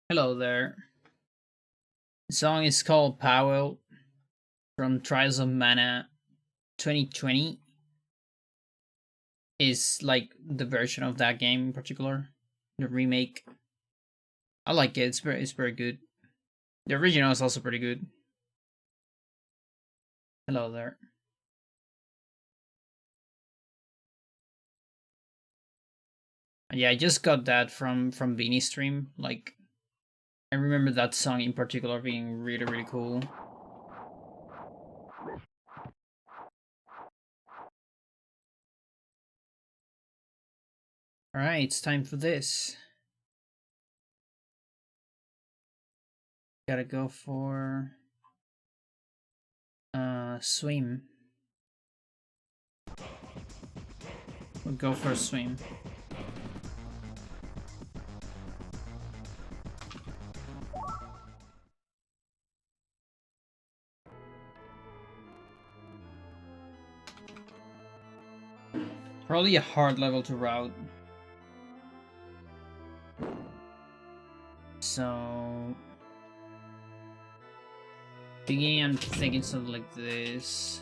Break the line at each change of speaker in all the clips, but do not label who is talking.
Hello there. The song is called Powell from Trials of Mana 2020. Is like the version of that game in particular, the remake. I like it. It's very good. The original is also pretty good. Hello there. Yeah, I just got that from Beanie stream. Like I remember that song in particular being really cool. All right, it's time for this. Gotta go for swim. We'll go for a swim. Probably a hard level to route. So beginning, I'm thinking something like this.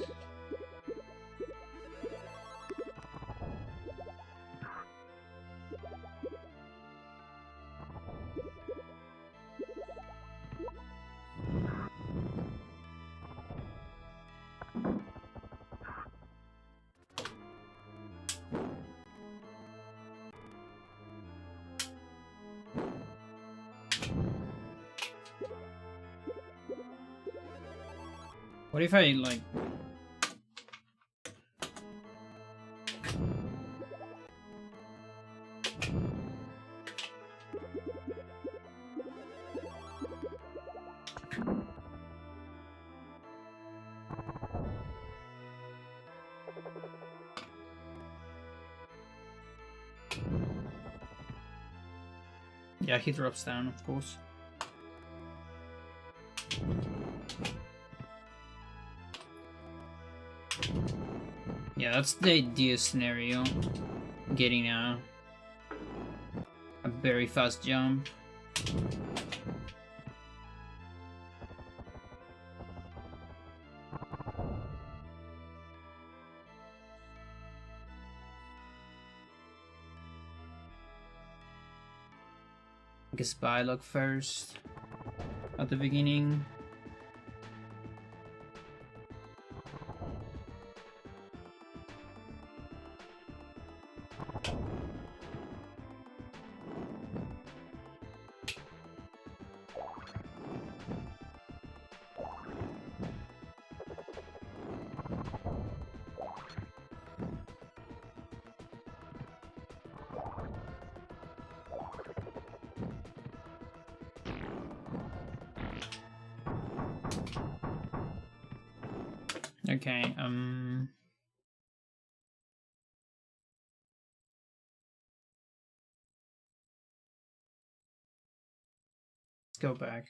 What if I like? Yeah, he drops down, of course. Yeah, that's the ideal scenario. Getting a very fast jump. I guess Bylog first at the beginning. Okay, let's go back.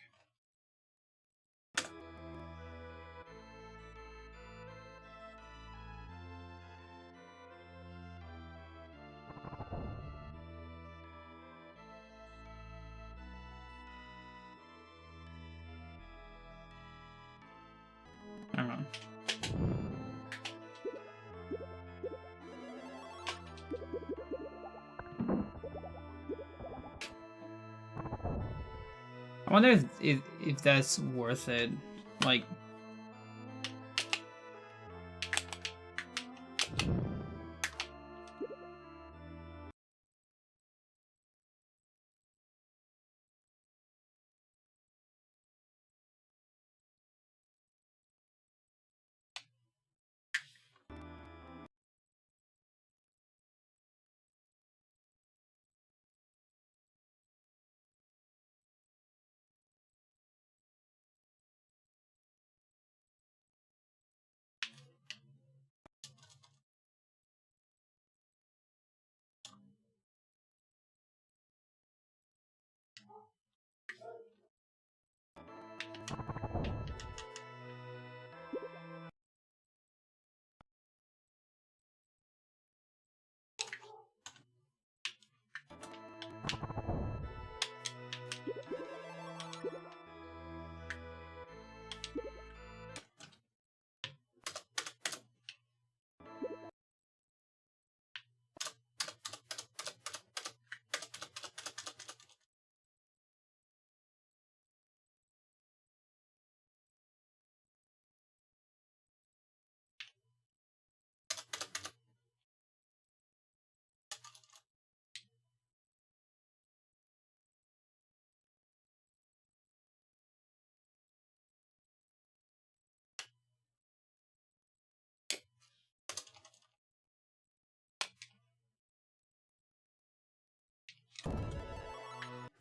Hang on. I wonder if that's worth it. Like,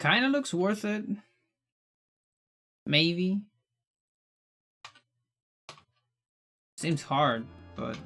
kind of looks worth it. Maybe. Seems hard, but...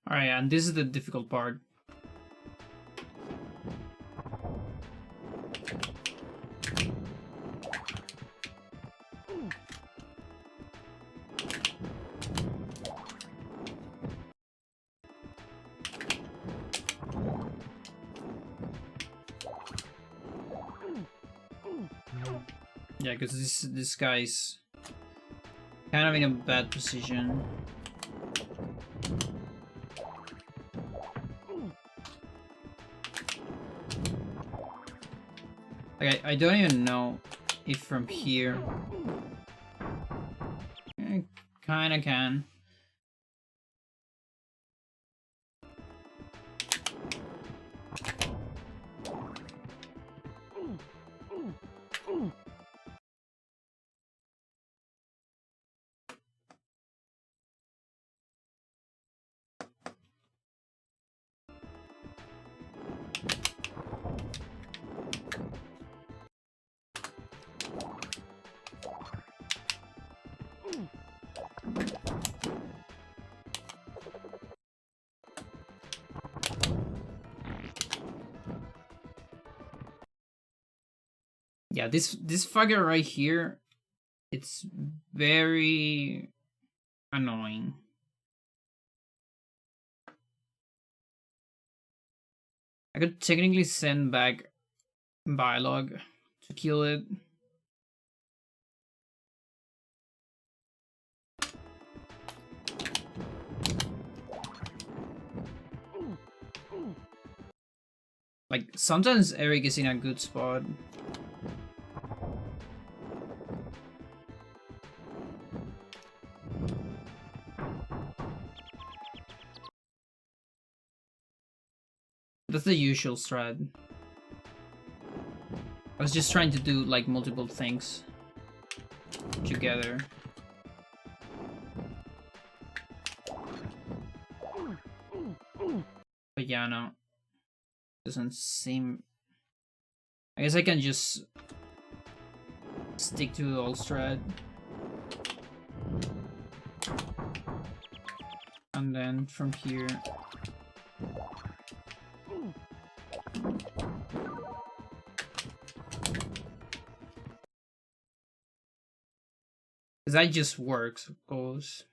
Alright, and this is the difficult part. Yeah, because this guy's kind of in a bad position. Like, I don't even know if from here... I kinda can. Yeah, this fucker right here, it's very annoying. I could technically send back Biolog to kill it. Like, sometimes Eric is in a good spot. That's the usual strat. I was just trying to do like multiple things together. But yeah, no. Doesn't seem... I guess I can just stick to the old strat. And then from here... Because that just works, of course.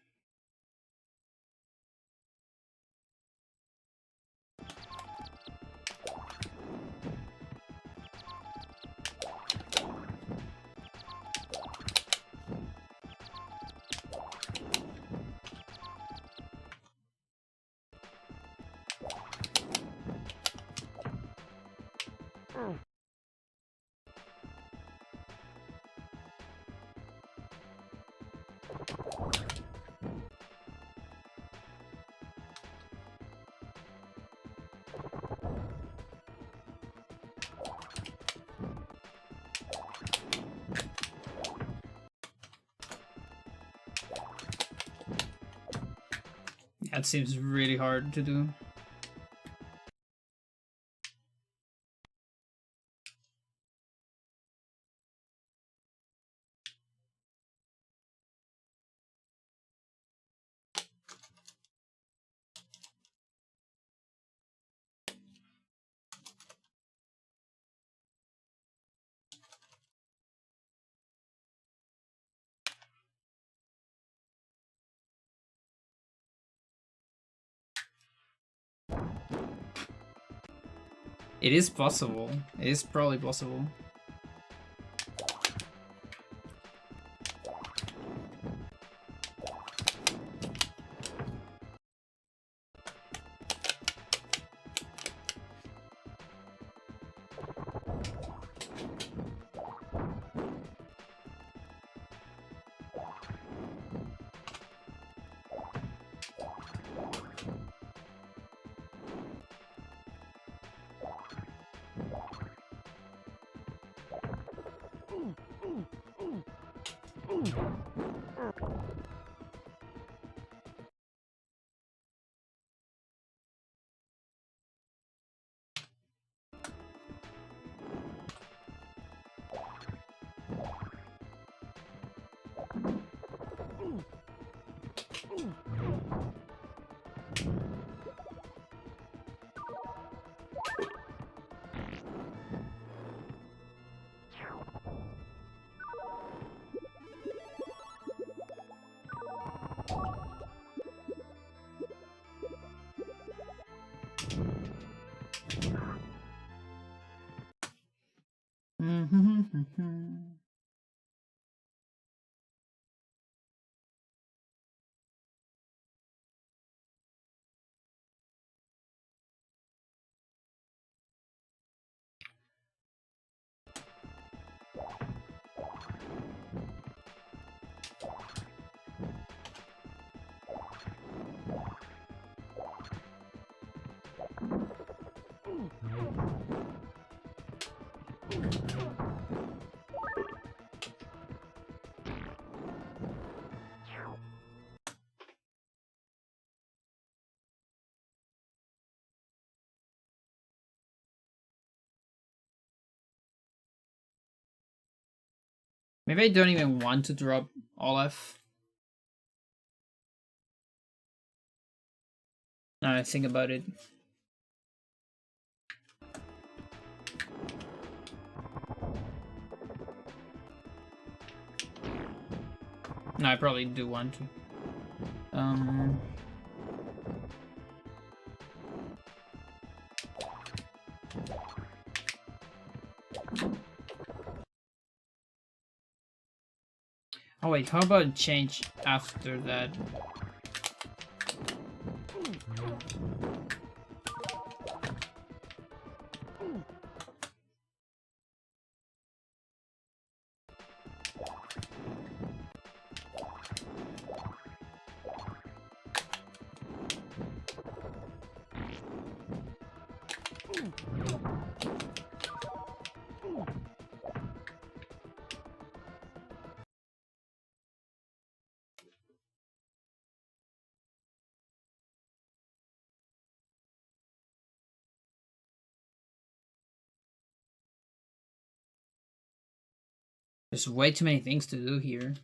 That seems really hard to do. It is possible. It is probably possible. Maybe I don't even want to drop Olaf. Now I think about it. No, I probably do want to. Oh wait, how about change after that? There's way too many things to do here.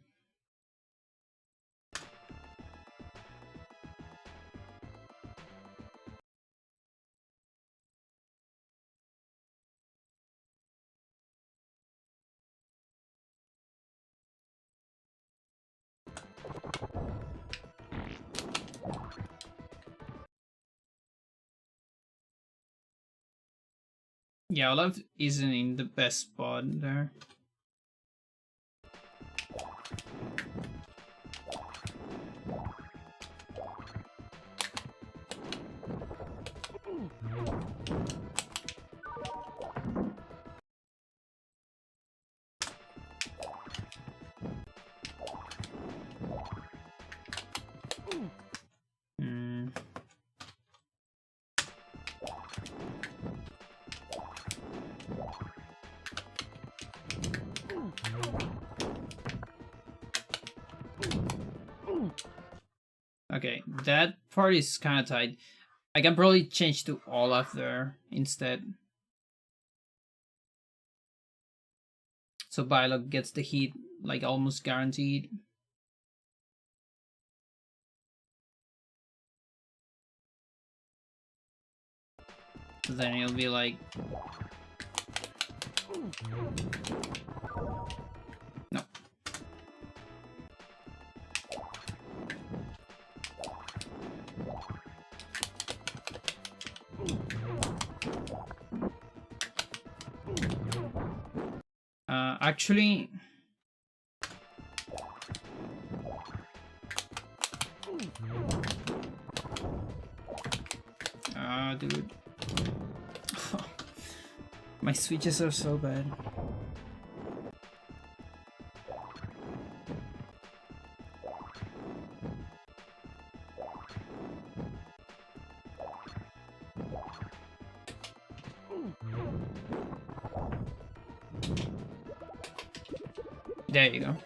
Yeah, Olaf isn't in the best spot there. Okay, that part is kind of tight. I can probably change to Olaf there instead. So Bylog gets the hit, like almost guaranteed. So then it'll be like... No. Actually... dude. My switches are so bad. There you go.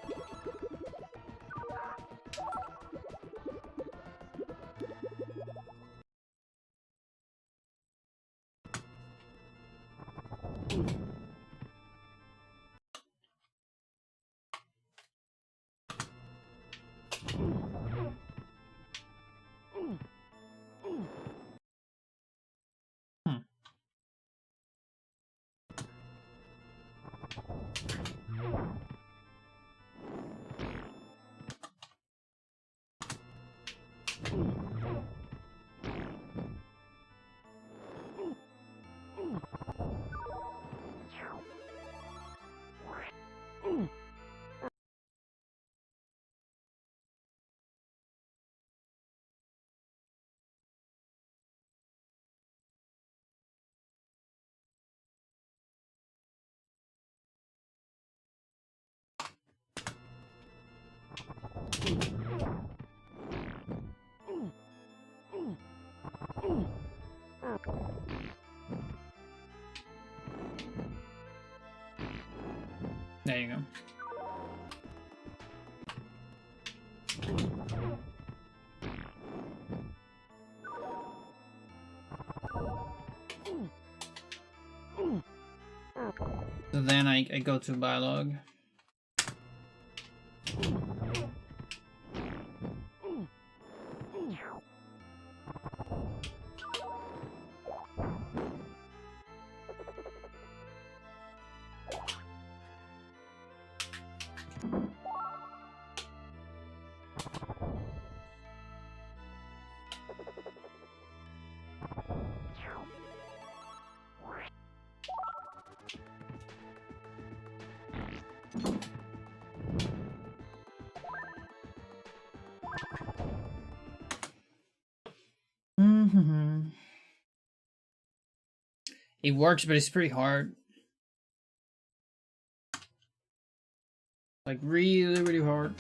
There you go. So then I go to Bylog. It works, but it's pretty hard. Like really, really hard.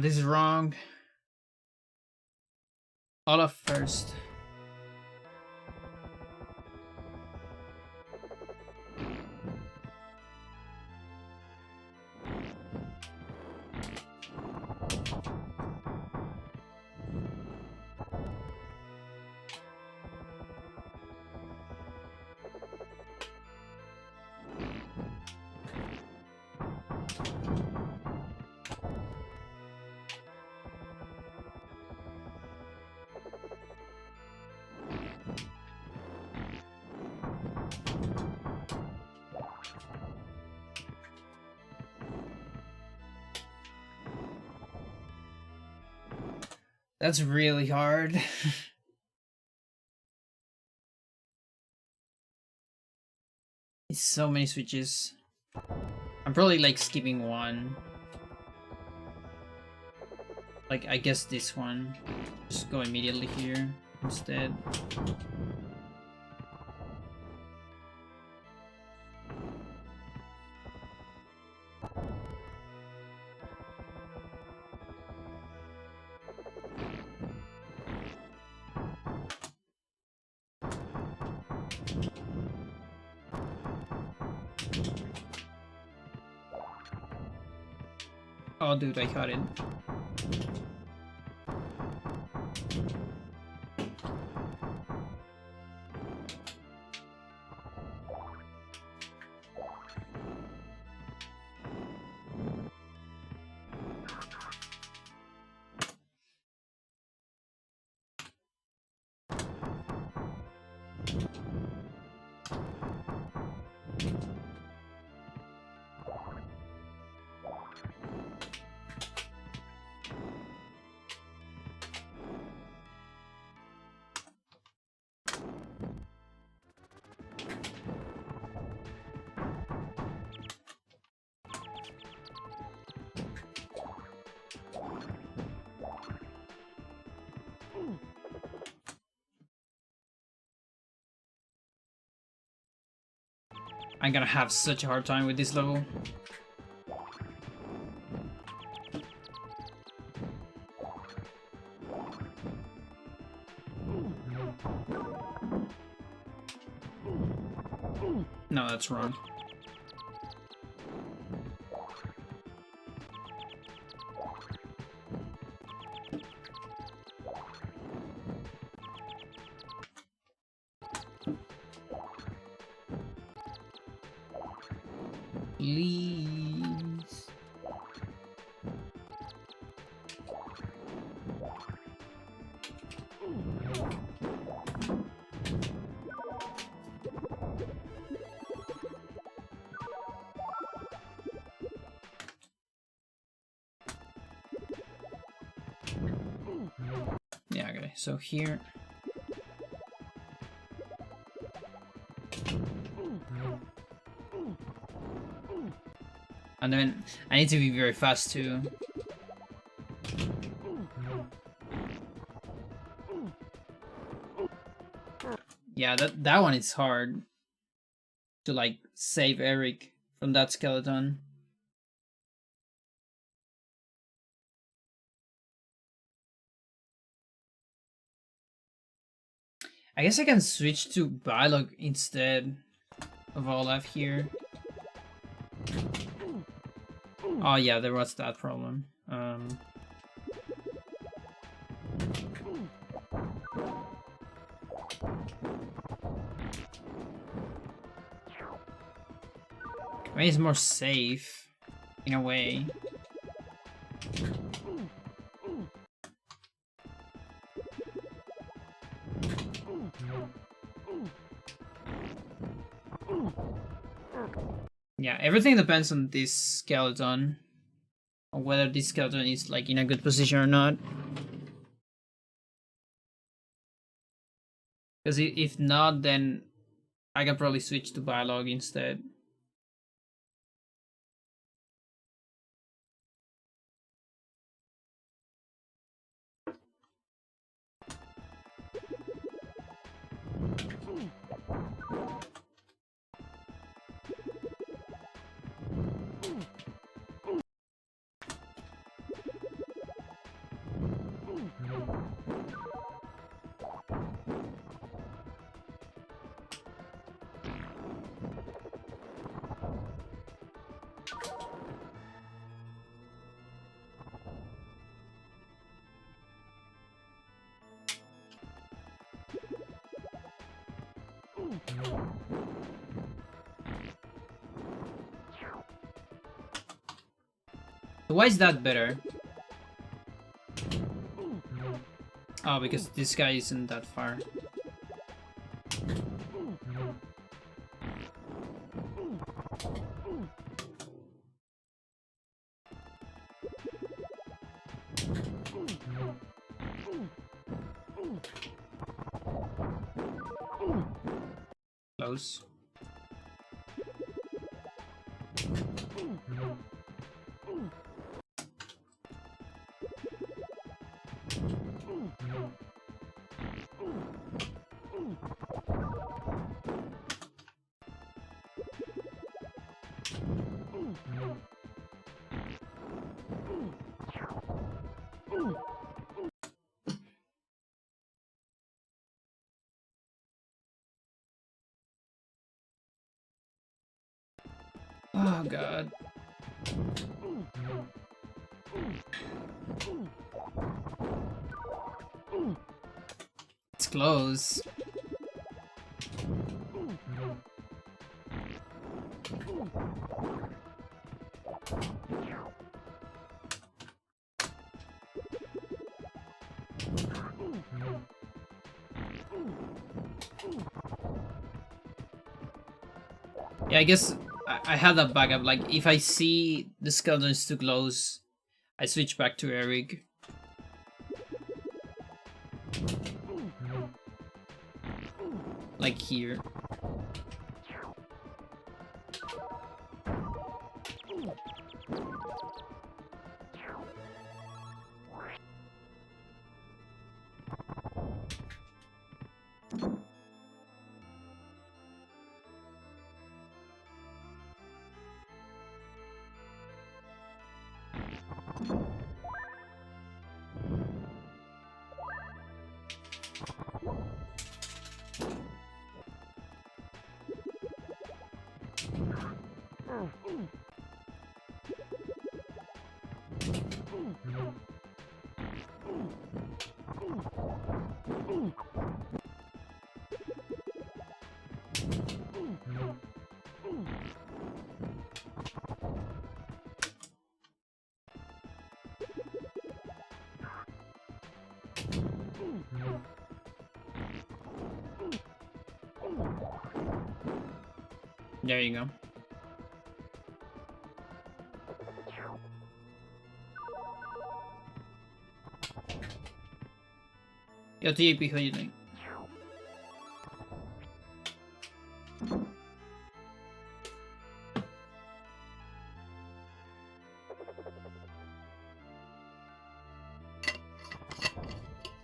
This is wrong. Olaf first. That's really hard. It's so many switches. I'm probably like skipping one. Like, I guess this one. Just go immediately here instead. Oh, dude, I caught it. I'm gonna have such a hard time with this level. No, that's wrong. Please. Yeah, okay, so here. And then I need to be very fast too. Yeah, that one is hard to like save Eric from that skeleton. I guess I can switch to Bylog instead of Olaf here. Oh yeah, there was that problem. I mean, it's more safe in a way. Yeah, everything depends on this skeleton, on whether this skeleton is like in a good position or not. Because if not, then I can probably switch to Bylog instead. Why is that better? Oh, because this guy isn't that far. Close. Oh god. It's close. Yeah, I guess I have that backup. Like, if I see the skeleton is too close, I switch back to Eric. Like here. There you go. Yo, TAP, how you doing?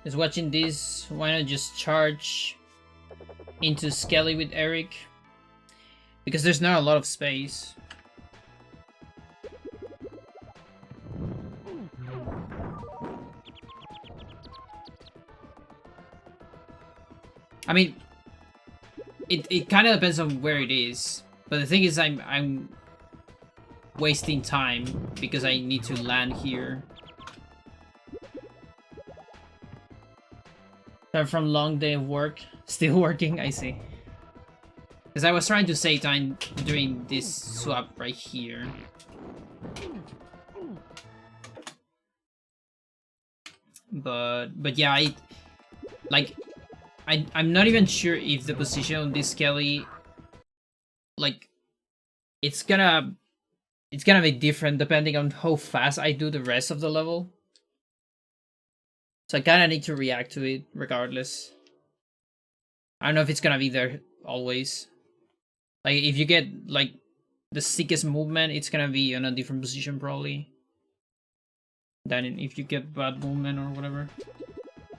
Just watching this, why not just charge into Skelly with Eric? Because there's not a lot of space. I mean, it kind of depends on where it is, but the thing is, I'm wasting time because I need to land here. I'm from long day of work, still working. I see. Because I was trying to save time during this swap right here. But yeah, I'm not even sure if the position on this Skelly, like, it's gonna be different depending on how fast I do the rest of the level. So I kinda need to react to it regardless. I don't know if it's gonna be there always. Like, if you get, like, the sickest movement, it's gonna be in a different position probably than if you get bad movement or whatever.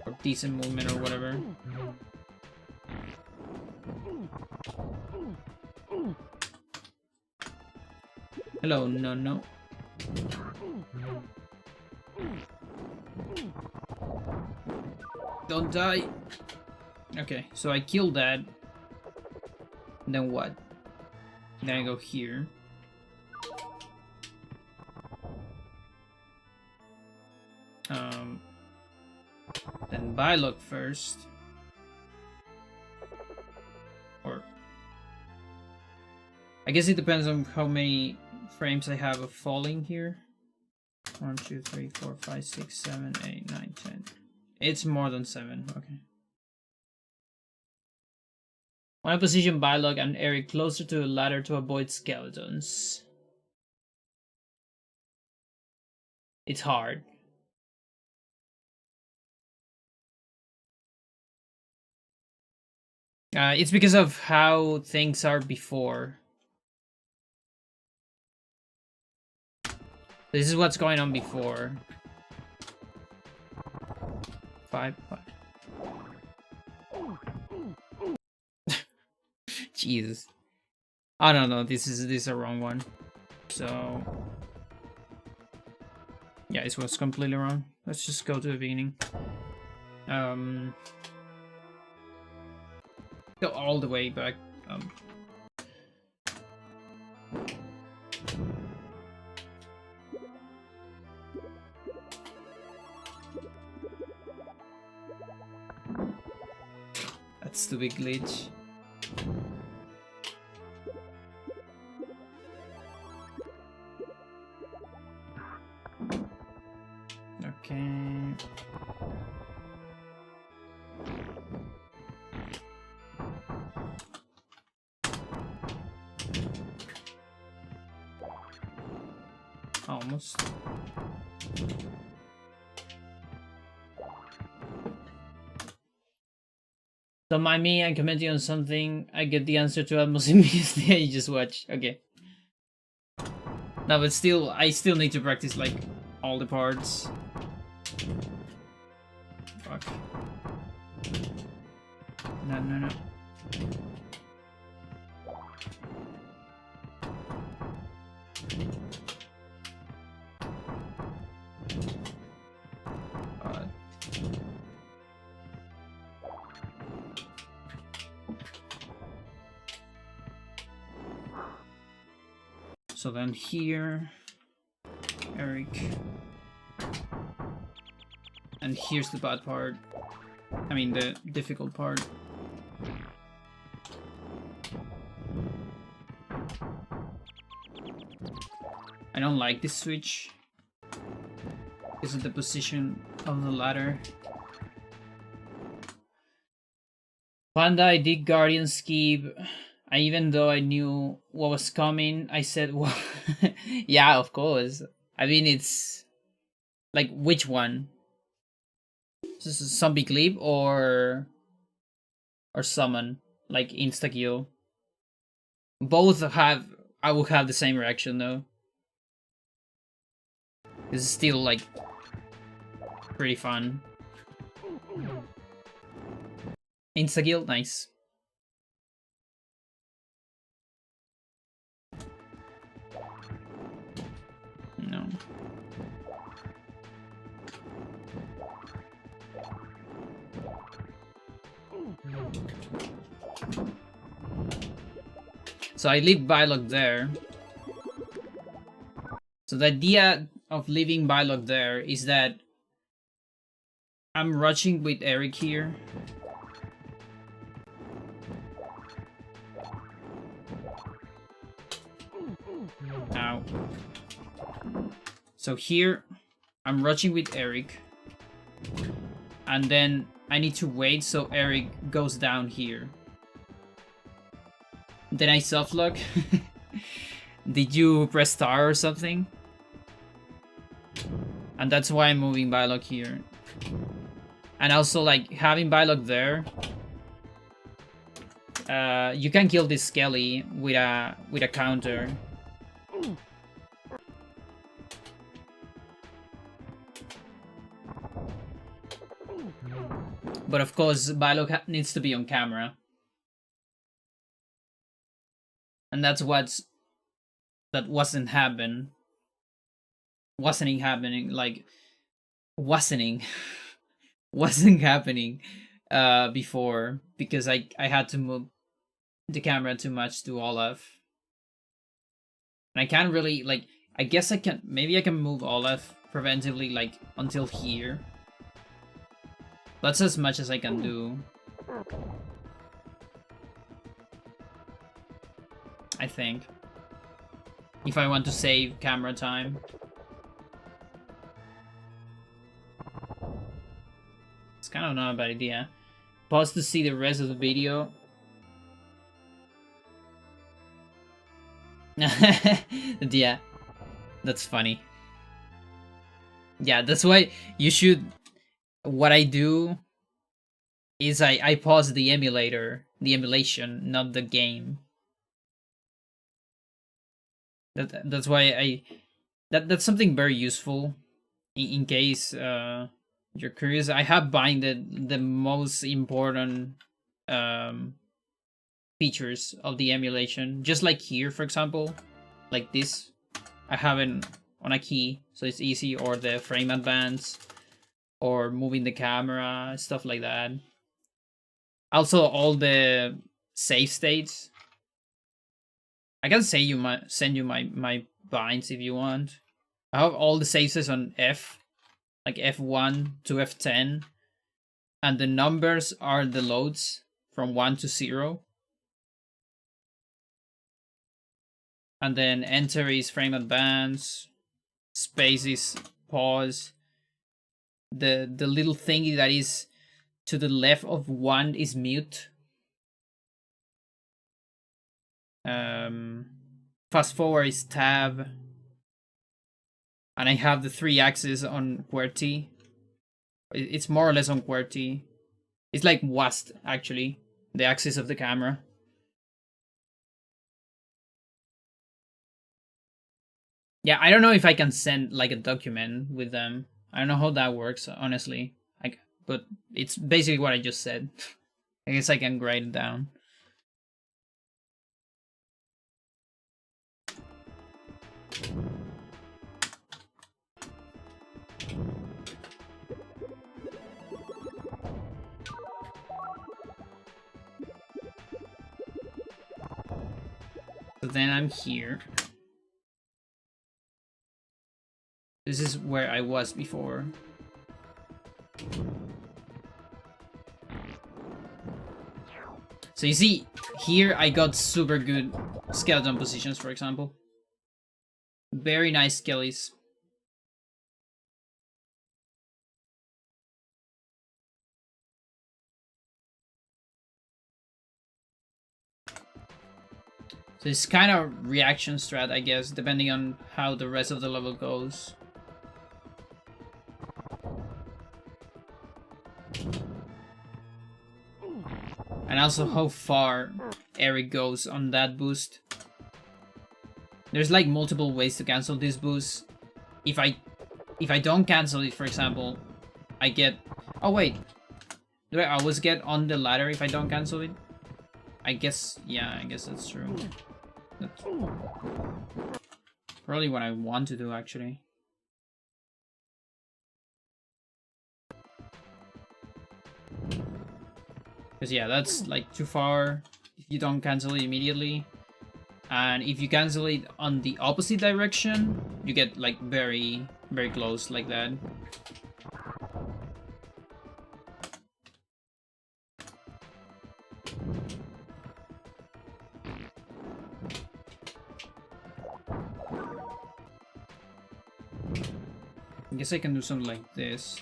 Or decent movement or whatever. Hello, no. Don't die. Okay, so I killed that. Then what? Then I go here. Then Bylog first. Or I guess it depends on how many frames I have of falling here. 1, 2, 3, 4, 5, 6, 7, 8, 9, 10. It's more than 7, okay. When I position Bylog and Eric closer to the ladder to avoid skeletons. It's hard. It's because of how things are before. This is what's going on before. 5. Jesus. I don't know. This is a wrong one. So yeah, this was completely wrong. Let's just go to the beginning. Go all the way back. That's the big glitch. Okay. Almost. Don't mind me, I'm commenting on something. I get the answer to almost immediately. You just watch. Okay. No, but still, I still need to practice like all the parts. Fuck. No. So then here, Eric. And here's the bad part. I mean, the difficult part. I don't like this switch. This is the position of the ladder. Panda, I did Guardian Skip. Even though I knew what was coming, I said, well, yeah, of course. I mean, it's like, which one? This is Zombie Clip or Summon, like Insta-kill. Both have, I will have the same reaction though. This is still like pretty fun. Insta-kill, nice. No. So I leave Bylog there. So the idea of leaving Bylog there is that I'm rushing with Eric here. Ow. So here, I'm rushing with Eric. And then I need to wait so Eric goes down here. Then I softlock. Did you press star or something? And that's why I'm moving Bylog here. And also, like, having Bylog there, you can kill this Skelly with a counter. But of course, Bylog needs to be on camera. And that's that wasn't happening, like, wasn't happening before, because I had to move the camera too much to Olaf. And I can't really, like, I guess I can, maybe I can move Olaf preventively, like, until here. That's as much as I can do, I think, if I want to save camera time. It's kind of not a bad idea. Pause to see the rest of the video. Yeah, that's funny. Yeah, that's why you should. What I do is I pause the emulation, not the game. That's why that's something very useful in case you're curious. I have binded the most important um, features of the emulation, just like here, for example, like this. I have it on a key, so it's easy, or the frame advance, or moving the camera, stuff like that. Also, all the save states. I can send you my binds if you want. I have all the save states on F, like F1 to F10, and the numbers are the loads from 1 to 0. And then enter is frame advance, space is pause. The little thingy that is to the left of 1 is mute. Fast forward is tab. And I have the 3 axes on QWERTY. It's more or less on QWERTY. It's like WASD, actually, the axis of the camera. Yeah, I don't know if I can send like a document with them. I don't know how that works, honestly. But it's basically what I just said. I guess I can write it down. So then I'm here. This is where I was before. So you see, here I got super good skeleton positions, for example. Very nice skellies. So it's kind of reaction strat, I guess, depending on how the rest of the level goes. And also how far Eric goes on that boost. There's like multiple ways to cancel this boost. If I don't cancel it, for example, I get... Oh wait, do I always get on the ladder if I don't cancel it? I guess, yeah, I guess that's true. That's probably what I want to do, actually. Because yeah, that's like too far if you don't cancel it immediately. And if you cancel it on the opposite direction, you get like very, very close like that. I guess I can do something like this.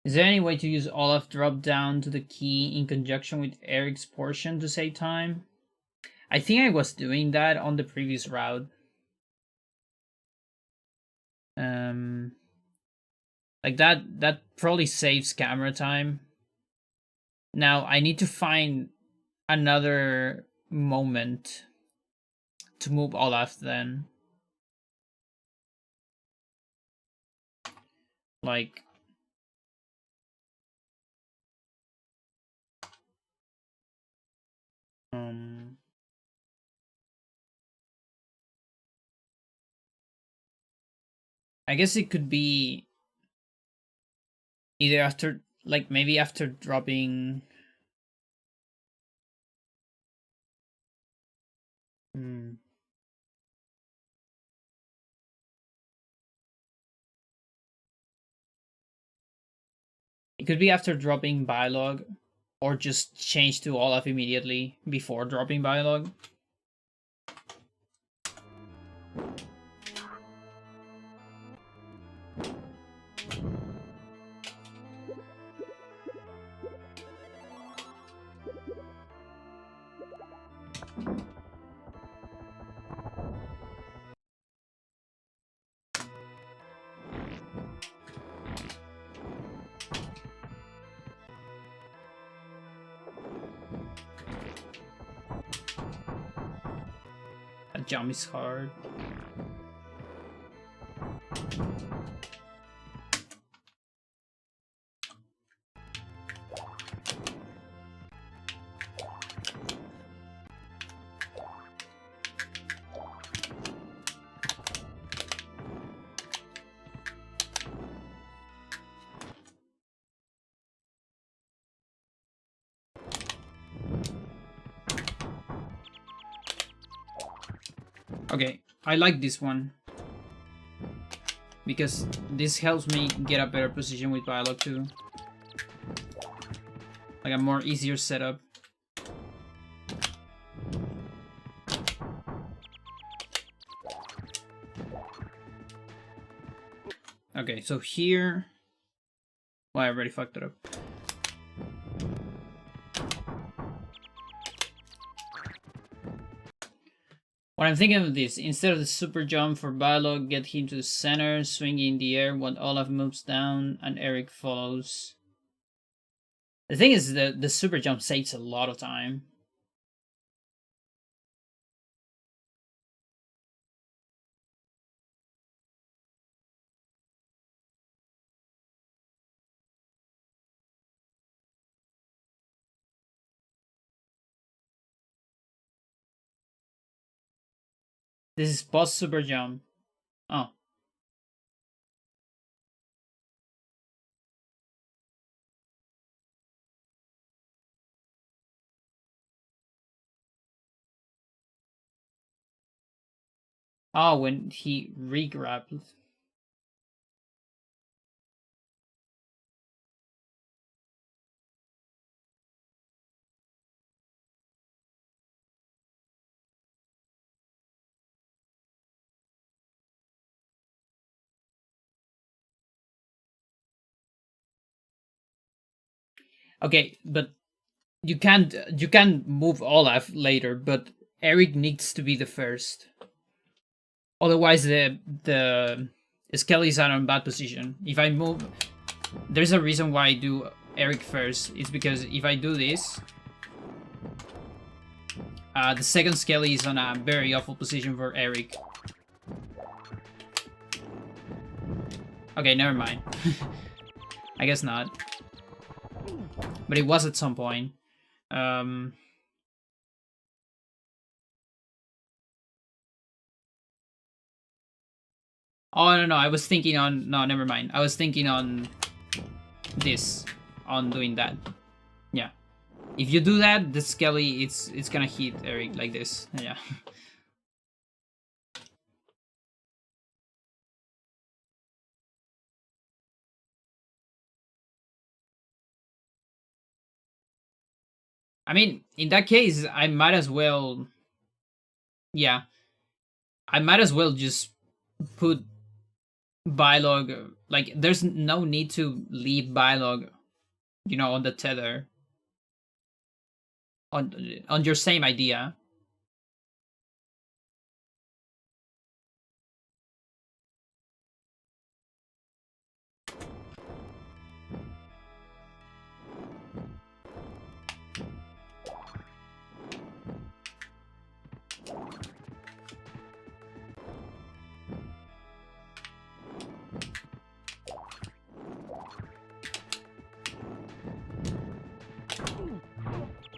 Is there any way to use Olaf drop down to the key in conjunction with Eric's portion to save time? I think I was doing that on the previous route. Like that probably saves camera time. Now I need to find another moment to move Olaf then. Like I guess it could be either after, like maybe after dropping. Hmm. It could be after dropping Bylog, or just change to Olaf immediately before dropping Bylog. A jump is hard. Okay, I like this one because this helps me get a better position with Bylog too. Like a more easier setup. Okay, so here... Well, I already fucked it up. What I'm thinking of this, instead of the super jump for Bylog, get him to the center, swing in the air when Olaf moves down and Eric follows. The thing is that the super jump saves a lot of time. This is post super jump. Oh. Oh, when he re-grabbed. Okay, but you can move Olaf later, but Eric needs to be the first. Otherwise, the Skellies are in bad position. If I move, there's a reason why I do Eric first. It's because if I do this, the second Skelly is on a very awful position for Eric. Okay, never mind. I guess not. But it was at some point. Oh, no, I was thinking on... No, never mind. I was thinking on this. On doing that. Yeah. If you do that, the Skelly, it's gonna hit Eric like this. Yeah. I mean, in that case, I might as well... Yeah. I might as well just put Bylog... Like, there's no need to leave Bylog, you know, on the tether. On your same idea.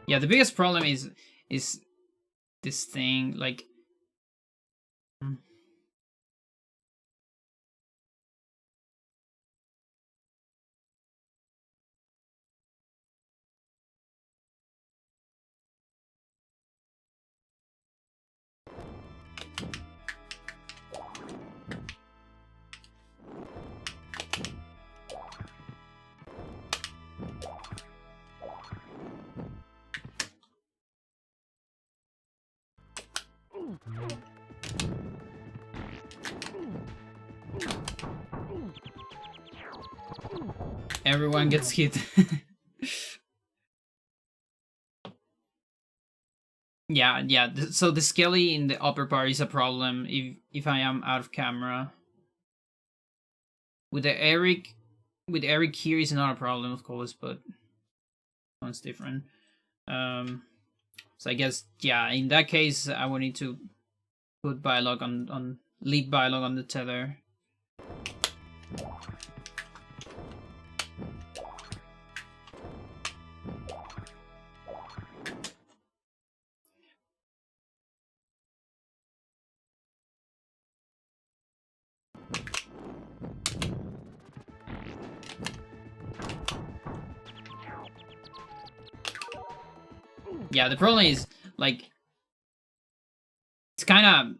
Yeah, the biggest problem is this thing, like... Everyone gets hit. Yeah. So the skelly in the upper part is a problem if I am out of camera. With Eric here is not a problem, of course, but one's different. So I guess yeah, in that case I will need to put Bylog on lead Bylog on the tether. Yeah, the problem is like it's kind of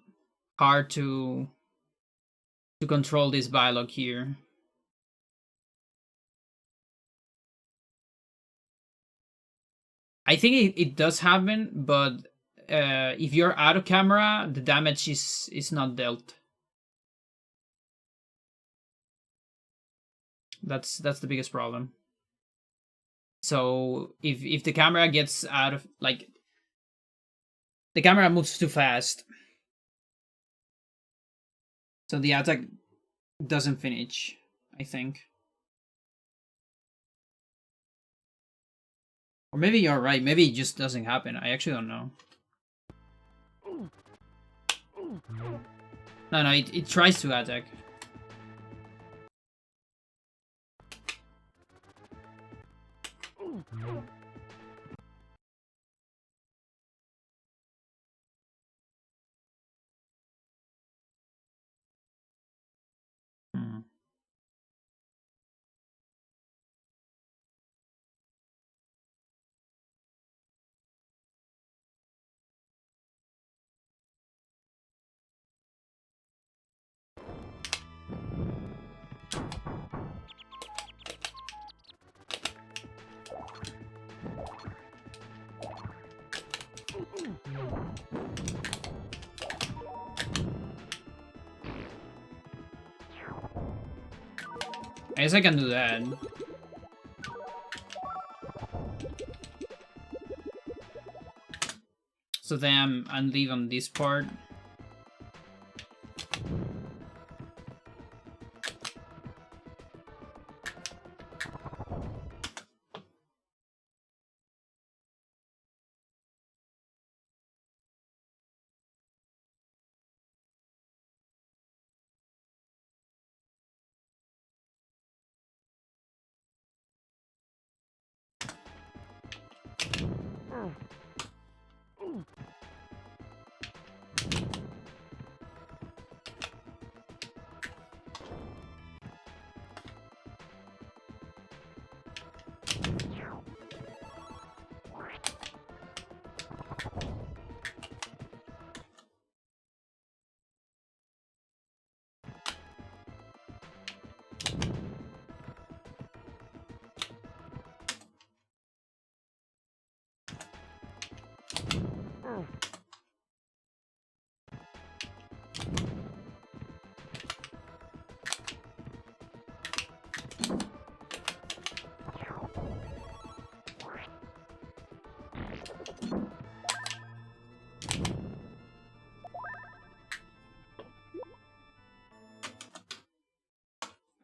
hard to control this Bylog here. I think it does happen, but if you're out of camera, the damage is not dealt. That's the biggest problem. So if the camera gets out of like the camera moves too fast, so the attack doesn't finish, I think. Or maybe you're right, maybe it just doesn't happen. I actually don't know. No, it tries to attack. Hmm. I guess I can do that. So then I'm leave on this part.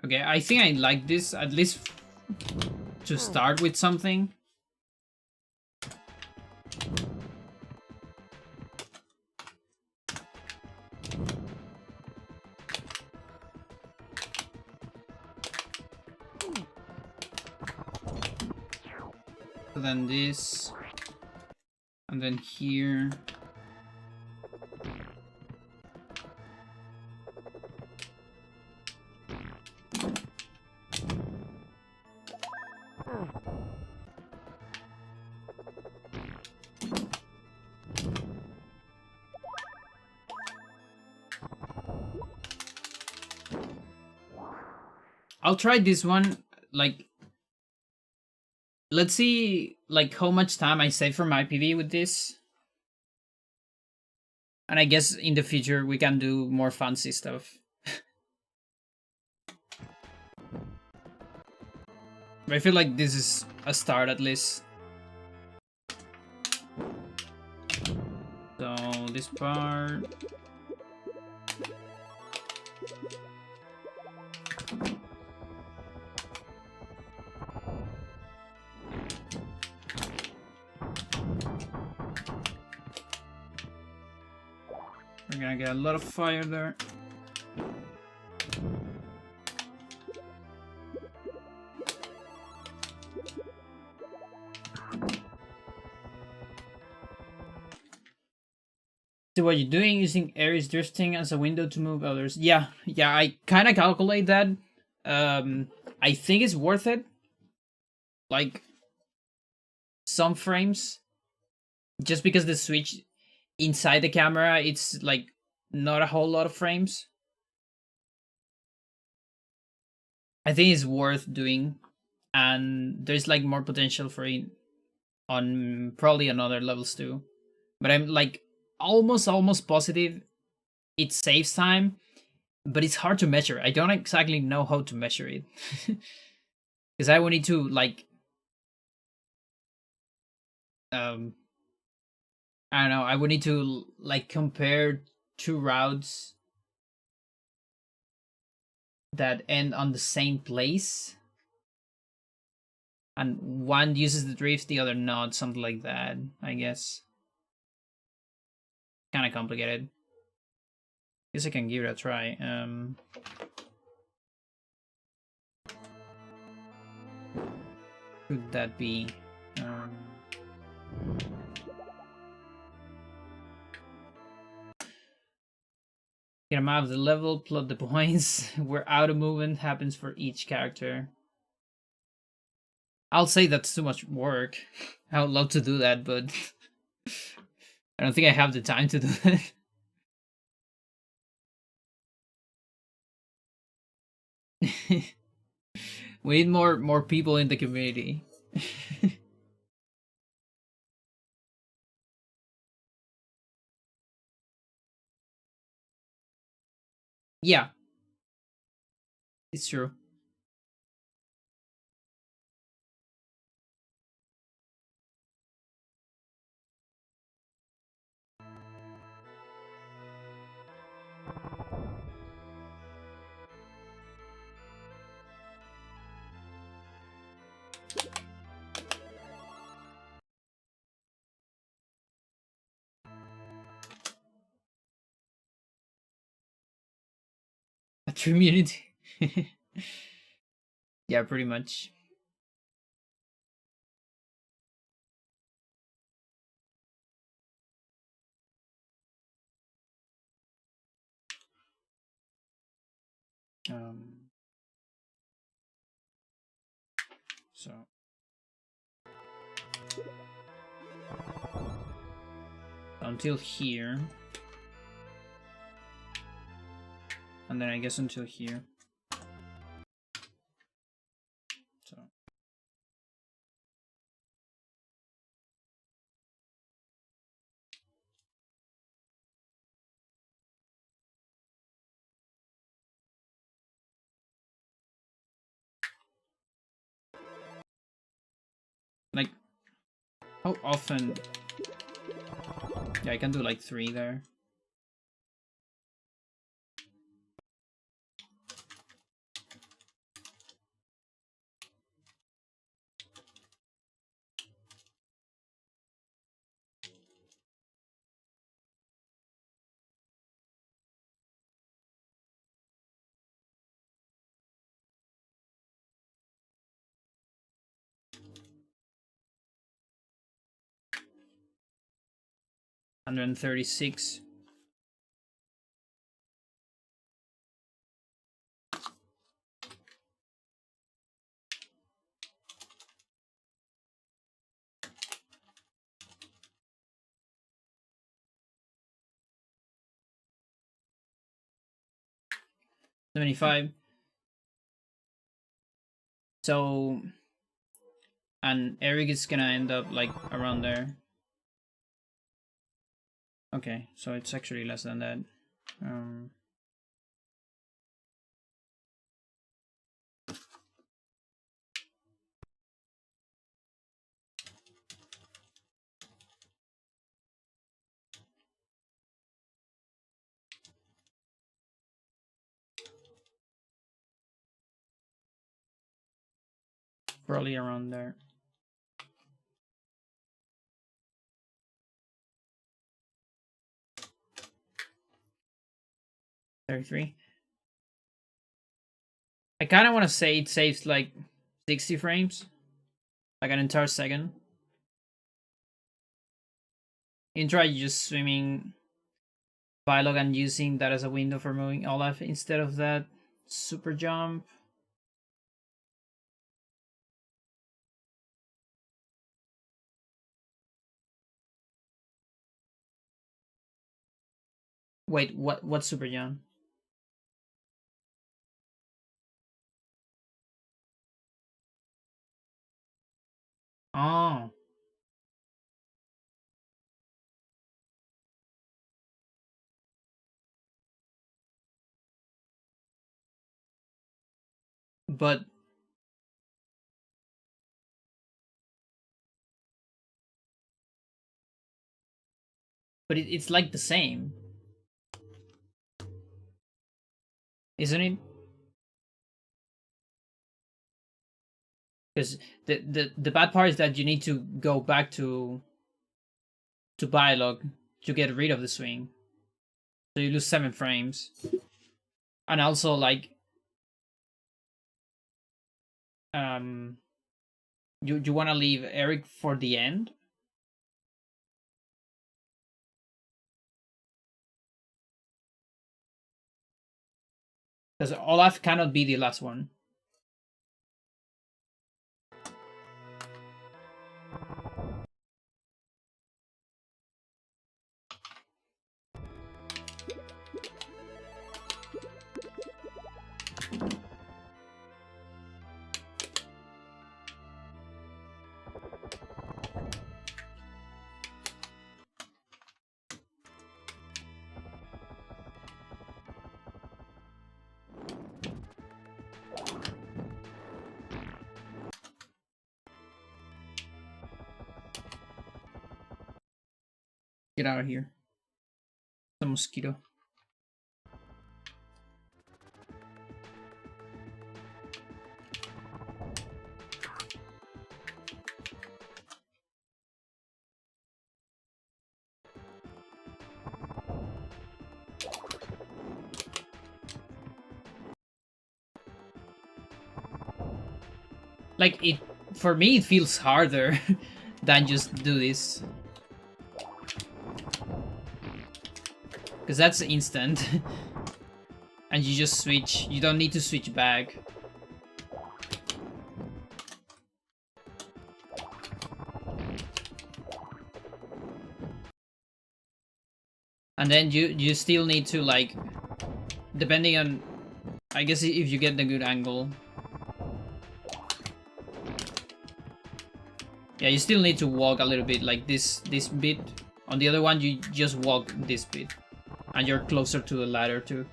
Okay, I think I like this, at least to start with something. So then this, and then here. I'll try this one, like, let's see, like, how much time I save for my PV with this. And I guess in the future we can do more fancy stuff. But I feel like this is a start at least. So this part. We're gonna get a lot of fire there. So what you're doing, using Ares drifting as a window to move others. Yeah, I kind of calculate that. I think it's worth it. Like some frames, just because the switch inside the camera, it's like not a whole lot of frames. I think it's worth doing, and there's like more potential for it on probably on other levels too. But I'm like almost positive it saves time, but it's hard to measure. I don't exactly know how to measure it. Because I would need to like um I don't know, I would need to like compare two routes that end on the same place, and one uses the drift, the other not, something like that, I guess. Kind of complicated. Guess I can give it a try. Could that be get a map of the level, plot the points where auto movement happens for each character. I'll say that's too much work. I would love to do that, but I don't think I have the time to do that. We need more people in the community. Yeah, it's true. A community. Yeah, pretty much. Um, so until here, and then I guess until here. So like, how often? Yeah, I can do like 3 there. And then 36. $75. So, and Eric is gonna end up like around there. Okay, so it's actually less than that. Um, probably around there. $33. I kind of want to say it saves like 60 frames, like an entire second. Intro, you just swimming Bylog and using that as a window for moving Olaf instead of that super jump. Wait, what super jump? Oh. But it's like the same, isn't it? Because the bad part is that you need to go back to Bylog to get rid of the swing, so you lose 7 frames. And also, like, you want to leave Eric for the end. Because Olaf cannot be the last one. Get out of here. The mosquito. Like, it, for me, it feels harder than just do this. Because that's instant. And you just switch. You don't need to switch back. And then you still need to, like, depending on, I guess, if you get the good angle. Yeah, you still need to walk a little bit, like this bit. On the other one, you just walk this bit. And you're closer to the ladder too.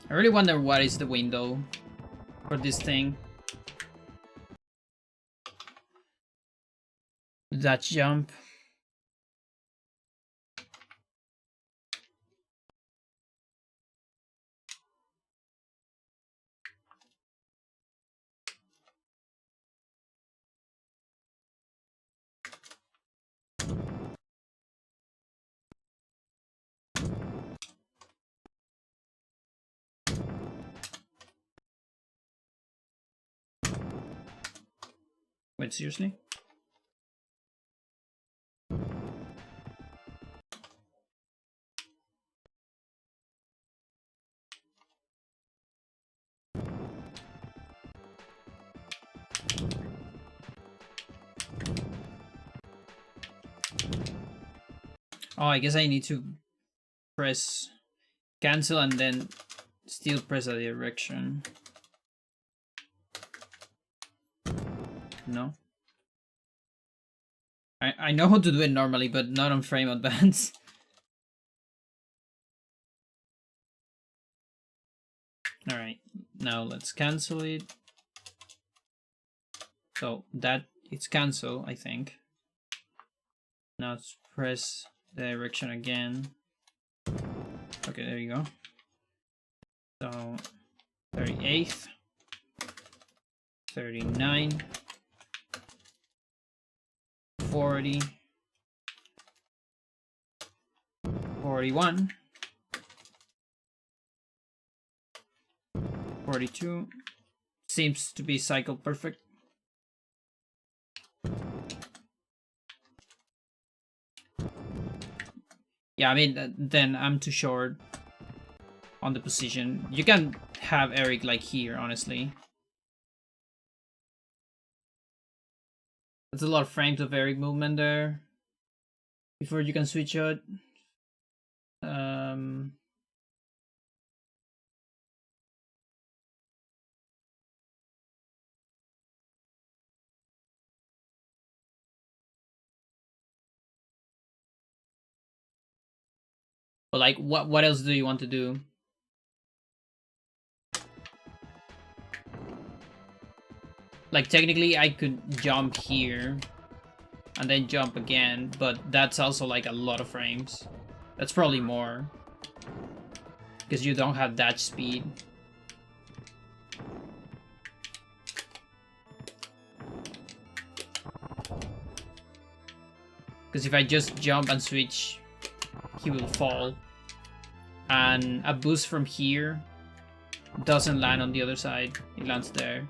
I really wonder what is the window for this thing. That jump. Wait, seriously? Oh, I guess I need to press cancel and then still press a direction. No. I know how to do it normally, but not on frame advance. Alright, now let's cancel it. So that it's cancel, I think. Now let's press the direction again. Okay, there you go. So 38th, 39, 40, 41, 42. Seems to be cycle perfect. Yeah, I mean, then I'm too short on the position. You can have Eric like here, honestly. That's a lot of frames of Eric movement there before you can switch out. But like, what else do you want to do? Like, technically, I could jump here and then jump again, but that's also like a lot of frames. That's probably more because you don't have dash speed. Because if I just jump and switch, he will fall. And a boost from here doesn't land on the other side. It lands there.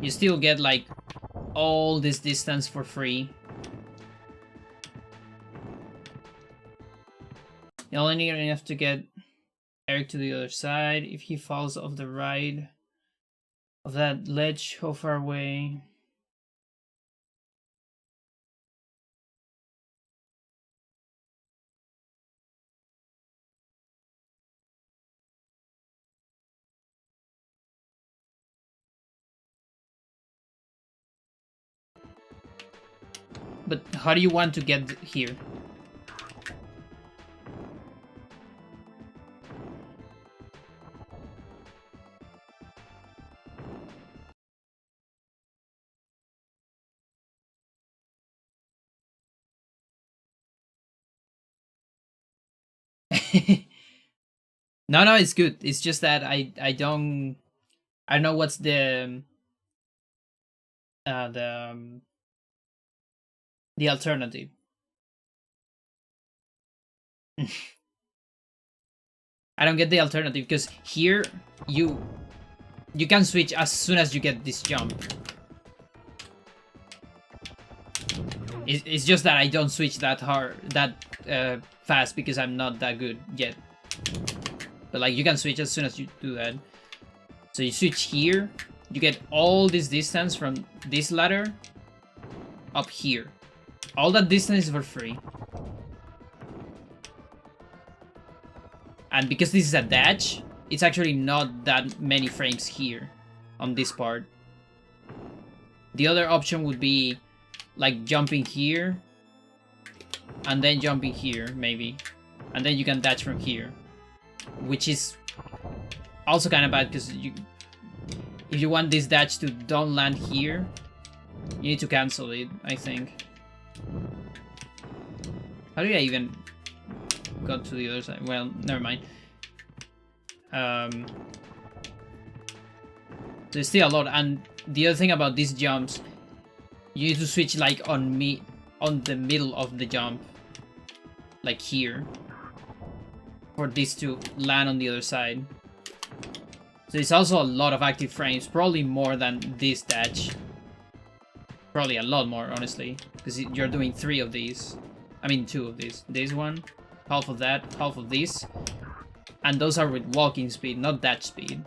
You still get like all this distance for free. You only need enough to get Eric to the other side. If he falls off the ride of that ledge, how far away? But how do you want to get here? No, it's good. It's just that I don't know what's the alternative. I don't get the alternative because here you can switch as soon as you get this jump. It's just that I don't switch that fast because I'm not that good yet. But like, you can switch as soon as you do that. So you switch here, you get all this distance from this ladder up here. All that distance is for free. And because this is a dash, it's actually not that many frames here on this part. The other option would be like jumping here and then jumping here, maybe. And then you can dash from here, which is also kind of bad because if you want this dash to don't land here, you need to cancel it, I think. How did I even got to the other side? Well, never mind. There's still a lot, and the other thing about these jumps, you need to switch like on the middle of the jump, like here, for this to land on the other side. So it's also a lot of active frames, probably more than this dash. Probably a lot more, honestly, because you're doing 3 of these. I mean 2 of these. This one, half of that, half of this. And those are with walking speed, not dash speed.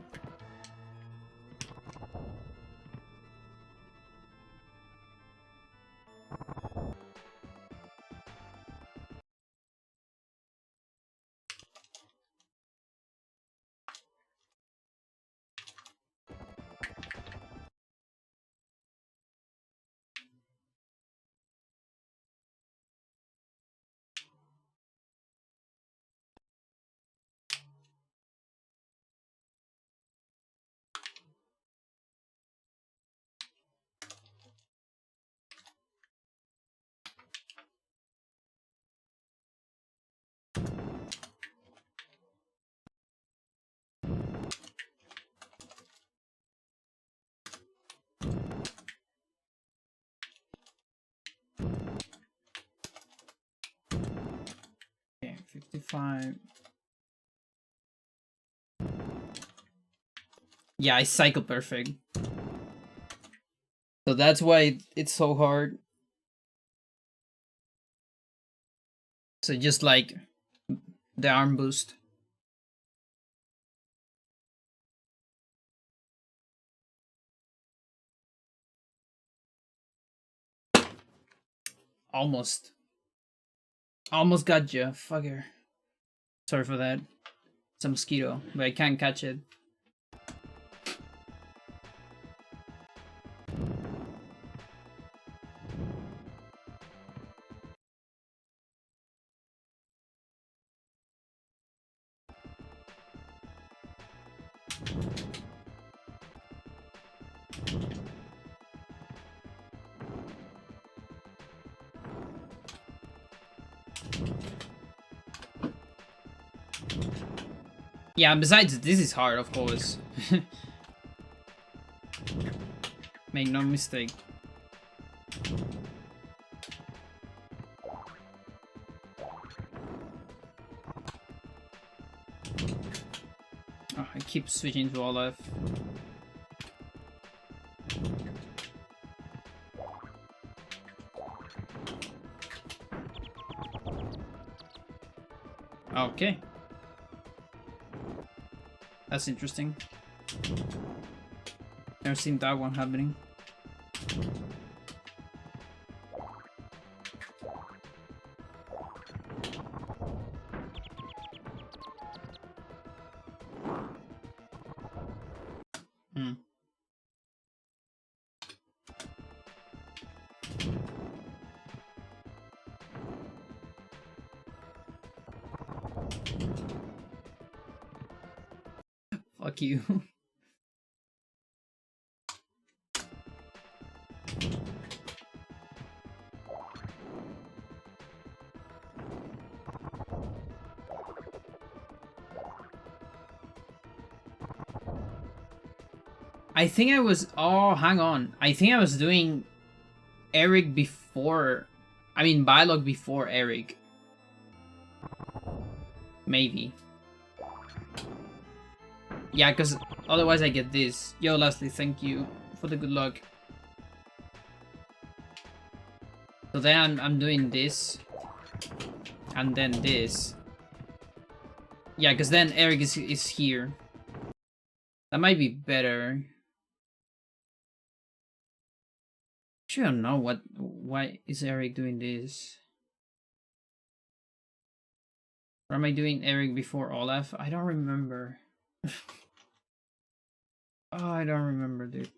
5. Yeah, I cycle perfect. So that's why it's so hard. So just like the arm boost. Almost. Almost got you, fucker. Sorry for that. It's a mosquito, but I can't catch it. Yeah, besides, this is hard, of course. Make no mistake. Oh, I keep switching to Olaf. Okay. That's interesting. Never seen that one happening. Hmm. Fuck you. I think I was... Oh, hang on. I think I was doing Eric before... I mean, Bylog before Eric. Maybe. Yeah, because otherwise I get this. Yo, Leslie, thank you for the good luck. So then I'm doing this. And then this. Yeah, because then Eric is here. That might be better. Actually, I don't know why is Eric doing this. Or am I doing Eric before Olaf? I don't remember. Oh, I don't remember, dude.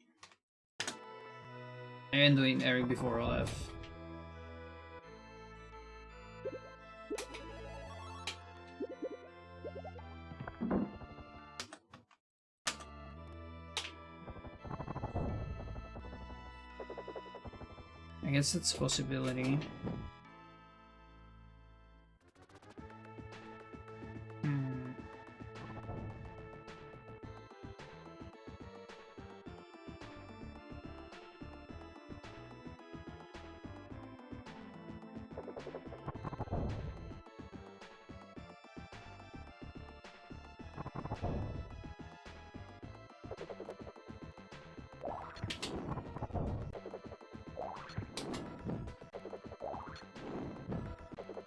I am doing Eric before Olaf. I guess that's a possibility.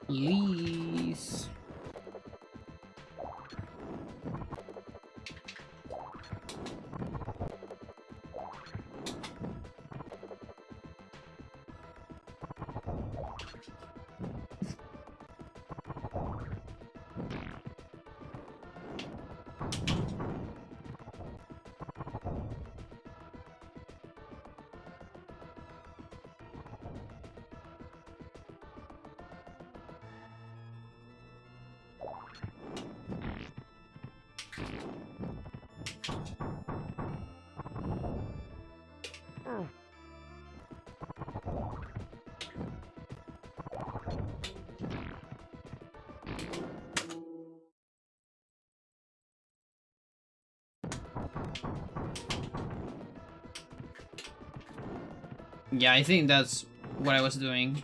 Please. Yeah, I think that's what I was doing.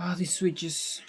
Oh, these switches.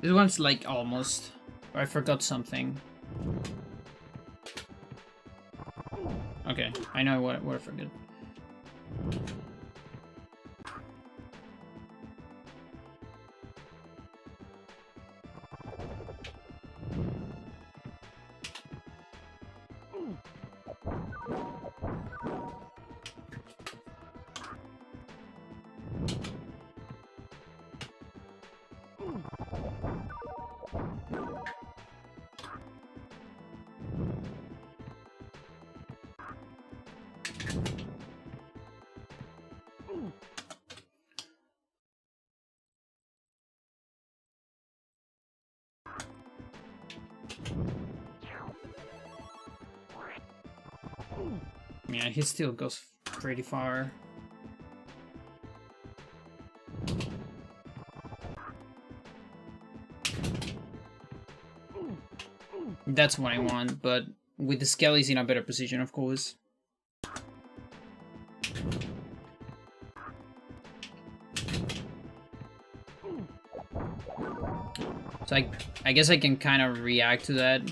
This one's like almost. Or I forgot something. Okay, I know what I forgot. Yeah, he still goes pretty far. That's what I want, but with the skellies in a better position, of course. So I guess I can kind of react to that.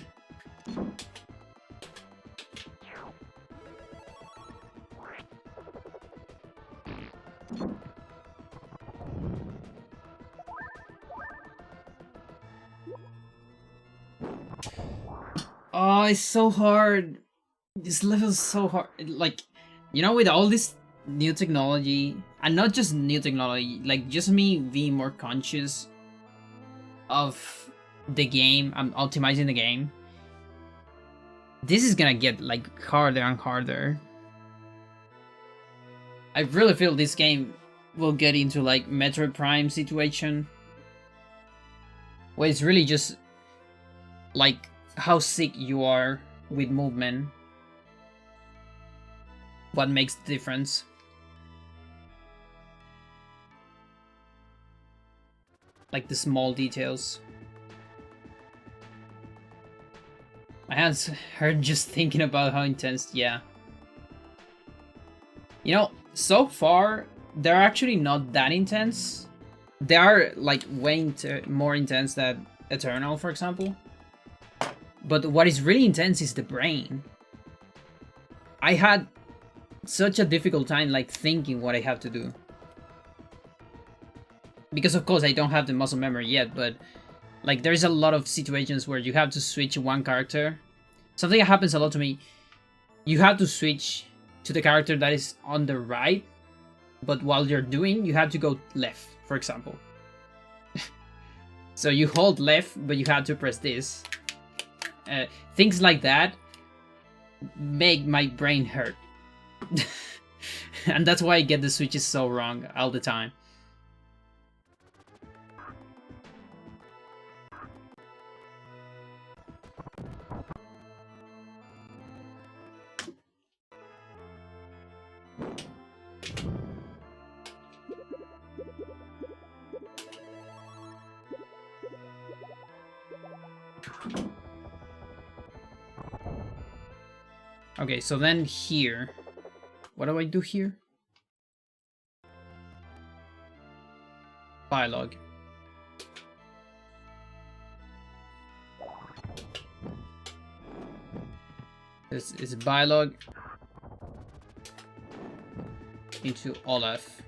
Oh, it's so hard. This level is so hard. Like, you know, with all this new technology, and not just new technology, like just me being more conscious of the game, I'm optimizing the game. This is gonna get like harder and harder. I really feel this game will get into like Metroid Prime situation, where it's really just like how sick you are with movement. What makes the difference? Like the small details. My hands hurt just thinking about how intense, yeah. You know, so far, they're actually not that intense. They are like way more intense than Eternal, for example. But what is really intense is the brain. I had such a difficult time like thinking what I have to do. Because of course I don't have the muscle memory yet, but like there's a lot of situations where you have to switch one character. Something that happens a lot to me. You have to switch to the character that is on the right, but while you're doing, you have to go left, for example. So you hold left, but you have to press this. Things like that make my brain hurt. And that's why I get the switches so wrong all the time. Okay, so then here, what do I do here? Dialogue. This is dialogue into Olaf.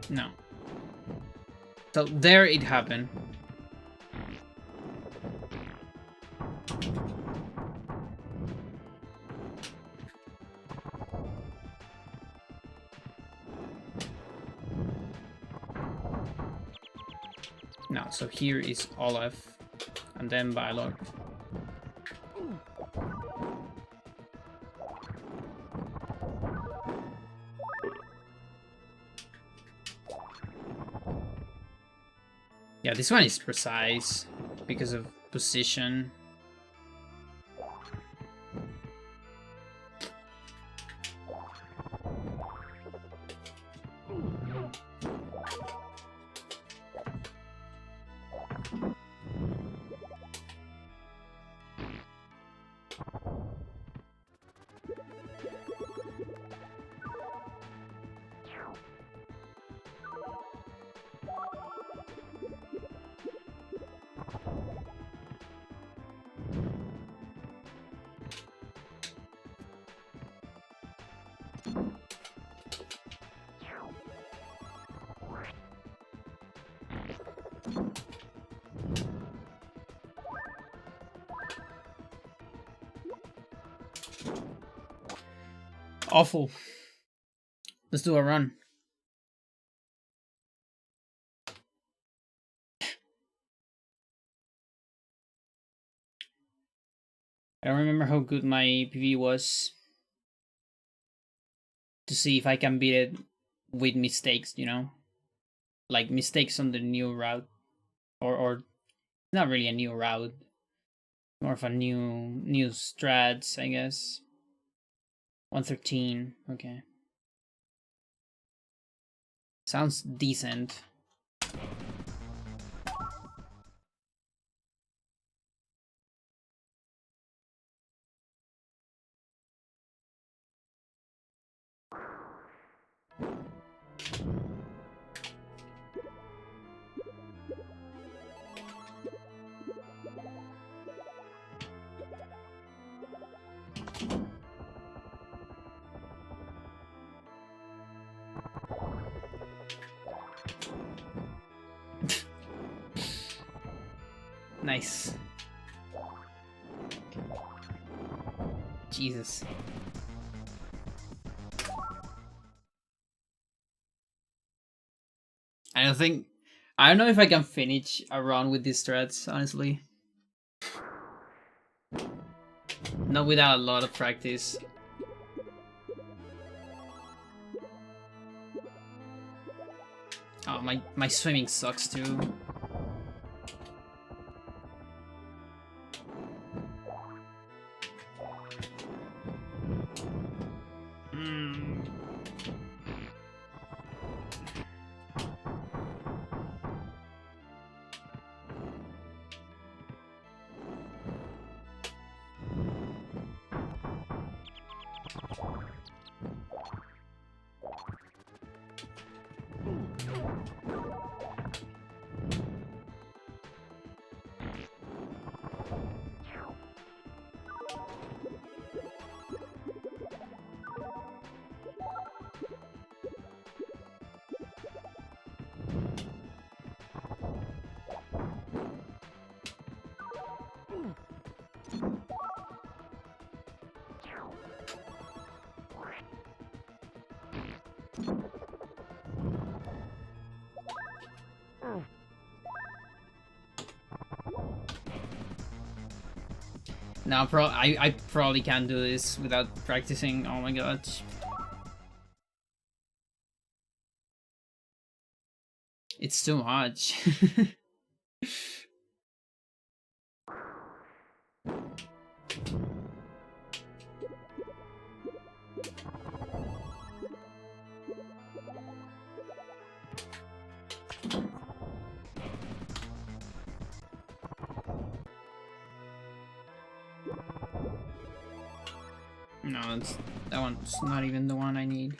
No. So there it happened. No. Now, so here is Olaf, and then Balor. Yeah, this one is precise because of position. Awful. Let's do a run. I don't remember how good my PV was to see if I can beat it with mistakes, you know? Like mistakes on the new route. Or not really a new route. More of a new strats, I guess. 113, okay. Sounds decent. Nice. Jesus. I don't know if I can finish a run with these threads, honestly. Not without a lot of practice. Oh, my swimming sucks too. Now, I probably can't do this without practicing. Oh my god. It's too much. No, that one's not even the one I need.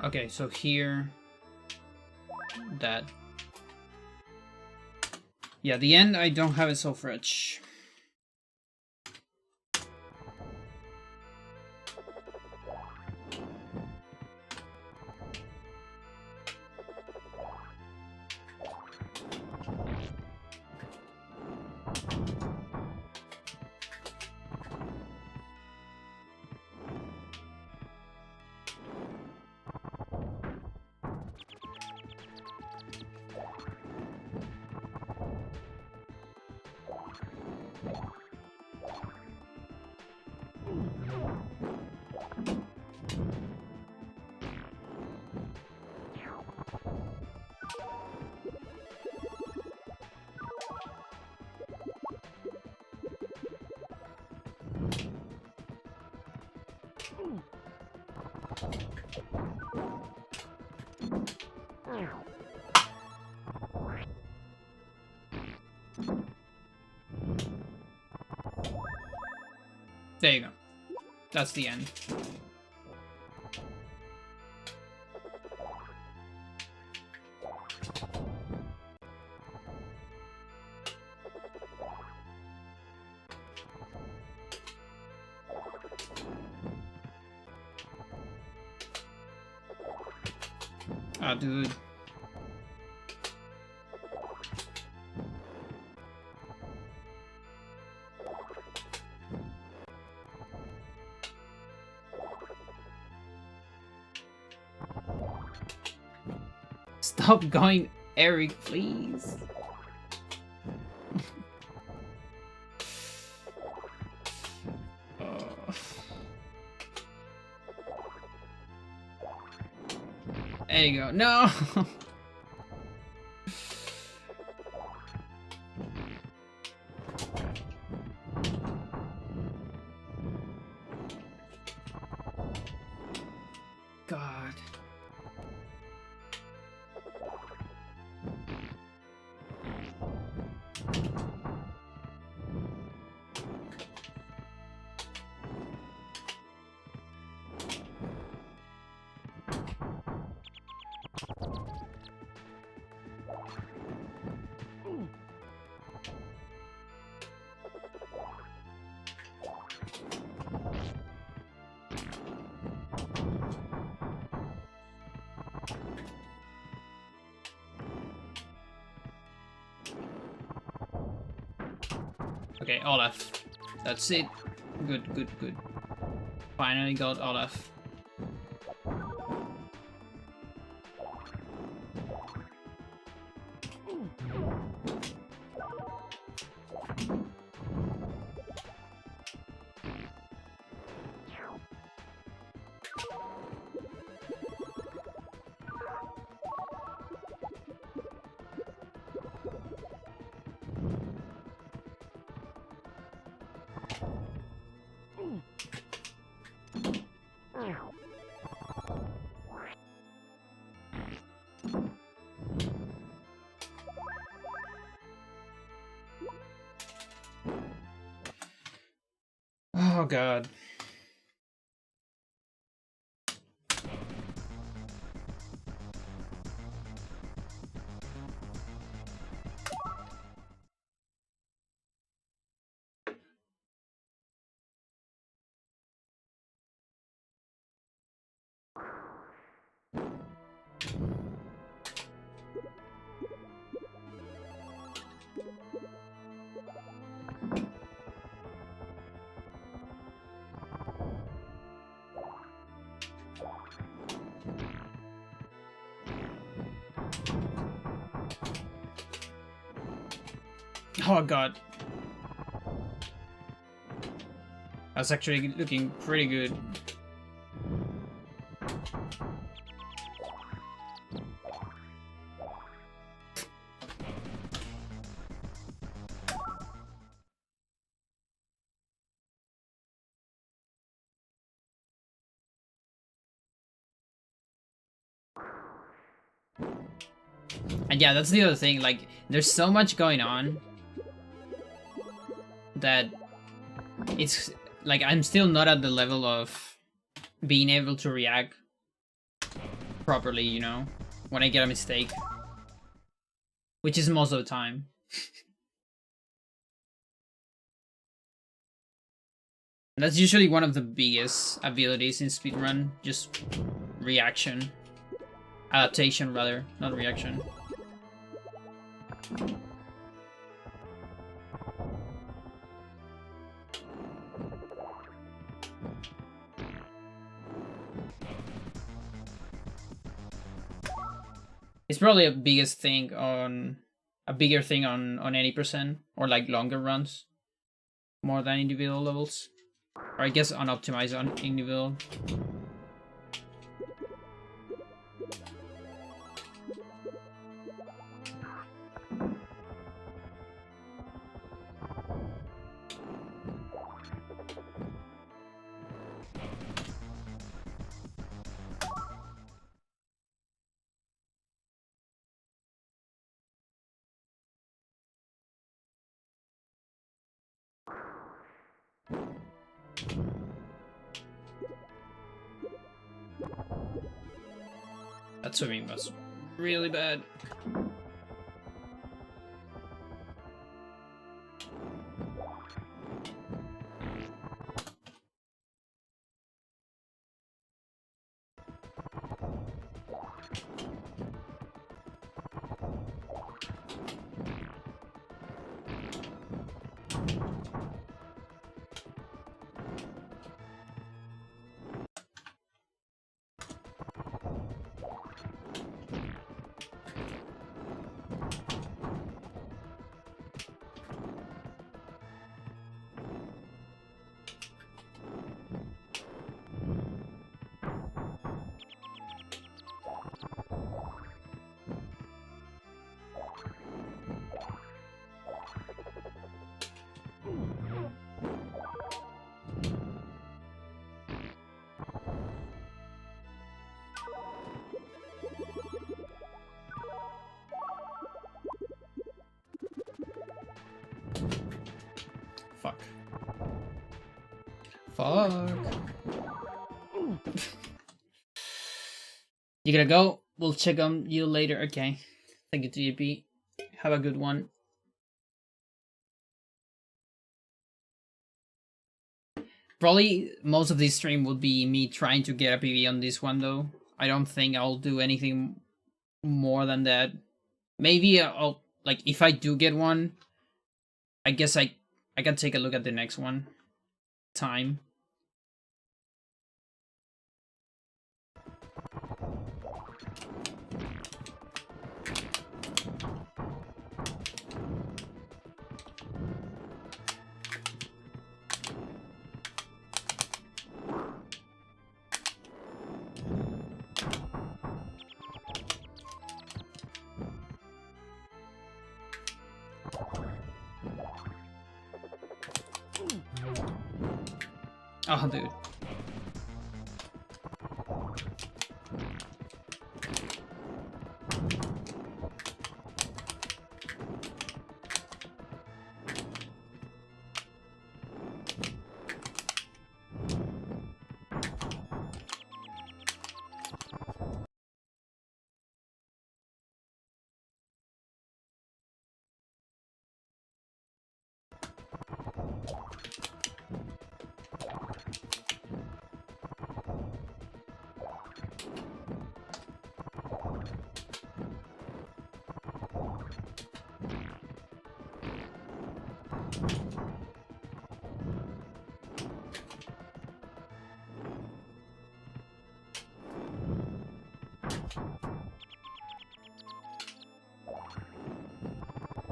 Okay, so here, that. Yeah, the end, I don't have it so fresh. There you go. That's the end. Ah, dude. Stop going, Eric, please. There you go. No! God. Okay, Olaf. That's it. Good, good, good. Finally got Olaf. Oh god. Oh god. That's actually looking pretty good. And yeah, that's the other thing, like, there's so much going on that it's, like, I'm still not at the level of being able to react properly, you know, when I get a mistake. Which is most of the time. That's usually one of the biggest abilities in speedrun, just reaction. Adaptation, rather, not reaction. It's probably a bigger thing on any percent, or like longer runs, more than individual levels. Or I guess unoptimized on individual. That swimming was really bad. Fuck. Fuck. You gotta go? We'll check on you later. Okay. Thank you, TJP. Have a good one. Probably most of this stream will be me trying to get a PV on this one, though. I don't think I'll do anything more than that. Maybe I'll, like, if I do get one, I guess I can take a look at the next one. Time. Oh, dude.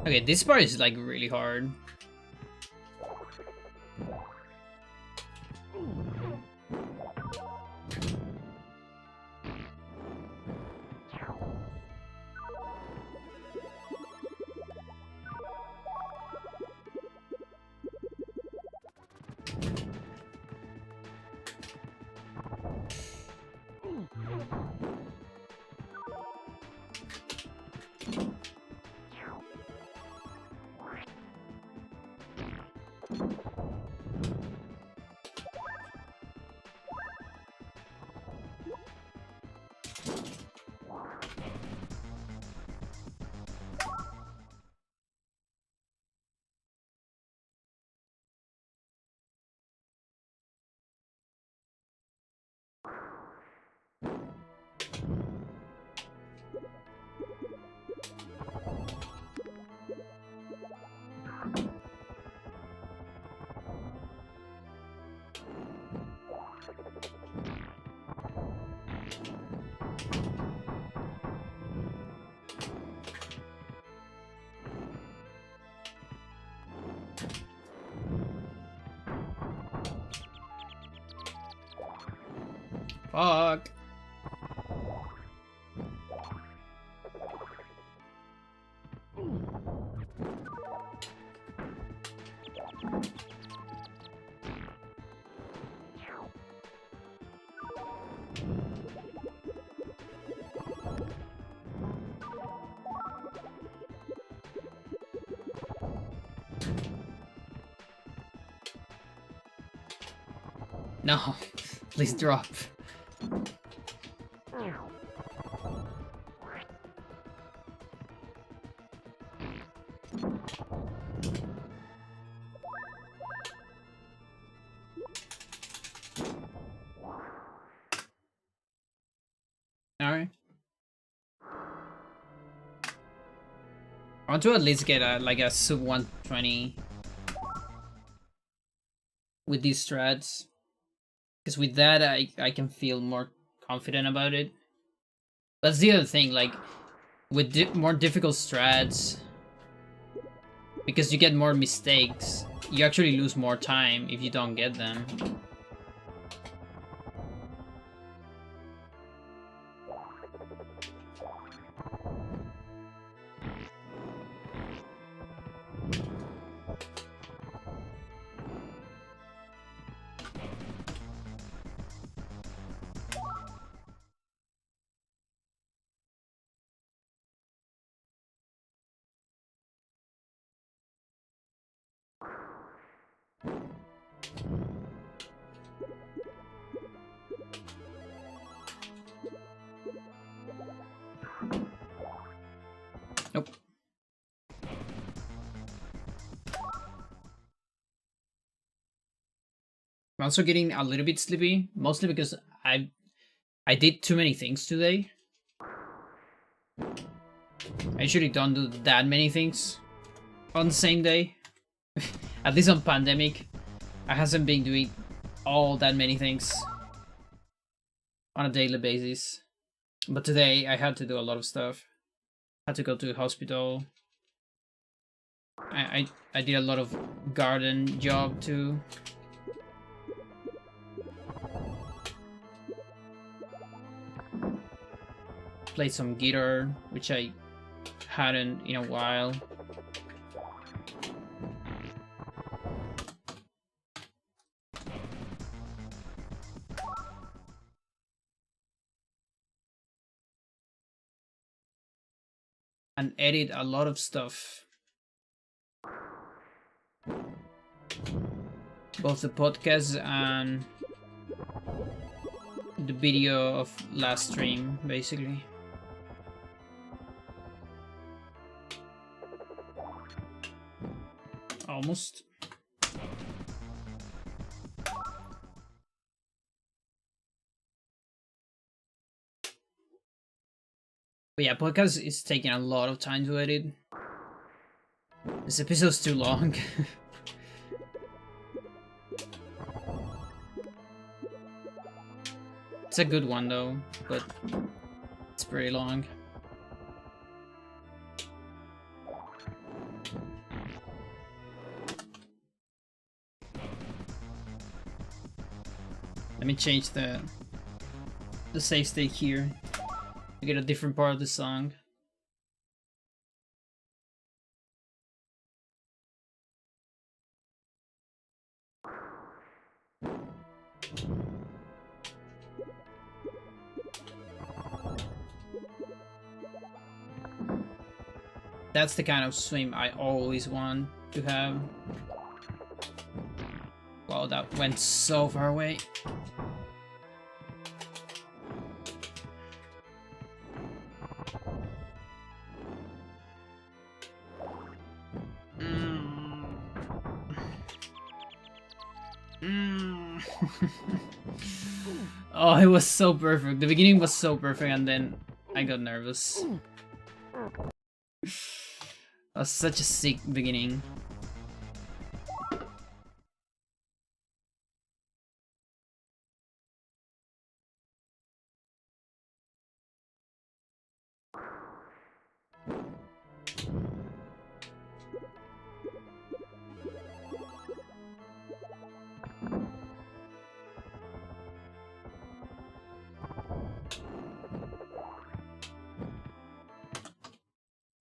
Okay, this part is like really hard. Fuck. No, please drop. Alright. I want to at least get a like a sub 120 with these strats, because with that I can feel more confident about it. That's the other thing, like with more difficult strats, because you get more mistakes, you actually lose more time if you don't get them. Nope. I'm also getting a little bit sleepy, mostly because I did too many things today. I usually don't do that many things on the same day. At least on pandemic, I hasn't been doing all that many things on a daily basis. But today I had to do a lot of stuff. Had to go to the hospital. I did a lot of garden job too. Played some guitar, which I hadn't in a while. And edit a lot of stuff. Both the podcast and the video of last stream, basically. Almost. But yeah, podcast is taking a lot of time to edit. This episode's too long. It's a good one though, but it's pretty long. Let me change the save state here to get a different part of the song. That's the kind of swim I always want to have. Wow, that went so far away. Oh, it was so perfect. The beginning was so perfect, and then I got nervous. It was such a sick beginning.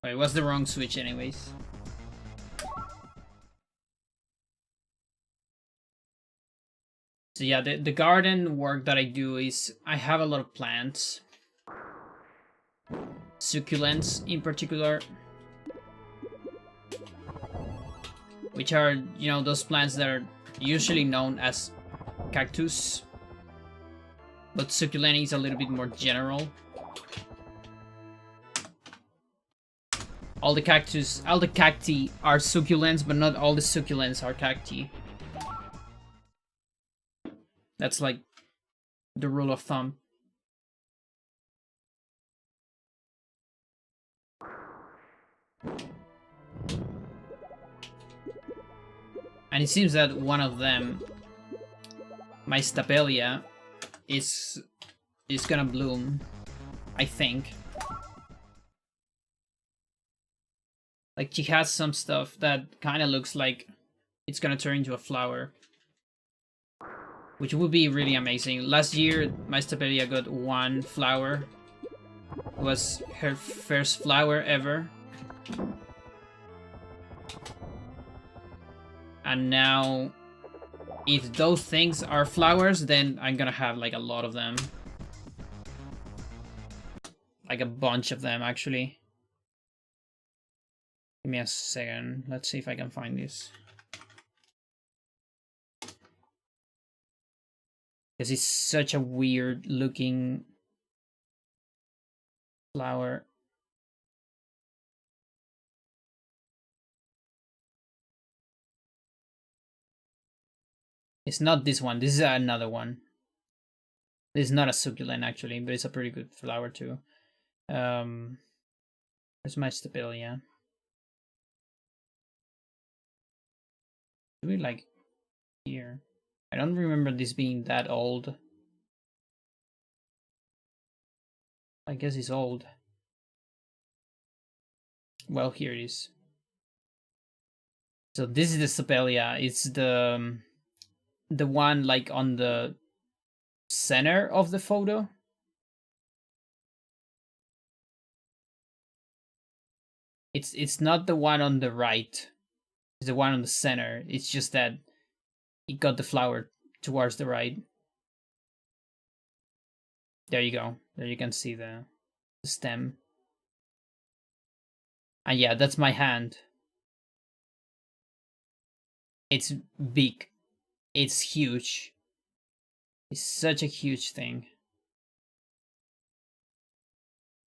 Wait, it was the wrong switch anyways. So yeah, the garden work that I do is I have a lot of plants. Succulents in particular. Which are, you know, those plants that are usually known as cactus. But succulent is a little bit more general. All the cacti are succulents, but not all the succulents are cacti. That's like the rule of thumb. And it seems that one of them, my Stapelia, is gonna bloom, I think. Like, she has some stuff that kind of looks like it's gonna turn into a flower. Which would be really amazing. Last year, my Stapelia got one flower. It was her first flower ever. And now, if those things are flowers, then I'm gonna have like a lot of them. Like a bunch of them, actually. Give me a second. Let's see if I can find this. Because it's such a weird looking flower. It's not this one. This is another one. This is not a succulent actually, but it's a pretty good flower too. Where's my Stapelia? Maybe like here. I don't remember this being that old. I guess it's old. Well, here it is. So this is the Stapelia. It's the one like on the center of the photo. It's not the one on the right. It's the one on the center. It's just that it got the flower towards the right. There you go. There you can see the stem. And yeah, that's my hand. It's big. It's huge. It's such a huge thing.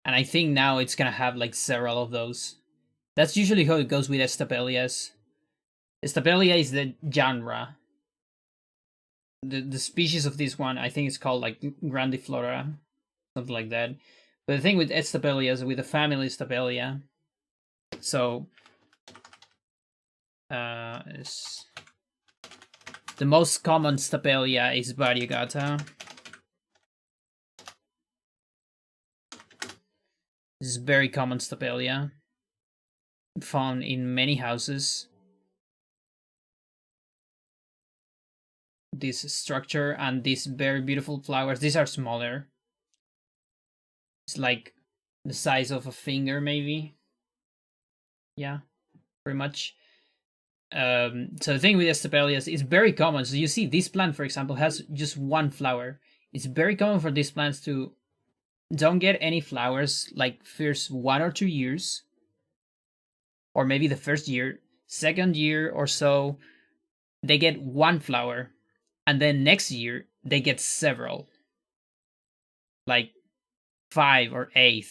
And I think now it's gonna have like several of those. That's usually how it goes with Estapelias. Estapelia is the genre. The species of this one, I think it's called like grandiflora, something like that. But the thing with Estapelias, with the family Stapelia, so is the most common Stapelia is variegata. This is very common Stapelia, found in many houses. This structure and these very beautiful flowers. These are smaller. It's like the size of a finger, maybe. Yeah, pretty much. So the thing with Estapelias is very common. So you see, this plant, for example, has just one flower. It's very common for these plants to don't get any flowers like first 1 or 2 years, or maybe the first year, second year or so. they get one flower, and then next year they get several, like 5 or 8.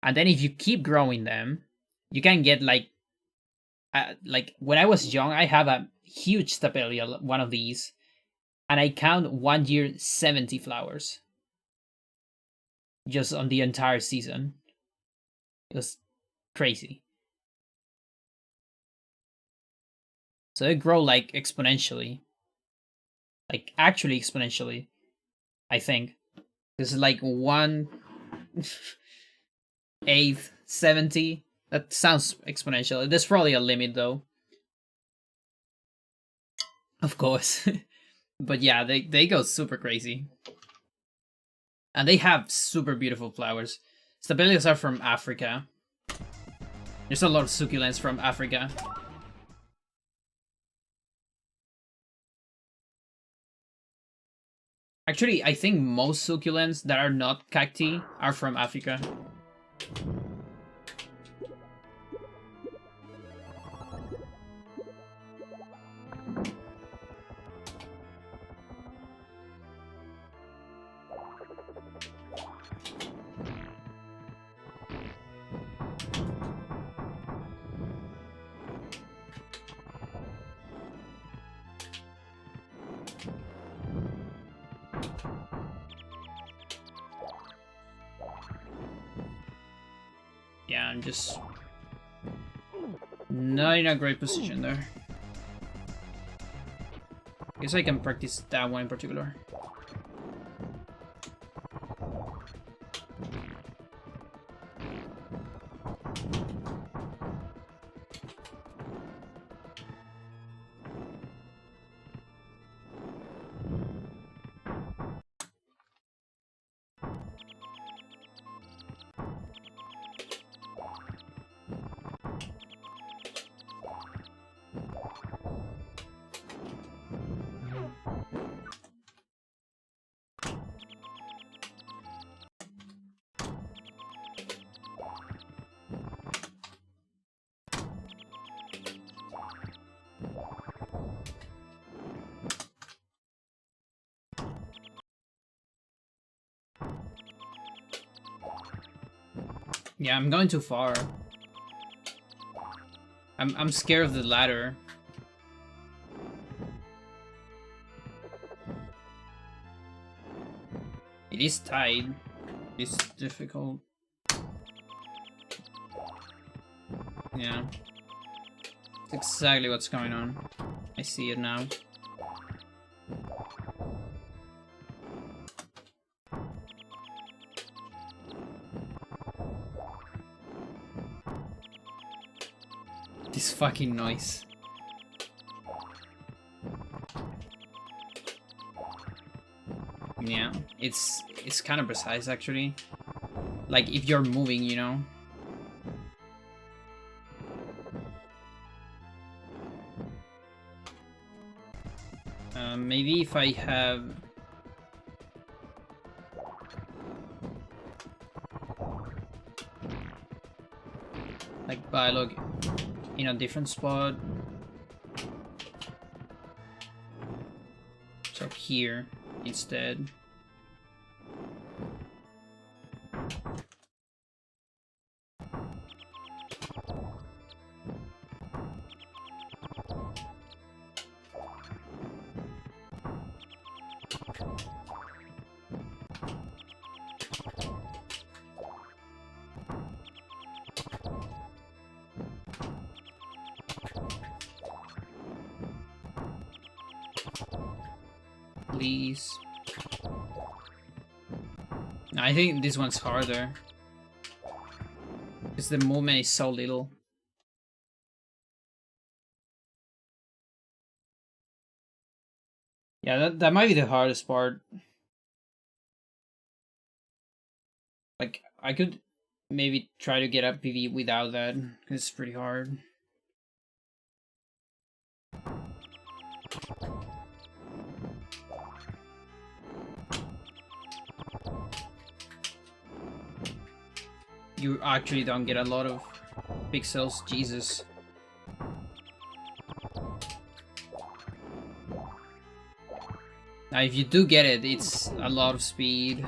And then if you keep growing them, you can get like when I was young, I have a huge Stapelia, one of these, and I count 1 year 70 flowers just on the entire season. It was crazy. So they grow like exponentially, like actually exponentially. I think this is like 1/8 70. That sounds exponential. There's probably a limit though, of course. But yeah, they go super crazy, and they have super beautiful flowers. Stabelias are from Africa. There's a lot of succulents from Africa. Actually, I think most succulents that are not cacti are from Africa. Yeah, I'm just not in a great position there. Guess I can practice that one in particular. Yeah, I'm going too far. I'm scared of the ladder. It is tight. It's difficult. Yeah. It's exactly what's going on. I see it now. This fucking noise. Yeah, it's kind of precise actually. Like if you're moving, you know. Maybe if I have like dialogue in a different spot. So here instead. Please. I think this one's harder. Because the movement is so little. Yeah, that might be the hardest part. Like, I could maybe try to get up PV without that, because it's pretty hard. You actually don't get a lot of pixels, Jesus. Now, if you do get it, it's a lot of speed.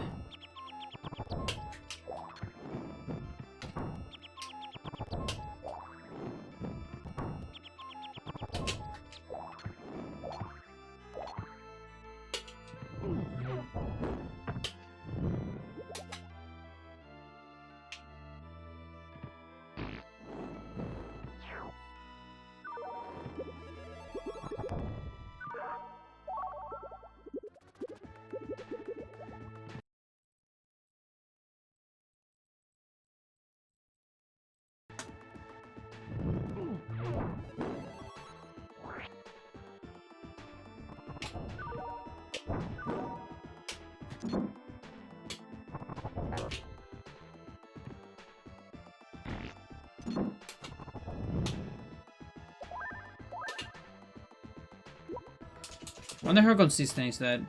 I wonder how consistent is that.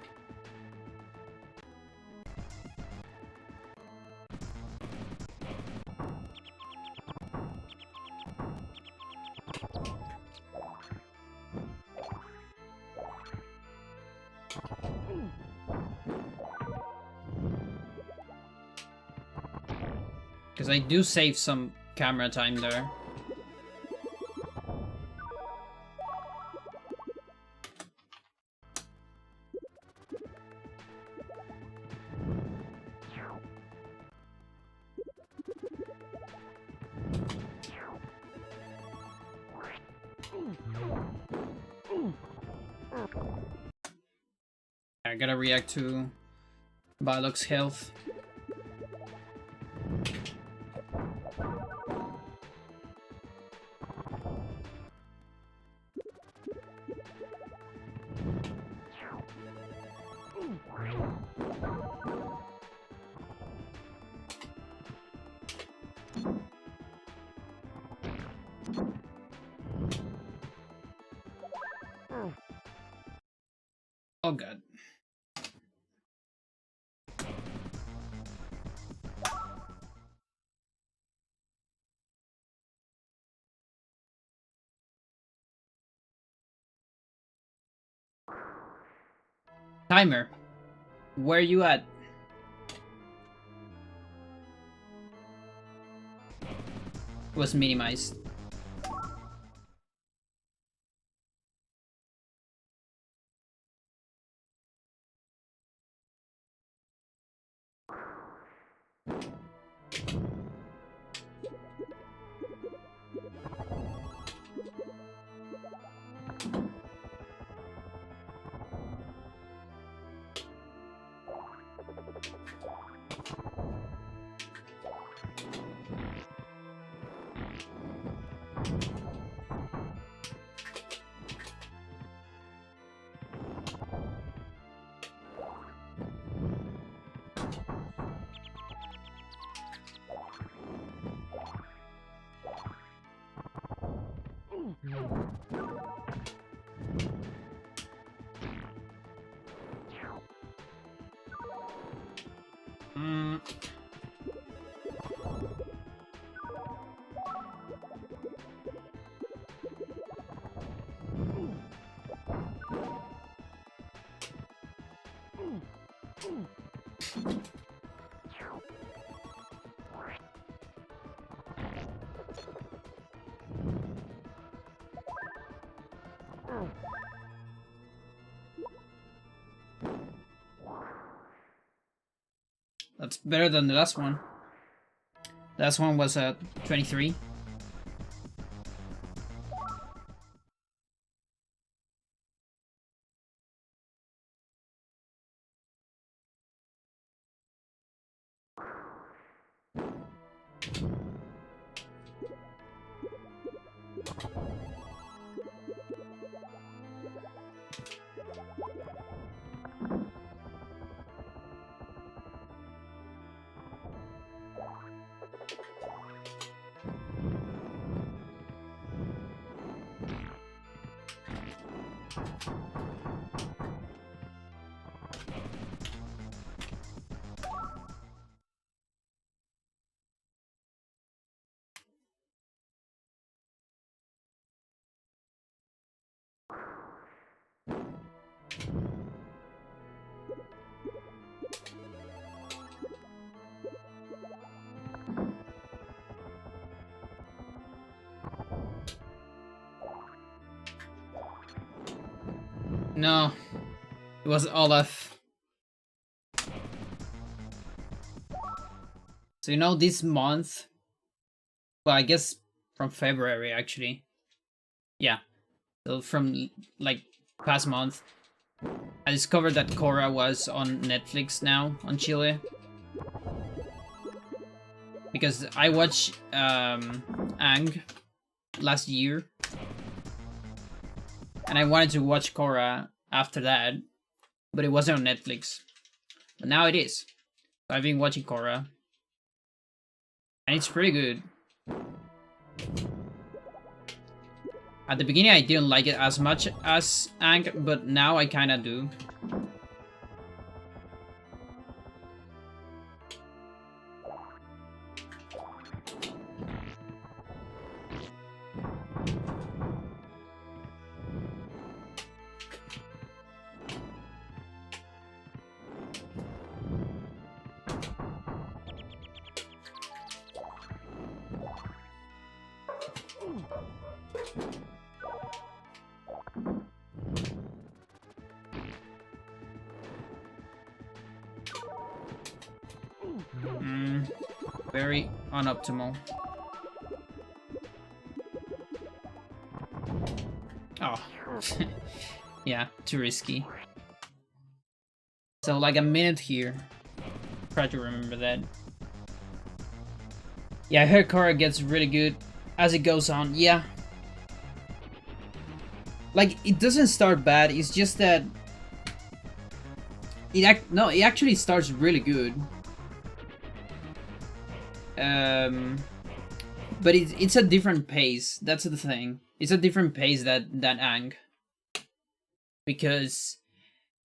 Because I do save some camera time there. I gotta react to Balok's health. Oh god. Timer, where you at? Was minimized. That's better than the last one. The last one was 23. No, it was Olaf. So you know, this month, well, I guess from February actually. Yeah, so from like past month, I discovered that Korra was on Netflix now on Chile. Because I watched Ang last year, and I wanted to watch Korra after that, but it wasn't on Netflix. But now it is. So I've been watching Korra, and it's pretty good. At the beginning, I didn't like it as much as Ang, but now I kinda do. Very unoptimal. Oh. Yeah, too risky. So like a minute here. Try to remember that. Yeah, I heard Korra gets really good as it goes on. Yeah. Like, it doesn't start bad, it's just that it actually starts really good. But it's a different pace. That's the thing. It's a different pace than Ang. Because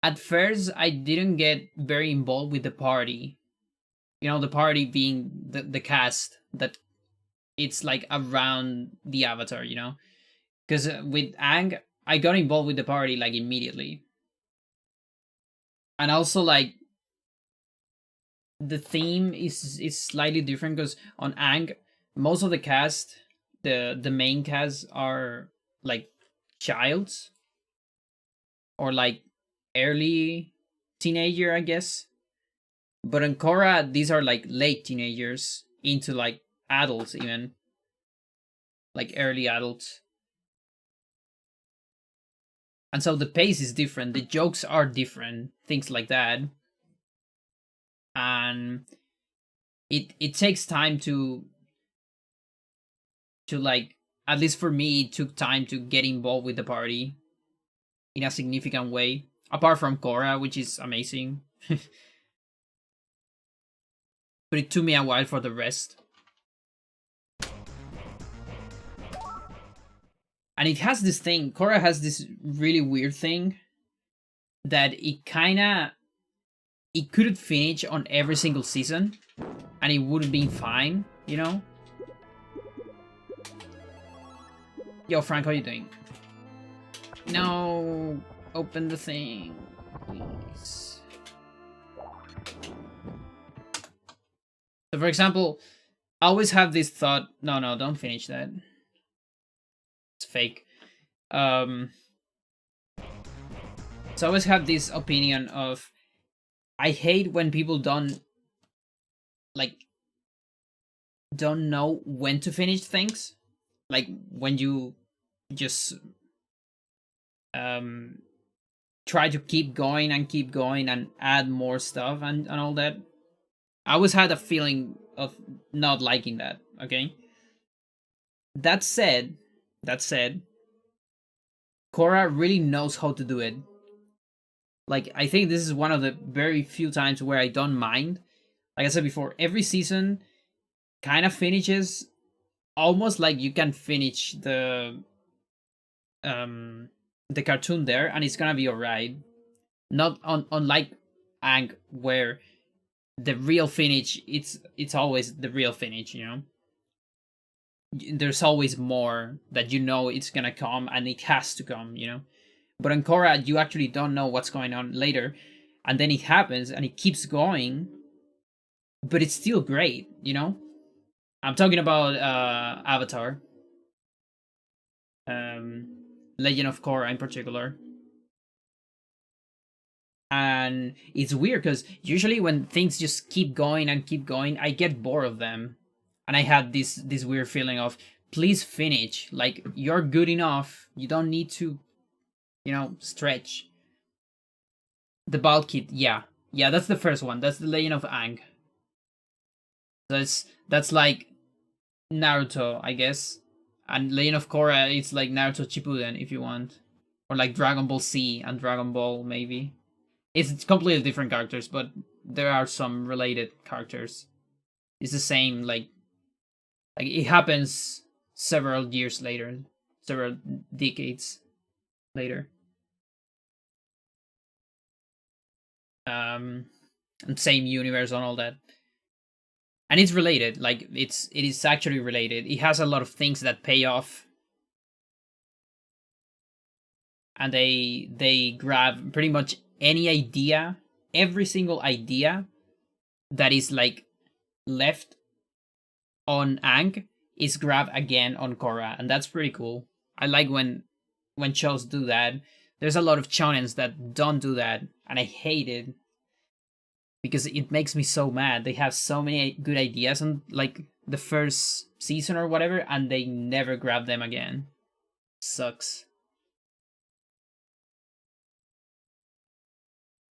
at first I didn't get very involved with the party. You know, the party being the cast that it's like around the avatar, you know? Because with Ang, I got involved with the party like immediately. And also like the theme is slightly different because on Ang, most of the cast, the main cast are like childs or like early teenager, I guess. But in Korra, these are like late teenagers into like adults, even like early adults. And so the pace is different, the jokes are different, things like that. And it takes time to like, at least for me, it took time to get involved with the party in a significant way. Apart from Korra, which is amazing. But it took me a while for the rest. And it has this thing, Korra has this really weird thing that it couldn't finish on every single season and it would have been fine, you know? Yo, Frank, how you doing? No, open the thing, please. So for example, I always have this thought, no, don't finish that. It's fake. So I always have this opinion of, I hate when people don't know when to finish things. Like when you just try to keep going and add more stuff and all that. I always had a feeling of not liking that, okay? That said, Korra really knows how to do it. Like, I think this is one of the very few times where I don't mind. Like I said before, every season kind of finishes almost like you can finish the cartoon there and it's gonna be alright. Not unlike Ang, where the real finish, it's always the real finish, you know? There's always more that you know it's gonna come and it has to come, you know? But in Korra, you actually don't know what's going on later, and then it happens and it keeps going, but it's still great, you know? I'm talking about Avatar. Legend of Korra in particular. And it's weird because usually when things just keep going and keep going, I get bored of them. And I had this weird feeling of, please finish. Like, you're good enough. You don't need to, stretch. The Bald Kid, yeah. Yeah, that's the first one. That's the Legend of Aang. That's like Naruto, I guess. And Legend of Korra, it's like Naruto Shippuden, if you want. Or like Dragon Ball Z and Dragon Ball, maybe. It's completely different characters, but there are some related characters. It's the same, like it happens several years later, several decades later. And same universe and all that. And it's related, like it is actually related. It has a lot of things that pay off. And they grab pretty much any idea, every single idea that is like left on Aang is grabbed again on Korra, and that's pretty cool. I like when shows do that. There's a lot of shonens that don't do that, and I hate it because it makes me so mad. They have so many good ideas on like the first season or whatever, and they never grab them again. Sucks.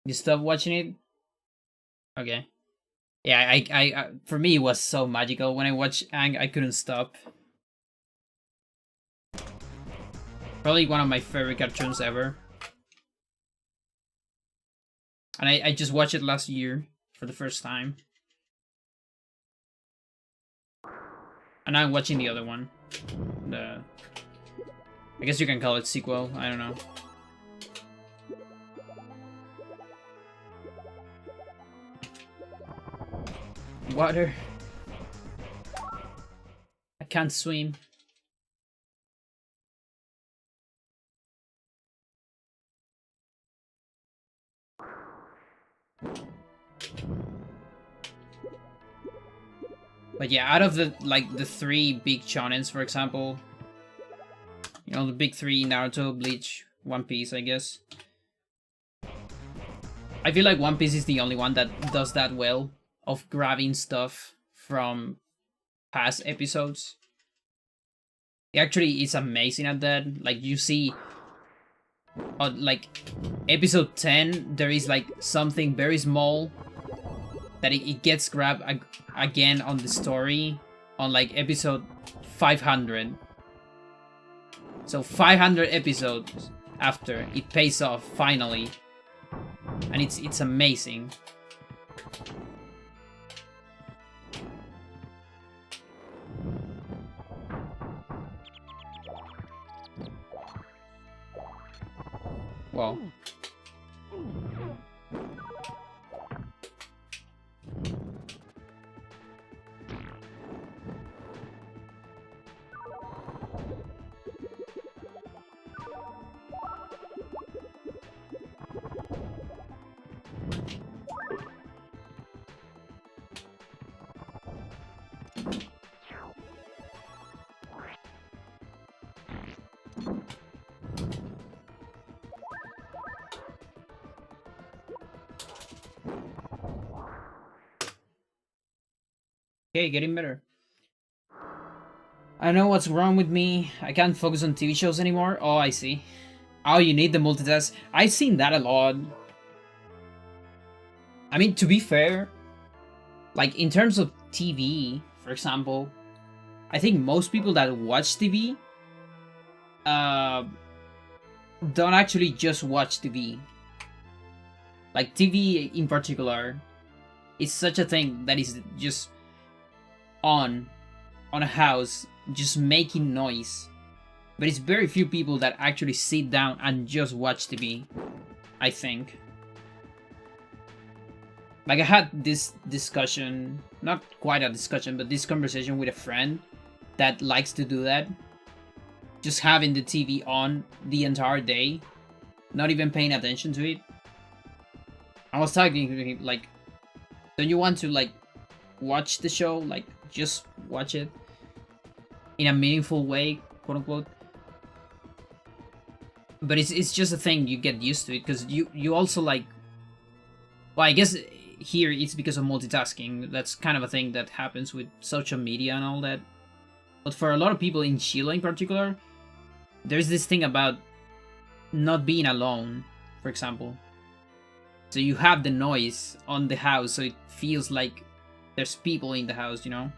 You stop watching it? Okay. Yeah, I for me it was so magical. When I watched Aang, I couldn't stop. Probably one of my favorite cartoons ever. And I just watched it last year for the first time. And now I'm watching the other one. I guess you can call it sequel, I don't know. Water. I can't swim. But yeah, out of the three big shonens, for example, the big three, Naruto, Bleach, One Piece, I guess. I feel like One Piece is the only one that does that well, of grabbing stuff from past episodes. It actually is amazing at that. Like, you see, like, episode 10, there is like something very small that it gets grabbed again on the story on like episode 500. So 500 episodes after, it pays off finally. And it's amazing. Wow. Okay, getting better. I know what's wrong with me. I can't focus on TV shows anymore. Oh, I see. Oh, you need the multitask. I've seen that a lot. I mean, to be fair, like in terms of TV, for example, I think most people that watch TV don't actually just watch TV. Like TV in particular is such a thing that is just on a house, just making noise. But it's very few people that actually sit down and just watch TV, I think. Like, I had this discussion, not quite a discussion, but this conversation with a friend that likes to do that. Just having the TV on the entire day, not even paying attention to it. I was talking to him, like, don't you want to, like, watch the show? Like, just watch it in a meaningful way, quote unquote. But it's just a thing, you get used to it, because you also, like, Well, I guess here it's because of multitasking. That's kind of a thing that happens with social media and all that. But for a lot of people in Chile in particular, there's this thing about not being alone, for example. So you have the noise on the house, so it feels like there's people in the house, you know?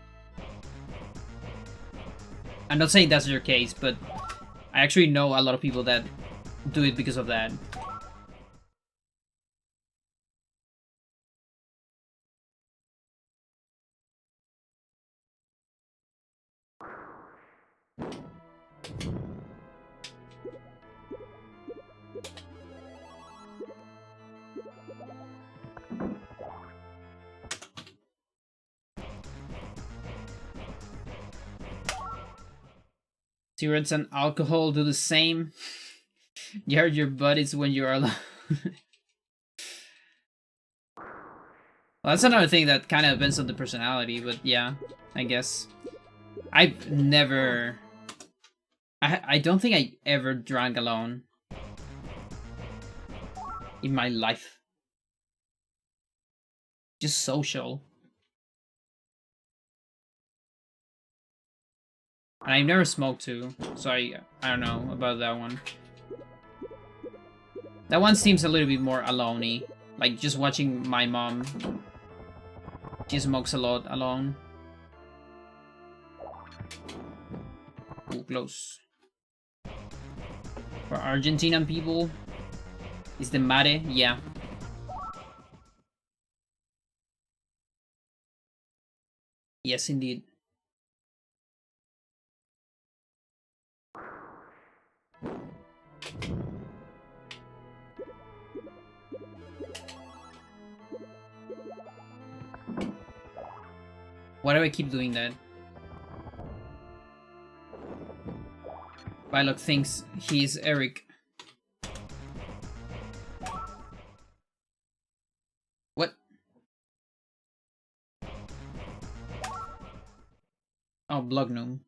I'm not saying that's your case, but I actually know a lot of people that do it because of that. Cigarettes and alcohol do the same. You hurt your buddies when you're alone. Well, that's another thing that kind of depends on the personality, but yeah, I guess. I've never... I don't think I ever drank alone in my life. Just social. And I've never smoked too, so I don't know about that one. That one seems a little bit more alone-y. Like just watching my mom. She smokes a lot alone. Ooh, close. For Argentinian people, is the mate? Yeah. Yes, indeed. Why do I keep doing that? Bylock thinks he's Eric. What? Oh, Blognome.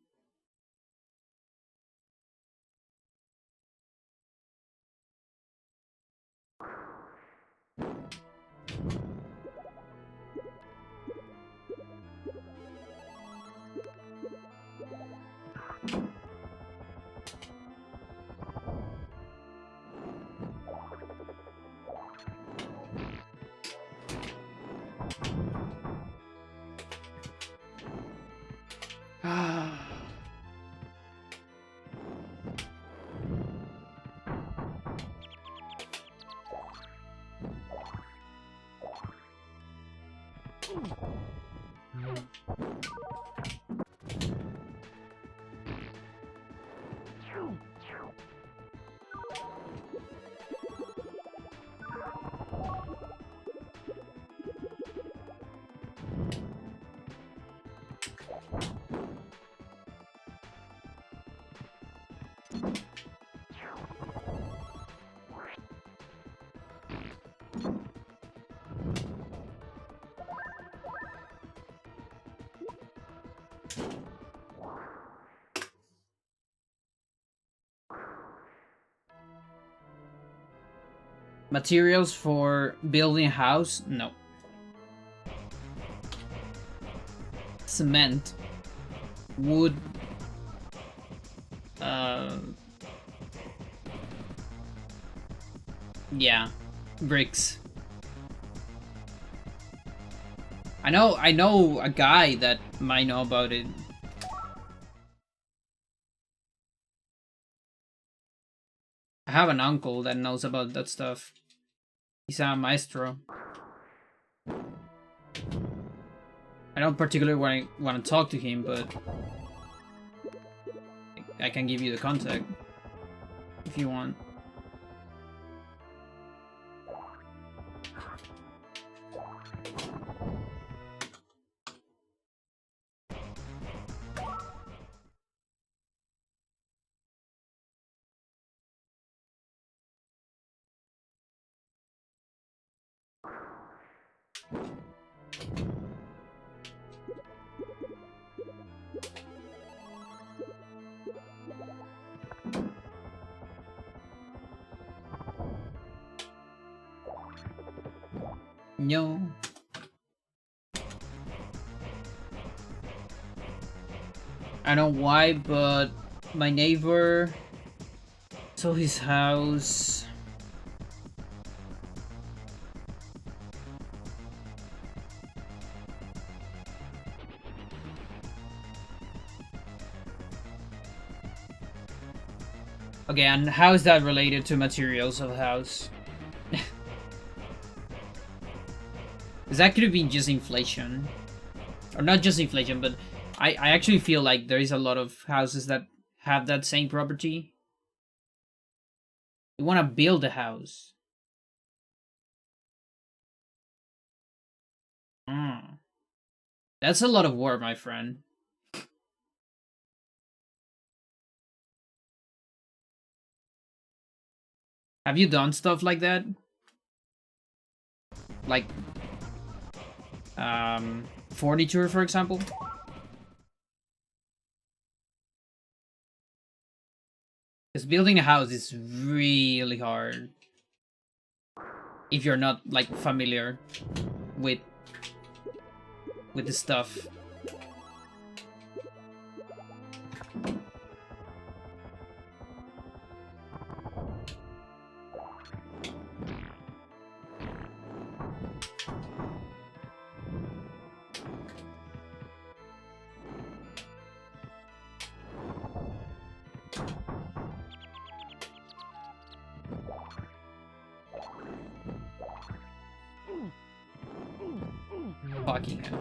Materials for building a house? No. Cement. Wood. Yeah. Bricks. I know a guy that might know about it. I have an uncle that knows about that stuff. He's a maestro. I don't particularly want to talk to him, but I can give you the contact if you want. No. I don't know why, but my neighbor sold his house. Okay, and how is that related to materials of the house? Because that could have been just inflation. Or not just inflation, but I actually feel like there is a lot of houses that have that same property. You want to build a house. Hmm. That's a lot of work, my friend. Have you done stuff like that? Like, furniture, for example? Because building a house is really hard. If you're not, like, familiar with the stuff. Fucking hell.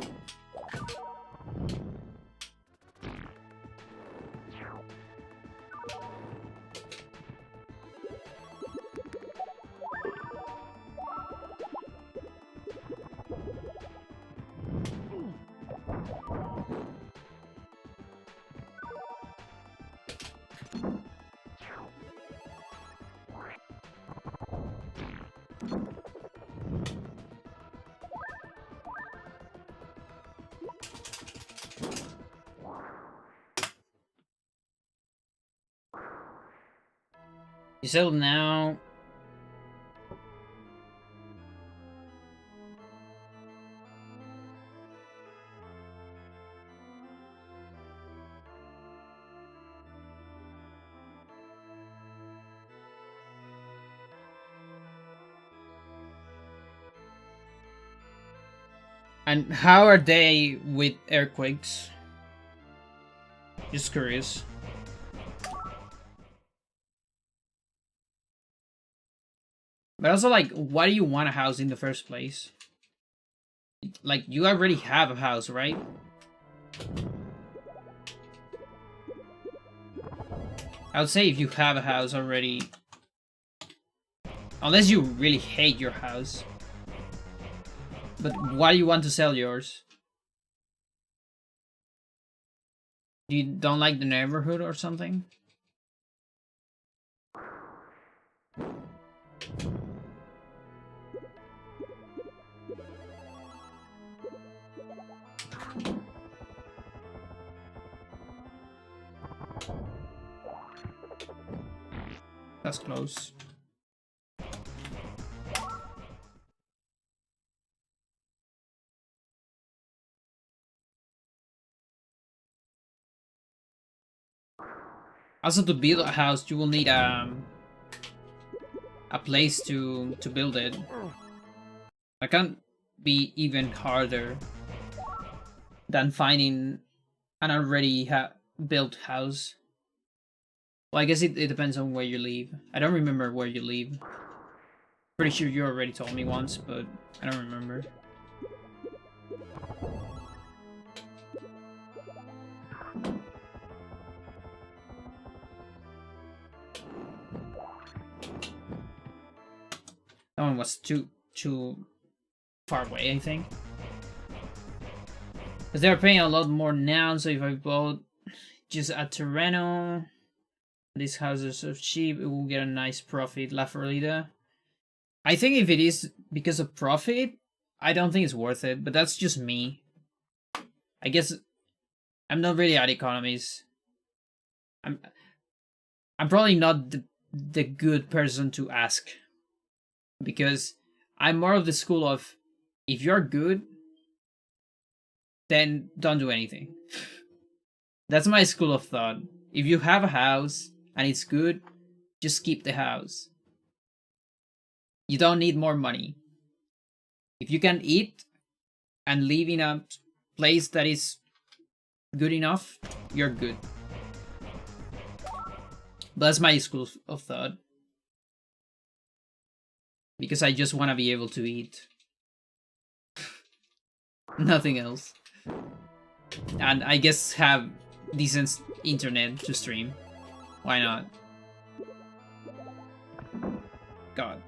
You settled now. And how are they with earthquakes? Just curious. But also, like, why do you want a house in the first place? Like, you already have a house, right? I would say if you have a house already... Unless you really hate your house. But why do you want to sell yours? You don't like the neighborhood or something? That's close. Also, to build a house, you will need a place to build it. That can be even harder than finding an already built house. Well, I guess it depends on where you live. I don't remember where you live. Pretty sure you already told me once, but I don't remember. That one was too far away, I think. Because they're paying a lot more now, so if I bought just a terreno, these houses are cheap, it will get a nice profit. La Florida. I think if it is because of profit, I don't think it's worth it, but that's just me. I guess I'm not really at economies. I'm probably not the good person to ask, because I'm more of the school of if you're good, then don't do anything. That's my school of thought. If you have a house and it's good, just keep the house. You don't need more money. If you can eat and live in a place that is good enough, you're good. But that's my school of thought. Because I just want to be able to eat. Nothing else. And I guess have decent internet to stream. Why not? God.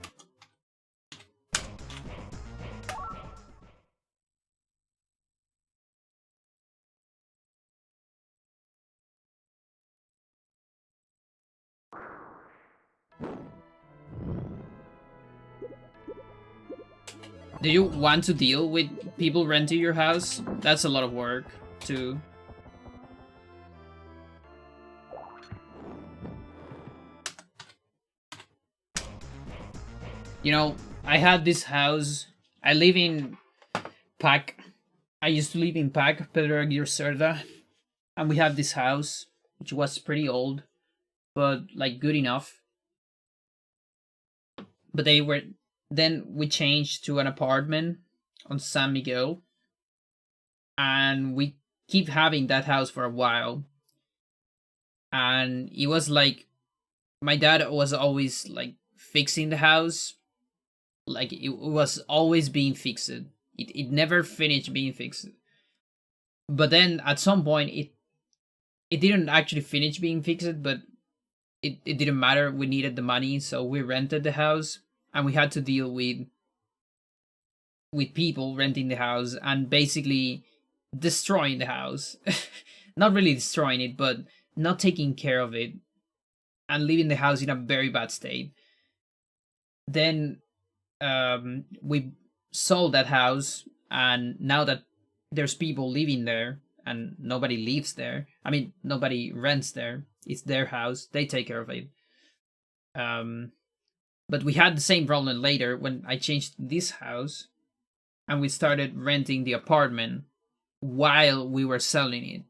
Do you want to deal with people renting your house? That's a lot of work, too. You know, I had this house. I live in Pac. I used to live in Pac, Pedro Aguirre Cerda. And we have this house, which was pretty old, but like good enough. But then we changed to an apartment on San Miguel. And we keep having that house for a while. And it was like, my dad was always like fixing the house. Like it was always being fixed. It never finished being fixed. But then at some point it didn't actually finish being fixed, but it didn't matter. We needed the money, so we rented the house, and we had to deal with people renting the house and basically destroying the house. Not really destroying it, but not taking care of it and leaving the house in a very bad state. Then we sold that house, and now that there's people living there and nobody lives there, I mean nobody rents there, it's their house, they take care of it. But we had the same problem later when I changed this house and we started renting the apartment while we were selling it.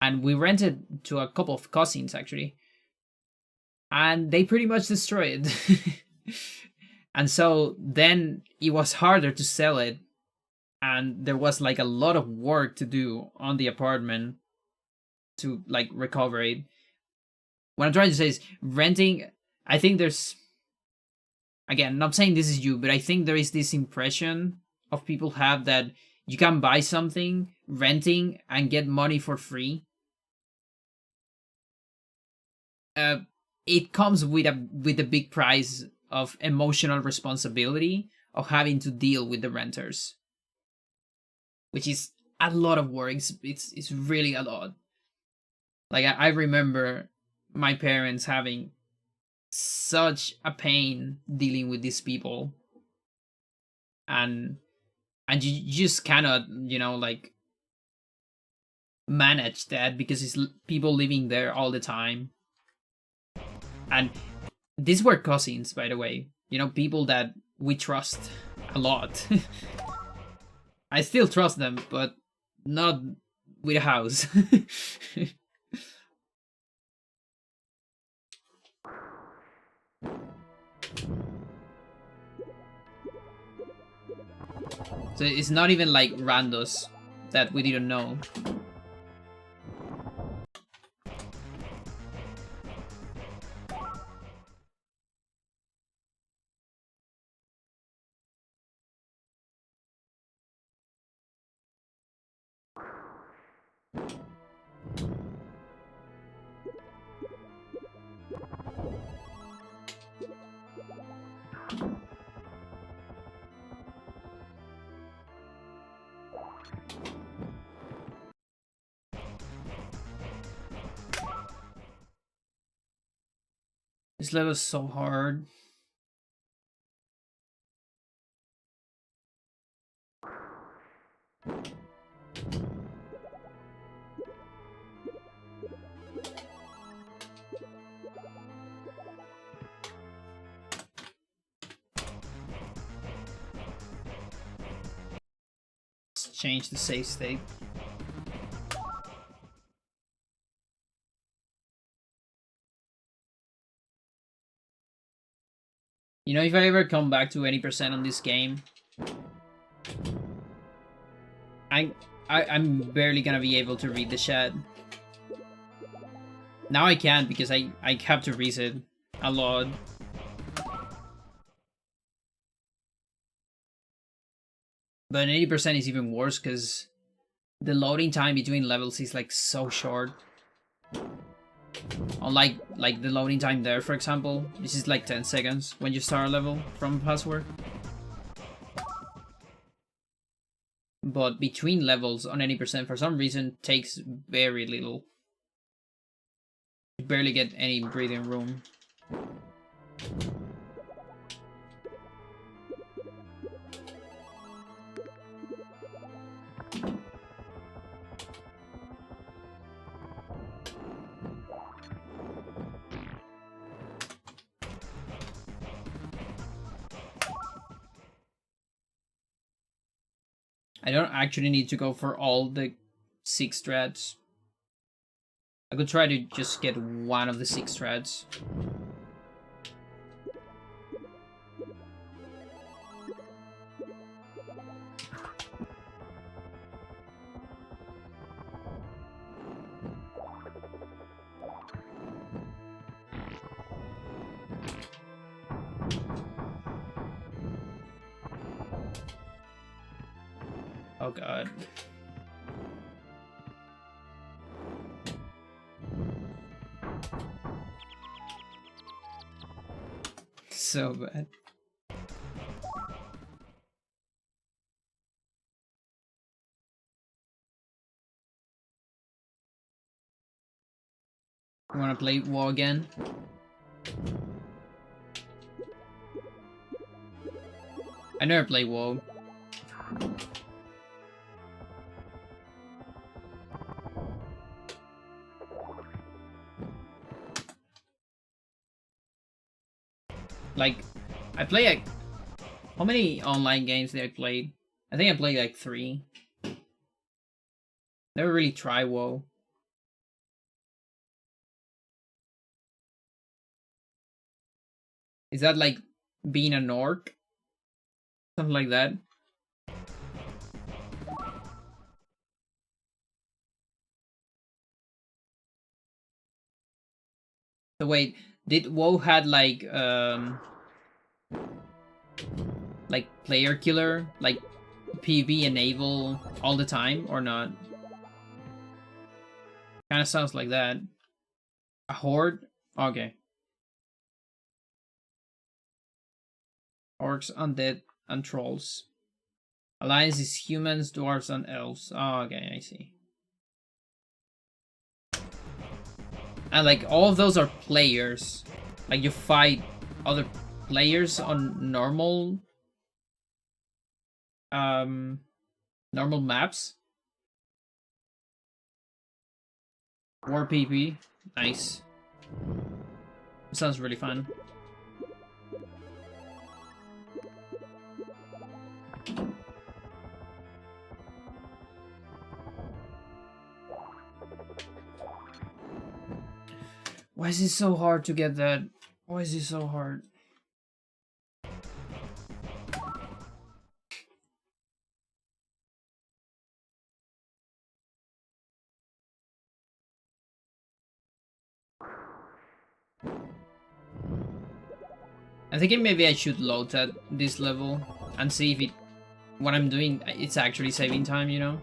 And we rented to a couple of cousins actually, and they pretty much destroyed it. And so then it was harder to sell it, and there was like a lot of work to do on the apartment to like recover it. What I'm trying to say is renting, I think there's, again, not saying this is you, but I think there is this impression of people have that you can buy something renting and get money for free. It comes with a big price of emotional responsibility of having to deal with the renters, which is a lot of work. It's really a lot. Like I remember my parents having such a pain dealing with these people, and you just cannot, like manage that because it's people living there all the time. And these were cousins, by the way. People that we trust a lot. I still trust them, but not with a house. So it's not even like randos that we didn't know. This level is so hard. Let's change the save state. You know, if I ever come back to 80% on this game, I'm barely gonna be able to read the chat. Now I can't because I have to reset a lot. But 80% is even worse because the loading time between levels is like so short. Unlike like the loading time there, for example, this is like 10 seconds when you start a level from password. But between levels on 80% for some reason takes very little. You barely get any breathing room. I don't actually need to go for all the 6 threads. I could try to just get one of the 6 threads. Oh god. So bad. You wanna play WoW again? I never played WoW. Like, I play like... How many online games did I play? I think I played like 3. Never really tried WoW. Is that like being an orc? Something like that? So wait, did WoW had like player killer, like PvP enable all the time or not? Kind of sounds like that. A horde? Okay. Orcs, undead, and trolls. Alliance is humans, dwarves, and elves. Oh, okay, I see. And like all of those are players. Like you fight other players on normal normal maps. War PP. Nice. Sounds really fun. Why is it so hard to get that? Why is it so hard? I think maybe I should load at this level and see if what I'm doing, it's actually saving time, you know?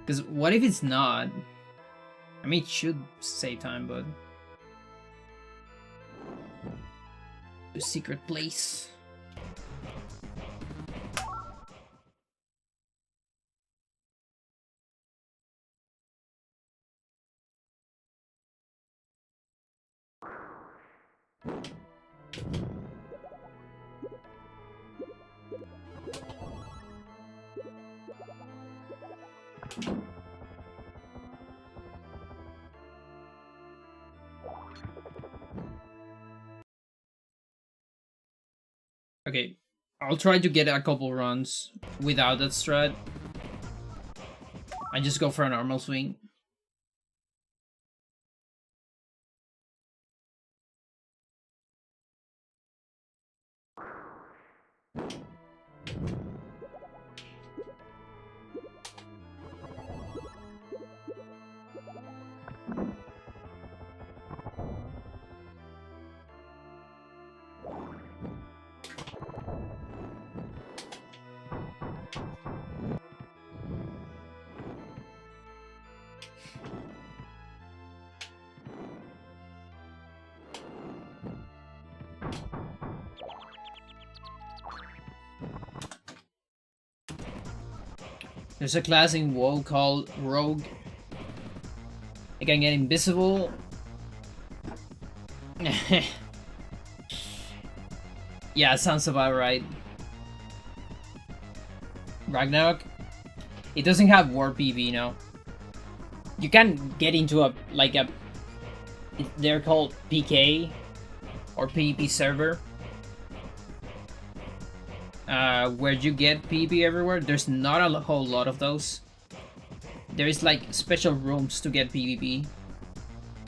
Because what if it's not? I mean, it should save time, but... The secret place. Okay, I'll try to get a couple runs without that strat. I just go for a normal swing. There's a class in WoW called Rogue. It can get invisible. Yeah, sounds about right. Ragnarok. It doesn't have war PV, no. You can get into a they're called PK or PvP server. Where you get PvP everywhere. There's not a whole lot of those. There is like special rooms to get PvP,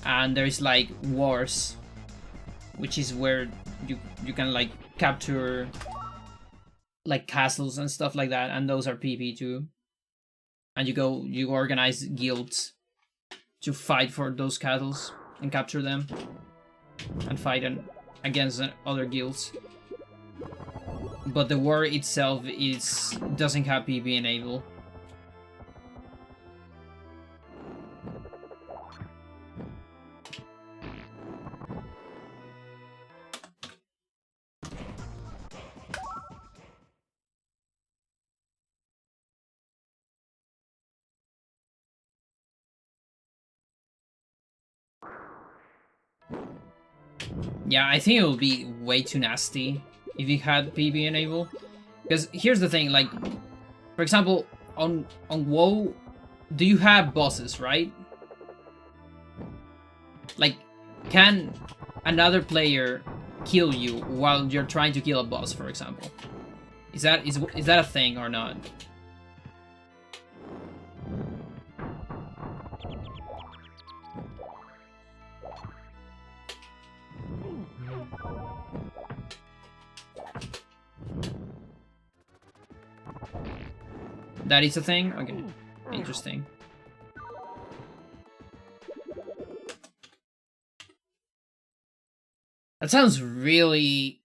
and there is like wars, which is where you can like capture like castles and stuff like that, and those are PvP too. And you organize guilds to fight for those castles and capture them and fight against other guilds. But the war itself doesn't have PvP enabled. Yeah, I think it would be way too nasty if you had PvP enabled. Because here's the thing, like, for example, on WoW, do you have bosses, right? Like, can another player kill you while you're trying to kill a boss, for example? Is that a thing or not? That is a thing? Okay. Interesting. That sounds really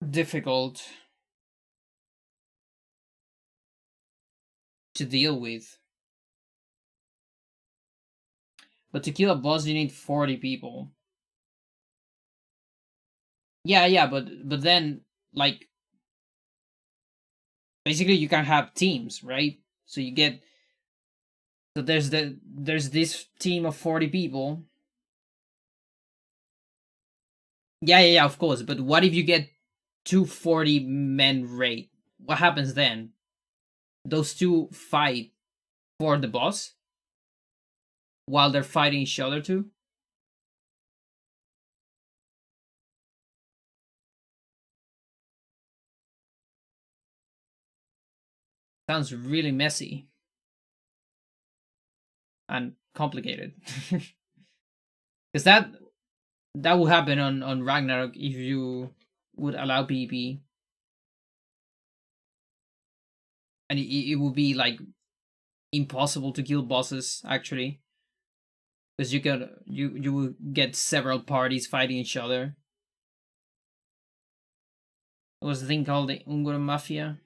difficult to deal with. But to kill a boss you need 40 people. Yeah, but then like basically you can have teams, right? So you get there's this team of 40 people. Yeah, of course. But what if you get 240 men raid? What happens then? Those two fight for the boss while they're fighting each other too? Sounds really messy and complicated. Because that would happen on Ragnarok if you would allow PvP. And it would be like impossible to kill bosses actually. Because you will get several parties fighting each other. There was a thing called the Ungor Mafia.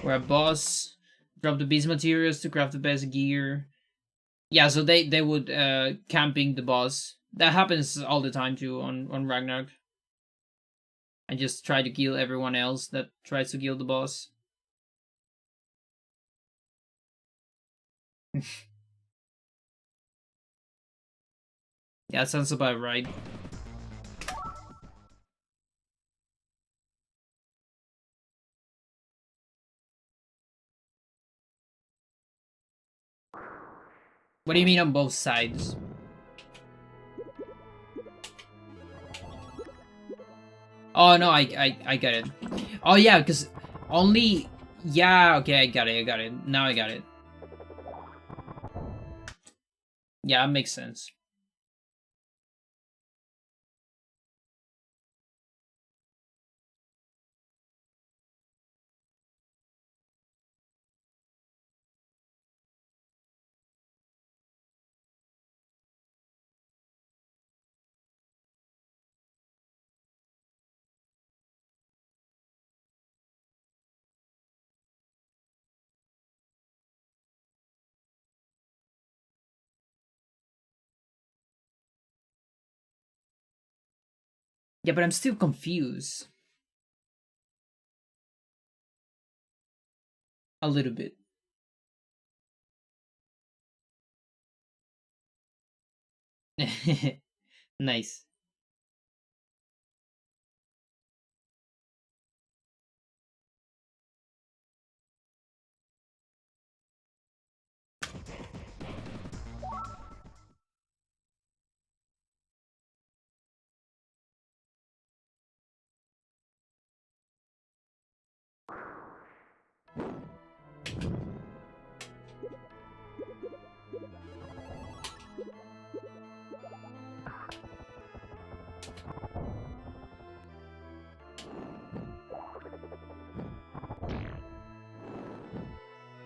Where a boss drop the beast materials to craft the best gear. Yeah, so they would camping the boss. That happens all the time too on Ragnarok. And just try to kill everyone else that tries to kill the boss. Yeah, that sounds about right. What do you mean on both sides? Oh no, I got it. Oh yeah, because only, yeah, okay, I got it. Now I got it. Yeah, that makes sense. Yeah, but I'm still confused. A little bit. Nice.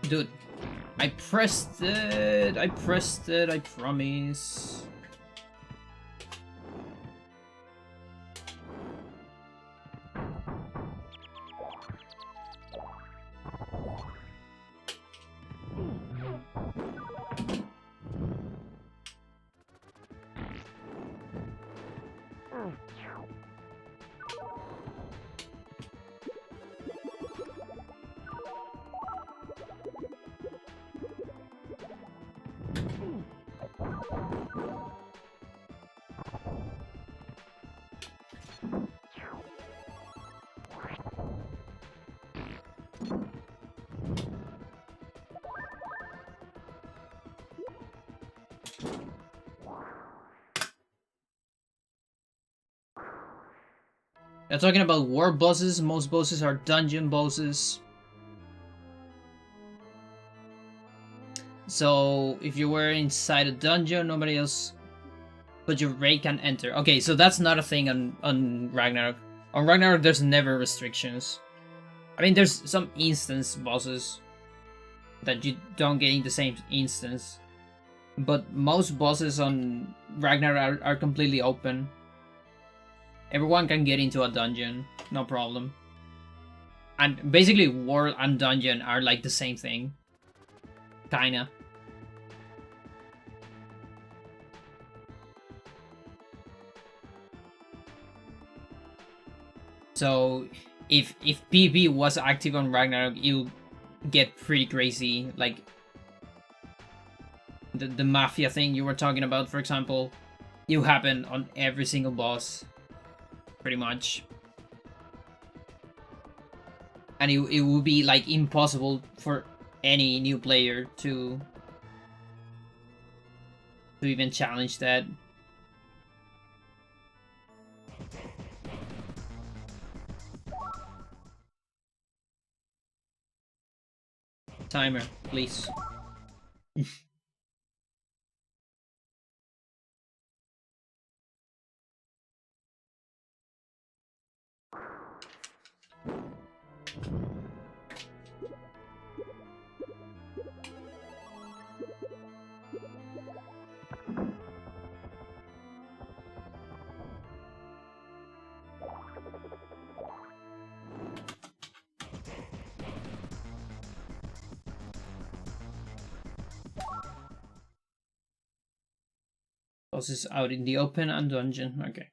Dude, I pressed it. I promise. You're talking about war bosses. Most bosses are dungeon bosses. So if you were inside a dungeon, nobody else but your raid can enter. Okay, so that's not a thing on Ragnarok. On Ragnarok, there's never restrictions. I mean, there's some instance bosses that you don't get in the same instance. But most bosses on Ragnarok are completely open. Everyone can get into a dungeon, no problem. And basically, world and dungeon are like the same thing. Kinda. So, if PvP was active on Ragnarok, you get pretty crazy. Like, the mafia thing you were talking about, for example, you happen on every single boss. Pretty much. And it would be like impossible for any new player to even challenge that. Timer, please. Bosses out in the open and dungeon. Okay.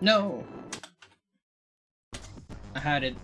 No! I had it.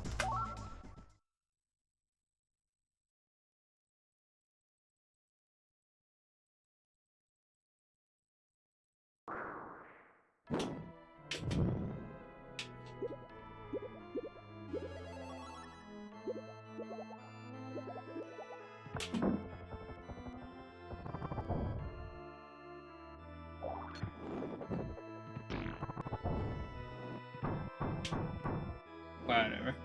Whatever.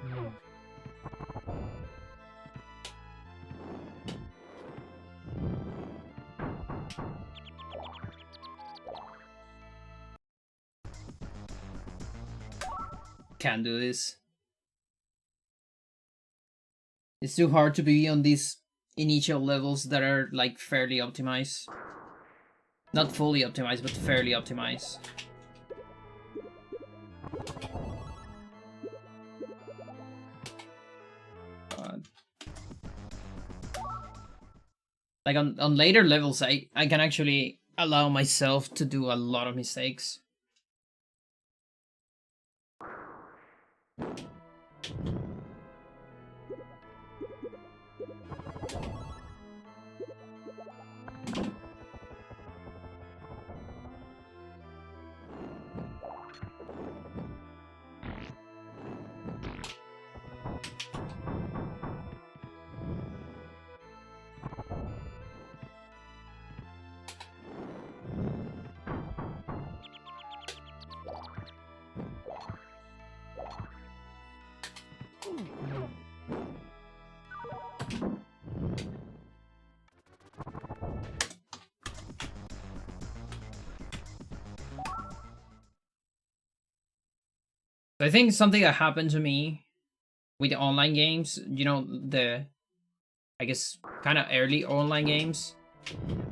Can't do this. It's too hard to be on these initial levels that are like fairly optimized. Not fully optimized, but fairly optimized. Like on later levels, I can actually allow myself to do a lot of mistakes. So I think something that happened to me with the online games, you know, I guess kind of early online games.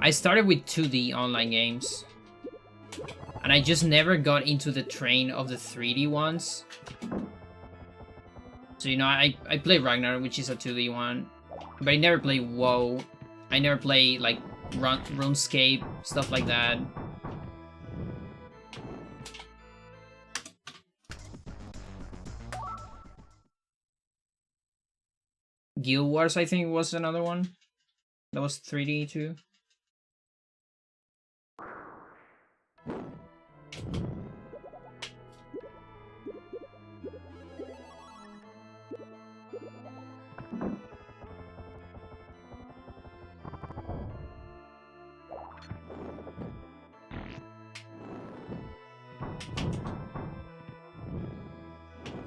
I started with 2D online games, and I just never got into the train of the 3D ones. So, you know, I played Ragnar, which is a 2D one, but I never played WoW. I never played like RuneScape, stuff like that. Guild Wars, I think, was another one that was 3D too.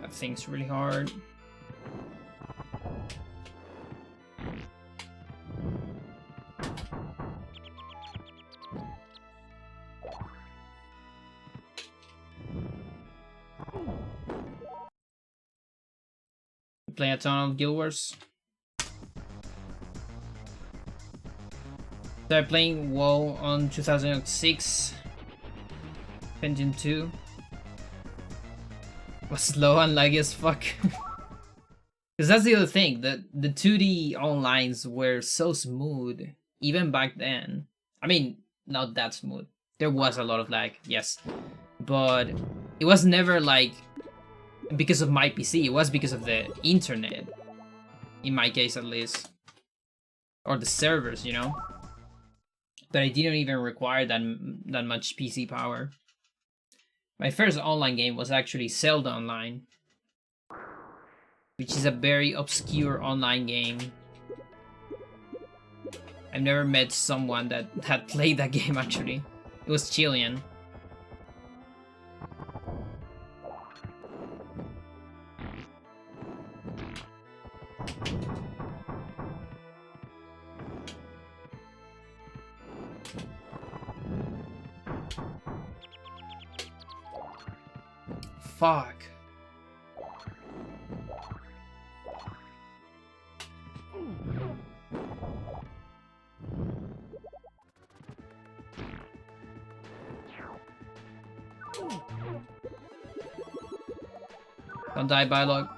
That thing's really hard. Play a ton of Guild Wars. Started playing WoW on 2006. Engine 2. Was slow and laggy as fuck. Because that's the other thing, the 2D onlines were so smooth, even back then. I mean, not that smooth. There was a lot of lag, yes. But it was never like because of my PC, it was because of the internet. In my case, at least. Or the servers, you know? But I didn't even require that much PC power. My first online game was actually Zelda Online, which is a very obscure online game. I've never met someone that had played that game, actually. It was Chilean. Fuck. Don't die, Bylog.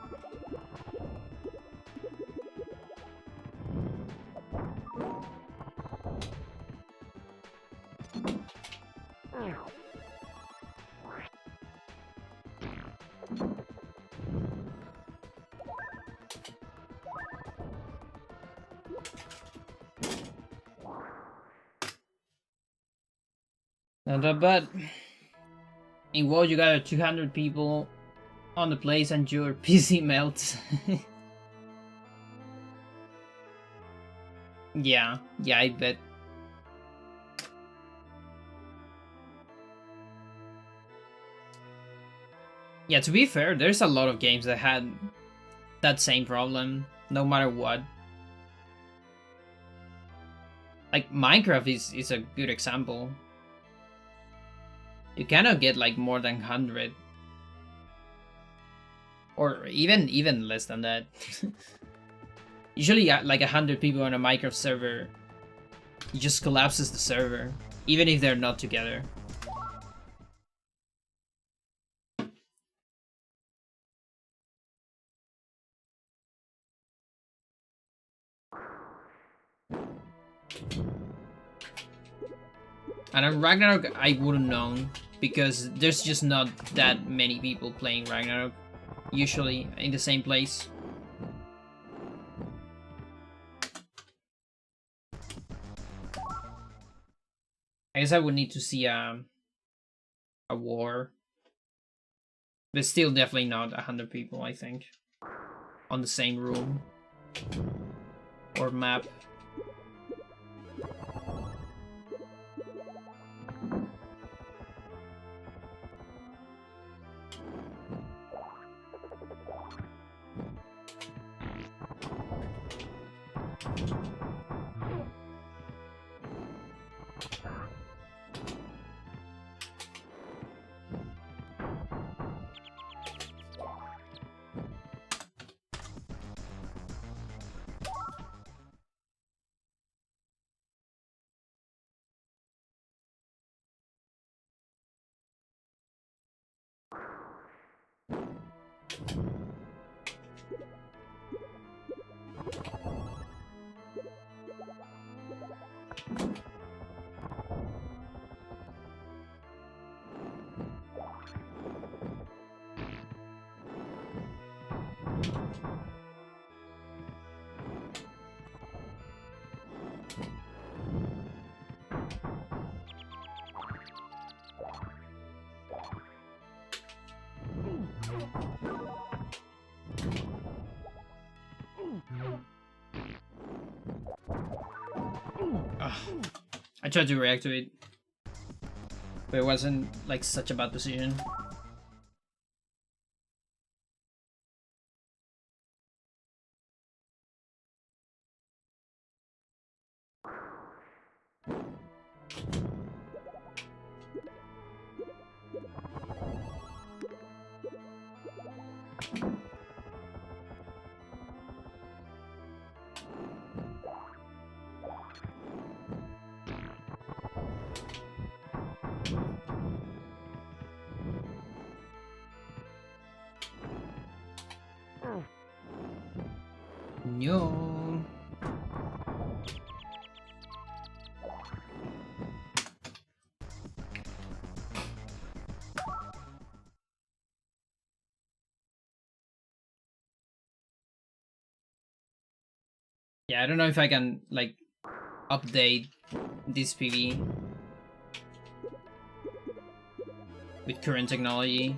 Not that bad. In WoW, you got 200 people on the place and your PC melts. Yeah, I bet. Yeah, to be fair, there's a lot of games that had that same problem, no matter what. Like, Minecraft is a good example. You cannot get like more than 100. Or even less than that. Usually like 100 people on a Minecraft server, it just collapses the server, even if they're not together. And on Ragnarok, I wouldn't know, because there's just not that many people playing Ragnarok, usually in the same place. I guess I would need to see a war. But still definitely not 100 people, I think. On the same room. Or map. I tried to react to it, but it wasn't like such a bad decision. No. Yeah, I don't know if I can like update this PV with current technology.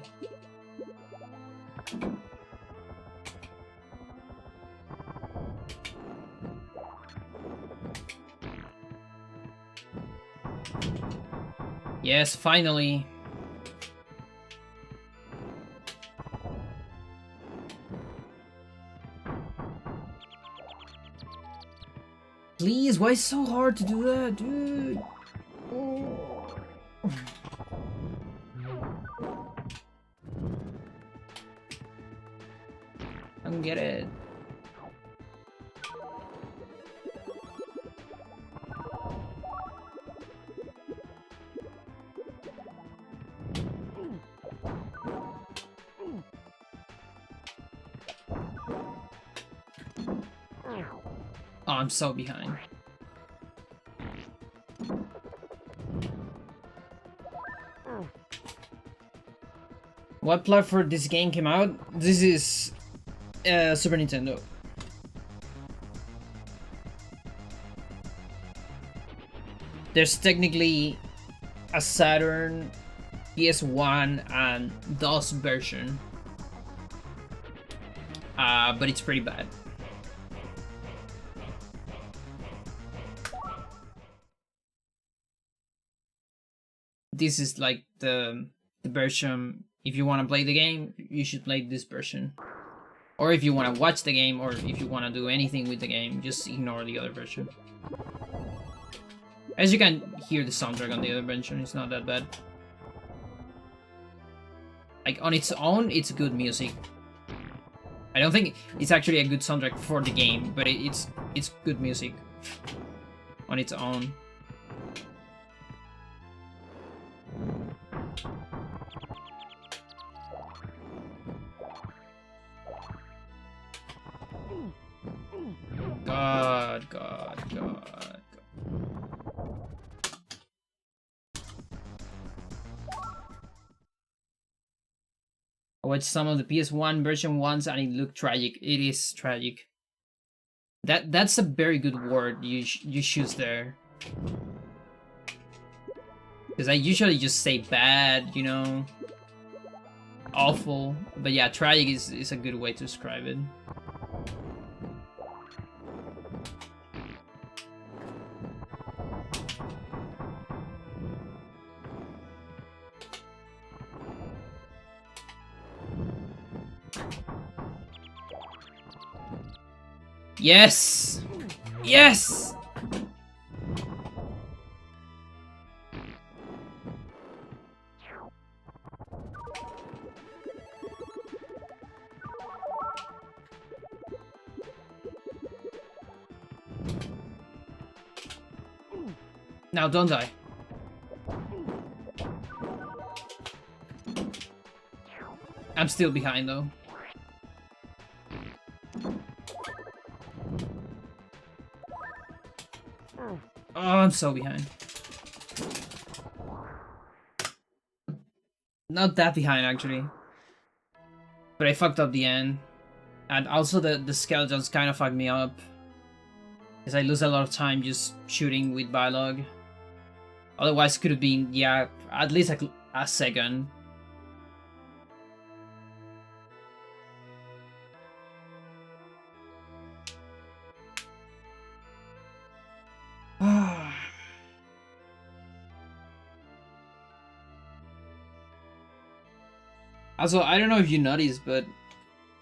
Yes, finally. Please, why is it so hard to do that, dude? Oh. I don't get it. Oh, I'm so behind. What platform this game came out? This is Super Nintendo. There's technically a Saturn, PS1, and DOS version. But it's pretty bad. This is like the version. If you want to play the game, you should play this version. Or if you want to watch the game, or if you want to do anything with the game, just ignore the other version. As you can hear, the soundtrack on the other version is not that bad. Like, on its own, it's good music. I don't think it's actually a good soundtrack for the game, but it's good music on its own. God. I watched some of the PS1 version once and it looked tragic. It is tragic. That's a very good word you choose there. Because I usually just say bad, you know, awful. But yeah, tragic is a good way to describe it. Yes! Yes! Now don't die. I'm still behind though. Oh, I'm so behind. Not that behind, actually. But I fucked up the end. And also the skeletons kind of fucked me up. Because I lose a lot of time just shooting with Bylog. Otherwise, could have been, yeah, at least a second. Also, I don't know if you noticed, but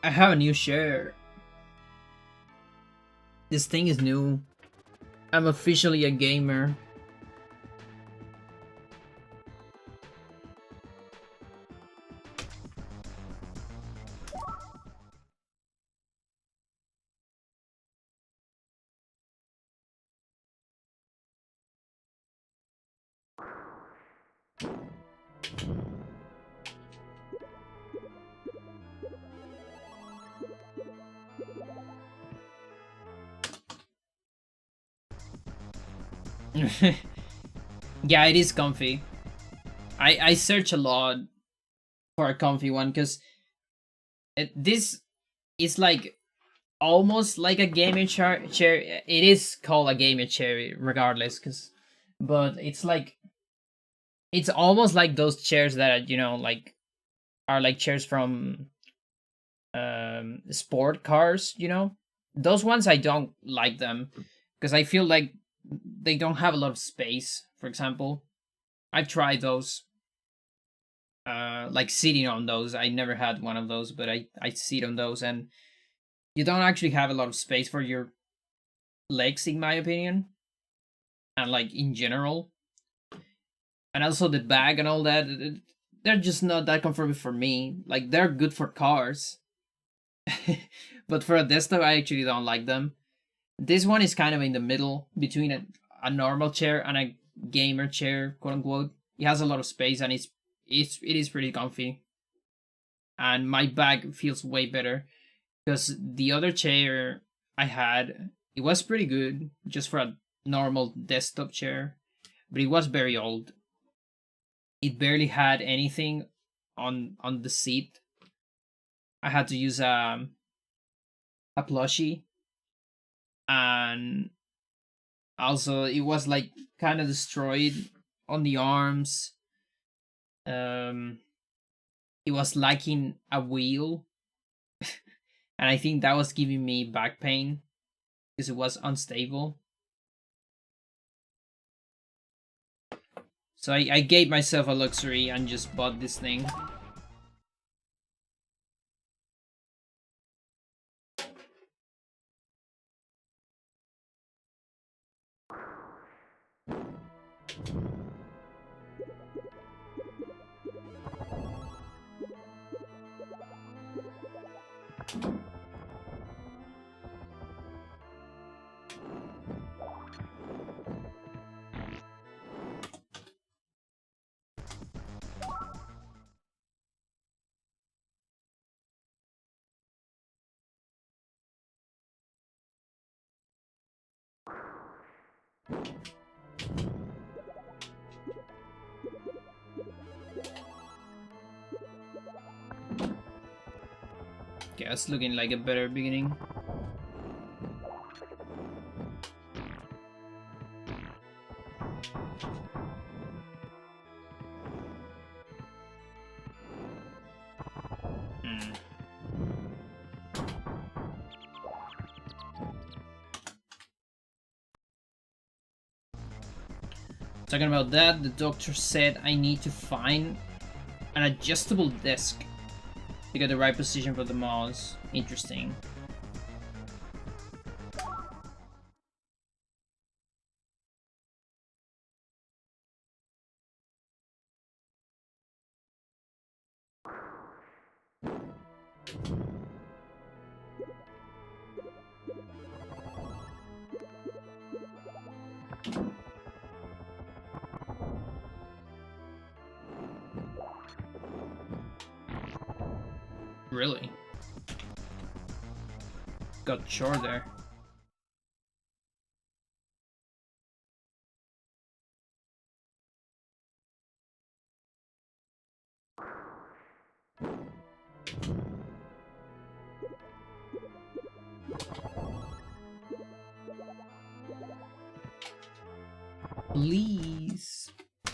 I have a new share. This thing is new. I'm officially a gamer. Yeah, it is comfy. I search a lot for a comfy one because this is like almost like a gaming chair. It is called a gaming chair regardless, but it's like it's almost like those chairs that, you know, like are like chairs from sport cars, you know. Those ones I don't like them because I feel like they don't have a lot of space. For example, I've tried those, like sitting on those. I never had one of those, but I sit on those, and you don't actually have a lot of space for your legs, in my opinion, and like in general. And also the bag and all that, they're just not that comfortable for me. Like, they're good for cars, but for a desktop, I actually don't like them. This one is kind of in the middle between a normal chair and a gamer chair, quote unquote. It has a lot of space and it is pretty comfy. And my bag feels way better because the other chair I had, it was pretty good just for a normal desktop chair, but it was very old. It barely had anything on the seat. I had to use a plushie, and also it was like kind of destroyed on the arms. It was lacking a wheel, and I think that was giving me back pain because it was unstable. So I gave myself a luxury and just bought this thing. Okay, that's looking like a better beginning. Talking about that, the doctor said I need to find an adjustable desk to get the right position for the mouse. Interesting. Really? Got short there. Please. That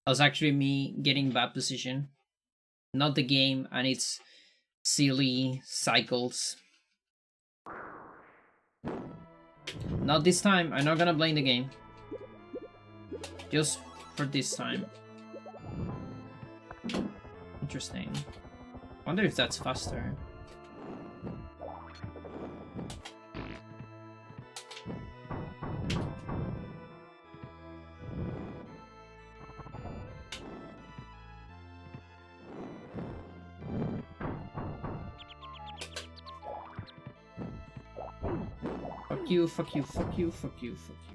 was actually me getting bad position. Not the game and its silly cycles. Not this time. I'm not gonna blame the game. Just for this time. Interesting. Wonder if that's faster. Fuck you, fuck you, fuck you, fuck you, fuck you.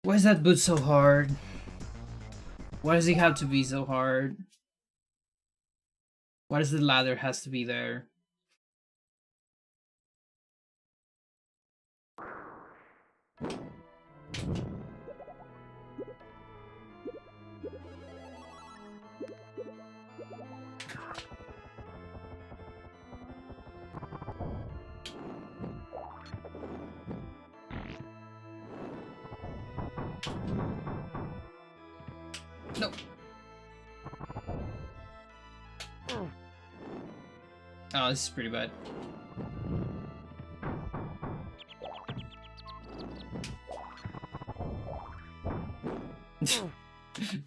Why is that boot so hard? Why does it have to be so hard? Why does the ladder has to be there? No. Oh, this is pretty bad.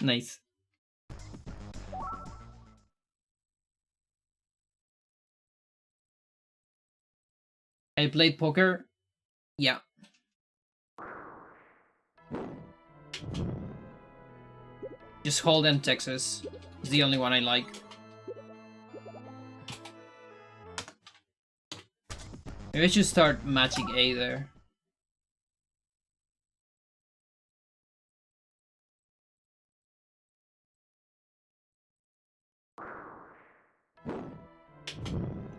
Nice. I played poker. Yeah. Just Hold'em Texas is the only one I like. Maybe I should start Magic A there.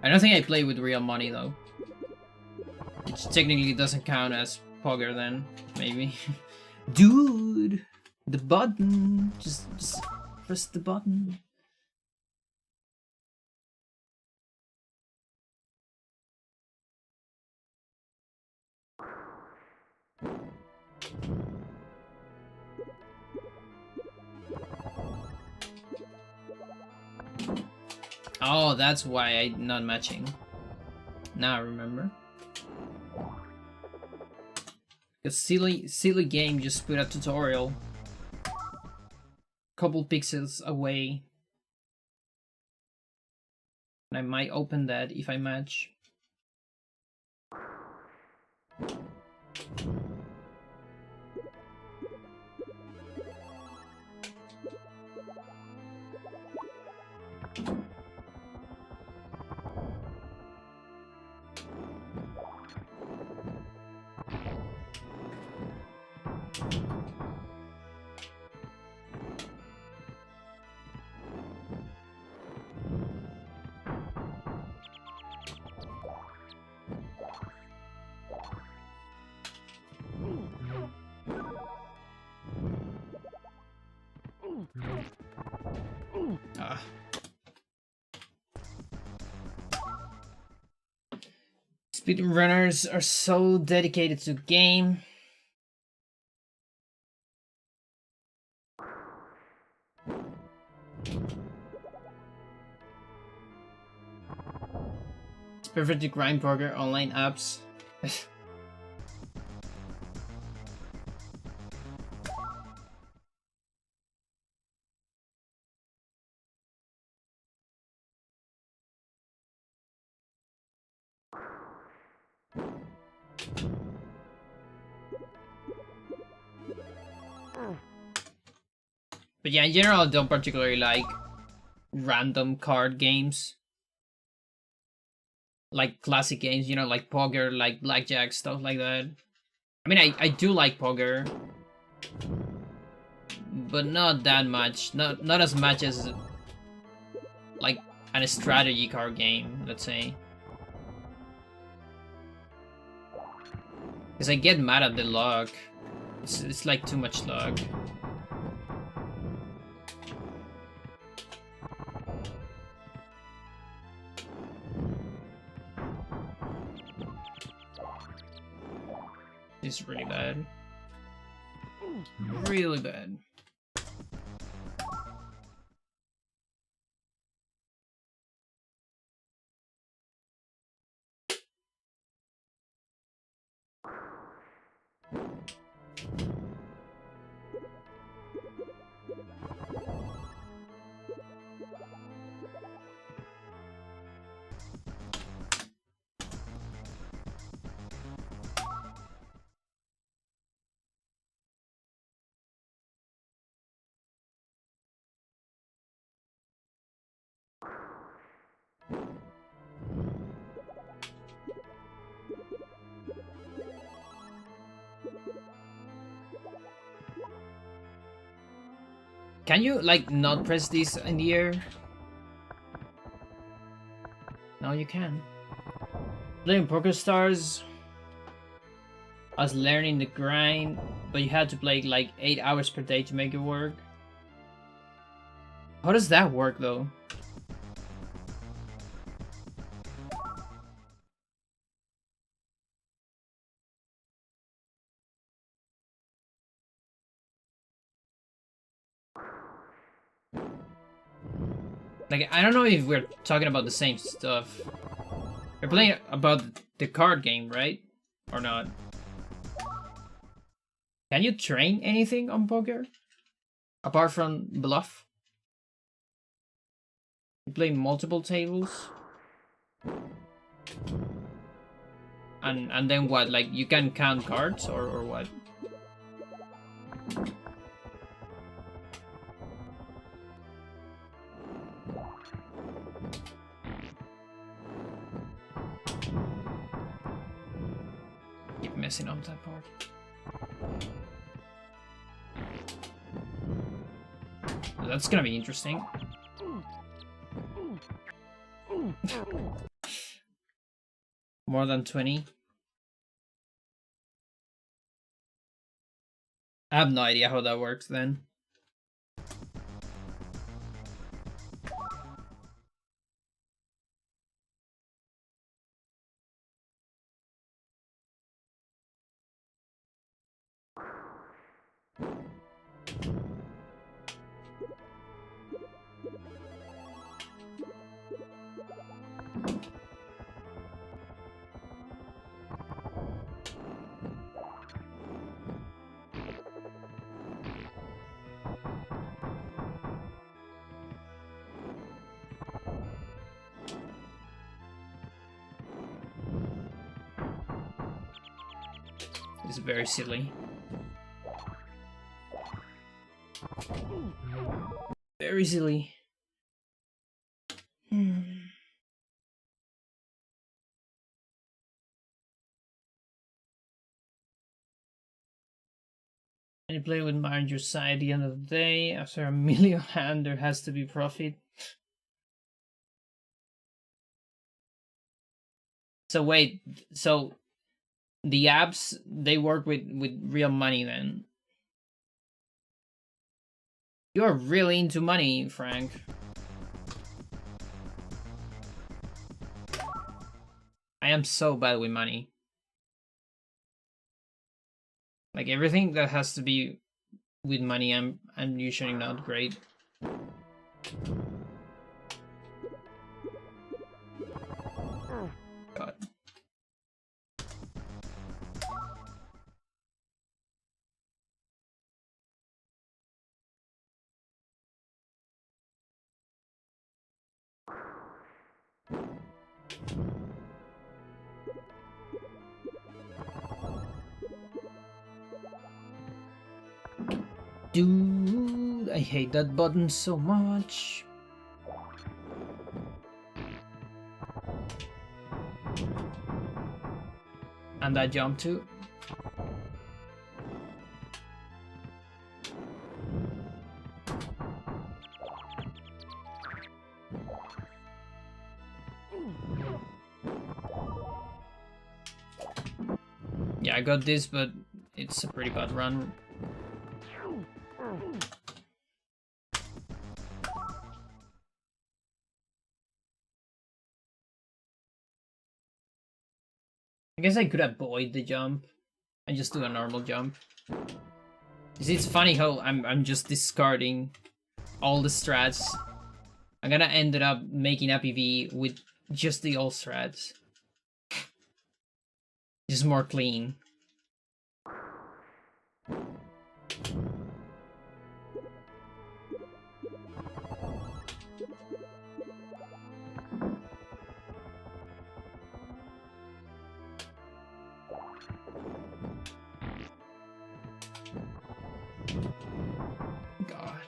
I don't think I play with real money though. Which technically doesn't count as poker then, maybe. Dude! The button! Just press the button. Oh, that's why I'm not matching. Now I remember. A silly game just put a tutorial. Couple pixels away. And I might open that if I match. Speedrunners are so dedicated to game. It's perfect to grind poker online apps. But yeah, in general, I don't particularly like random card games. Like classic games, you know, like poker, like blackjack, stuff like that. I mean, I do like poker, but not that much. Not as much as like a strategy card game, let's say. Because I get mad at the luck. It's like too much luck. It's really bad. Really bad. Can you, like, not press this in the air? No, you can. Playing Poker Stars, I was learning the grind, but you had to play like 8 hours per day to make it work. How does that work, though? Like, I don't know if we're talking about the same stuff. We're playing about the card game, right? Or not? Can you train anything on poker? Apart from bluff? You play multiple tables? And then what? Like, you can count cards or what? messing up that part. That's gonna be interesting. More than 20. I have no idea how that works then. It's very silly. Very silly. And you play with Mario side at the end of the day. After a million hand, there has to be profit. So wait, so the apps, they work with real money then? You're really into money, Frank. I am so bad with money. Like everything that has to be with money, I'm usually not great. God. Dude, I hate that button so much. And that jump too. Yeah, I got this, but it's a pretty bad run. I guess I could avoid the jump and just do a normal jump. It's funny how I'm just discarding all the strats. I'm gonna end up making a PV with just the old strats. Just more clean. God.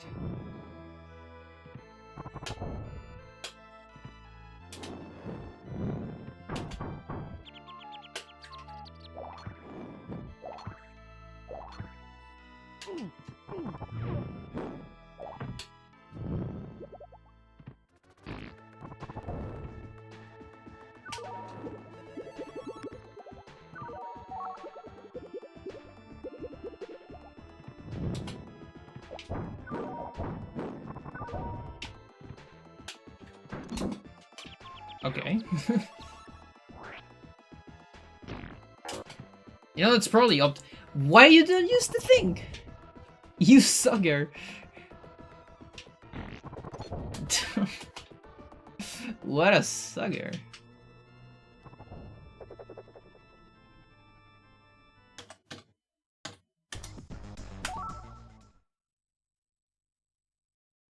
Okay. You know, it's probably up. Why you don't use the thing? You sucker. What a sucker. I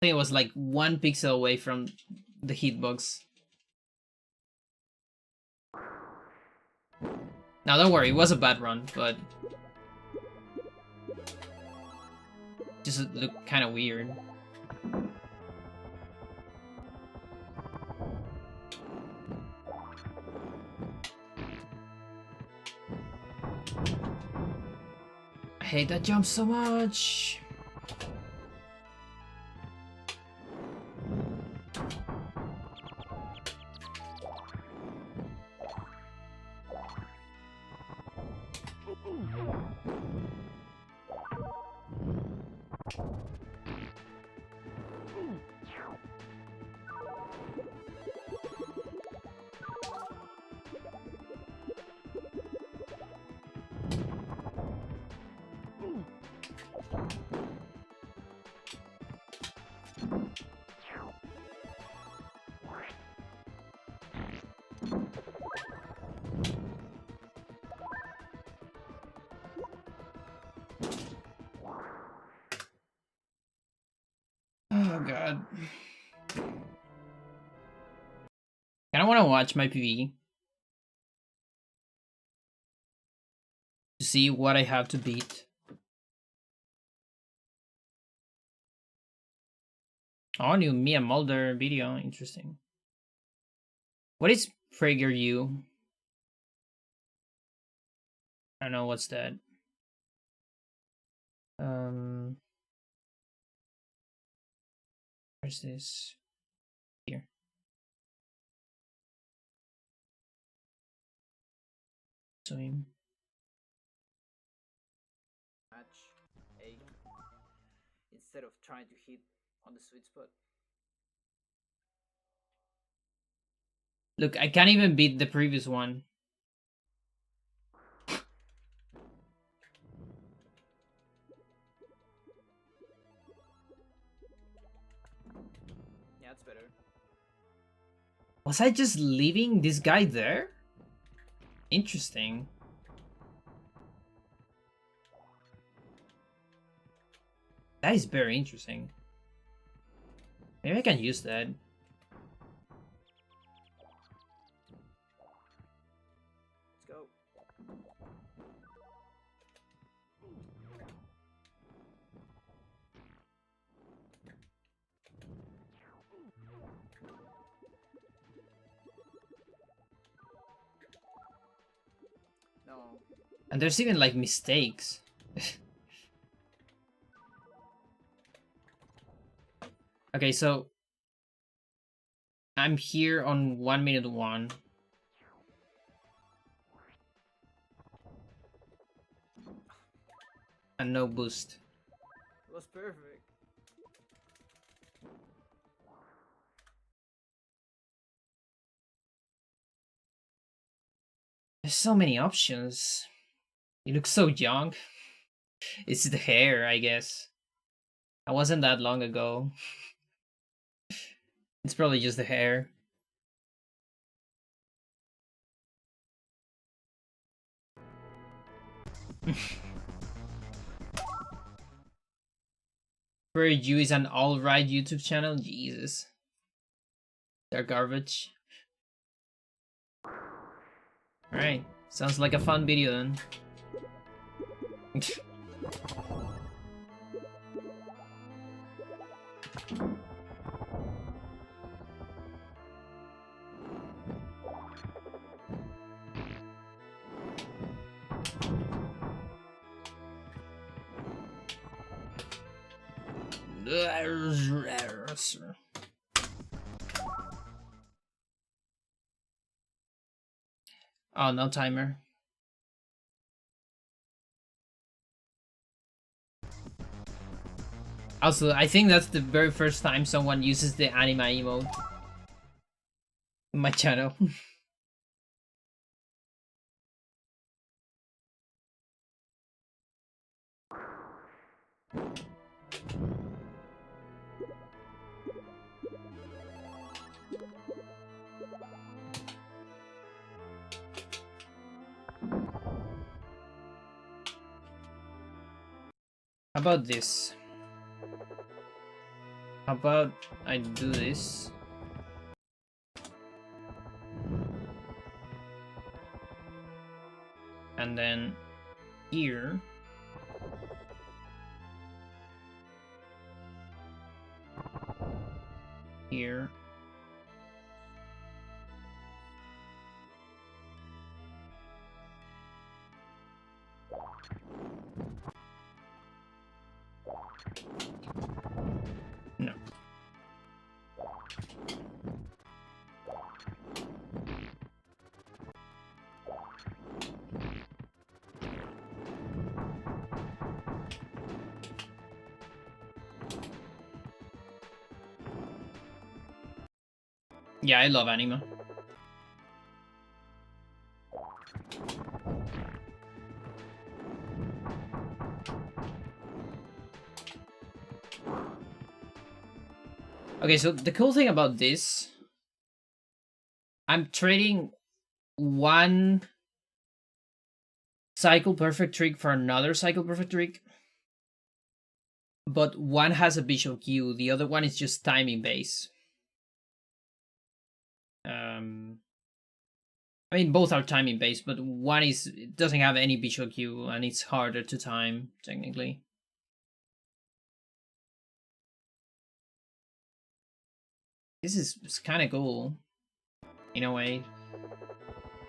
think it was like 1 pixel away from the hitbox. Now don't worry, it was a bad run, but just looked kind of weird. hate that jump so much. Oh god. I don't want to watch my PV to see what I have to beat. Oh, new Mia Mulder video. Interesting. What is PragerU? I don't know what's that. Where's this? Here. Swim. Match A instead of trying to hit on the sweet spot. Look, I can't even beat the previous one. Yeah, it's better. Was I just leaving this guy there? Interesting. That is very interesting. Maybe I can use that. Let's go. No. And there's even like mistakes. Okay, so I'm here on 1 minute 1. And no boost. It was perfect. There's so many options. You look so young. It's the hair, I guess. I wasn't that long ago. It's probably just the hair. For you is an alright YouTube channel? Jesus. They're garbage. Alright. Sounds like a fun video then. Oh, no timer. Also, I think that's the very first time someone uses the anime emote in my channel. How about this? How about I do this? And then here. Here. Yeah, I love anime. Okay, so the cool thing about this, I'm trading one cycle perfect trick for another cycle perfect trick, but one has a visual cue, the other one is just timing based. I mean, both are timing based, but one doesn't have any visual cue and it's harder to time technically. This is kind of cool in a way.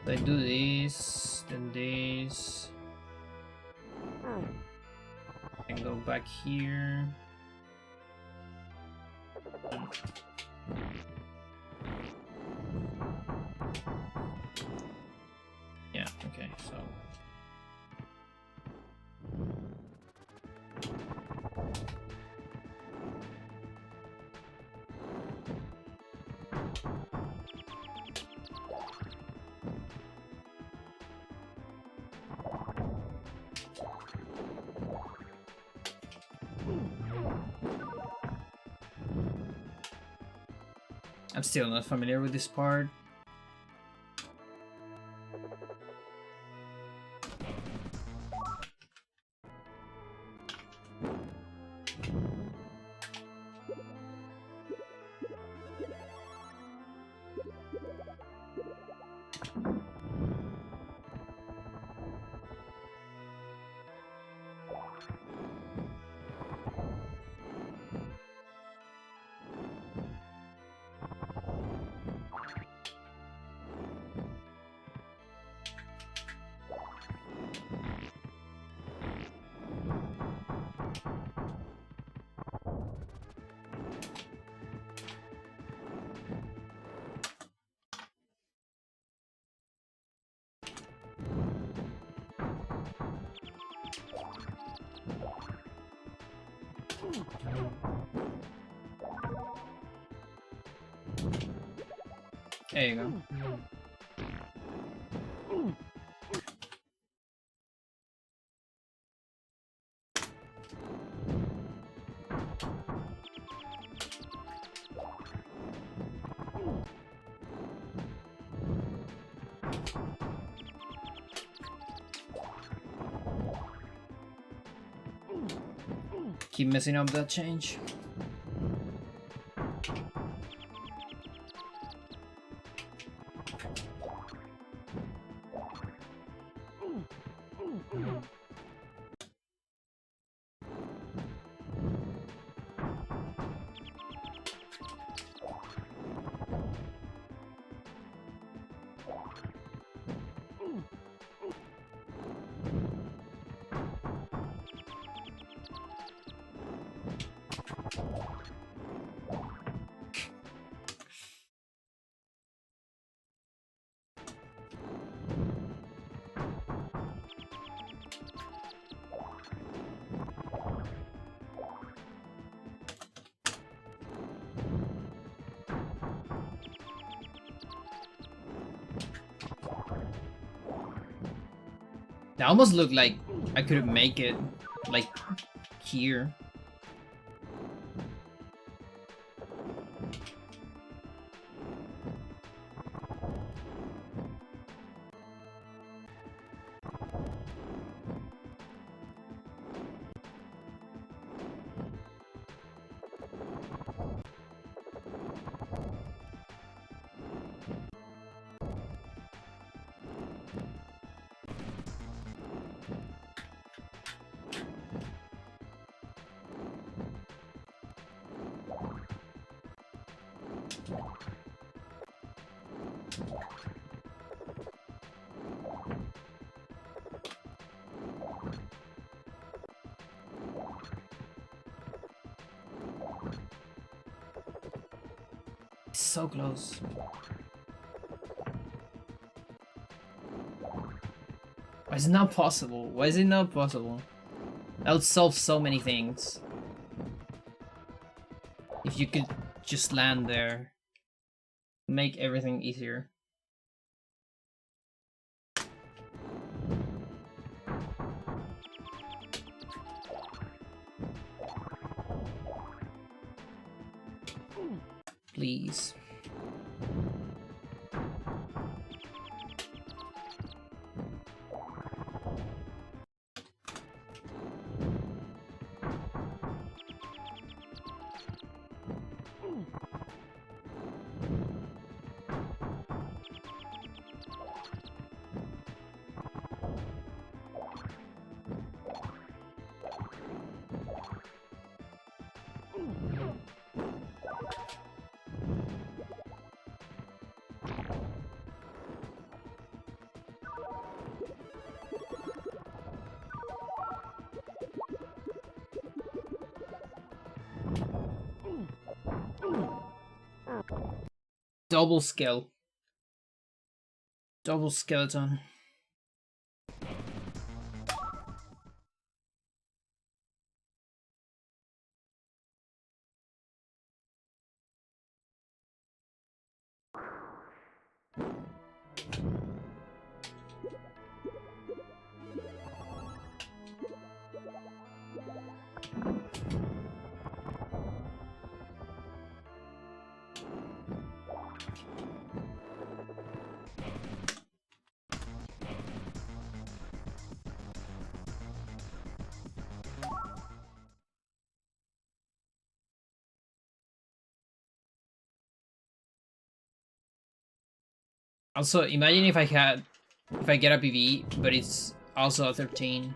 I do this, then this, and go back here. Yeah, okay, so. I'm still not familiar with this part. There you go. Keep messing up that change. That almost looked like I couldn't make it, like, here. So close. Why is it not possible? Why is it not possible? That would solve so many things. If you could just land there. make everything easier. Please. Double skill. Double skeleton. Also, imagine if I get a PV, but it's also a 13.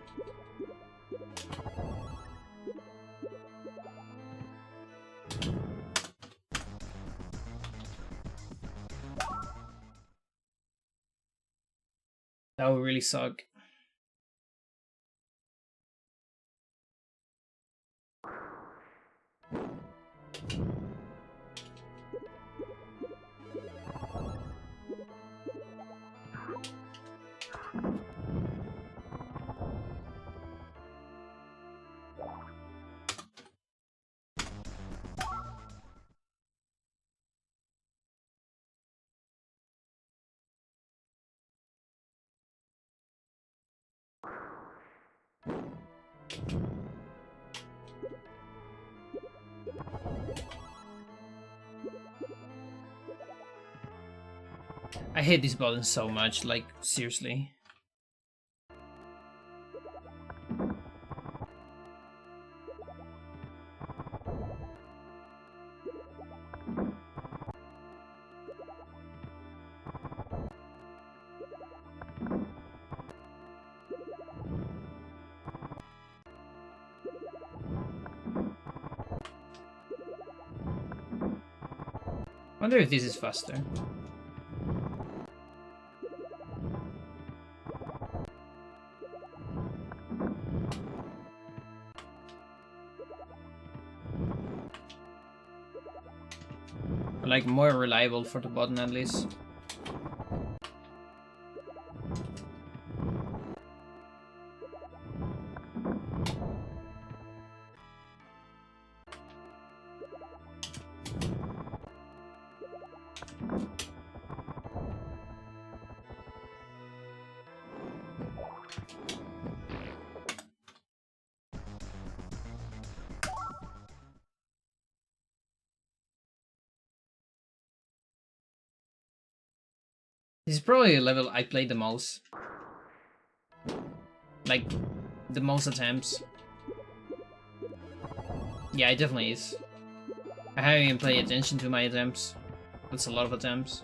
That would really suck. I hate this button so much, like, seriously. Wonder if this is faster. Like, more reliable for the button at least. This is probably the level I played the most. Like, the most attempts. Yeah, it definitely is. I haven't even paid attention to my attempts. That's a lot of attempts.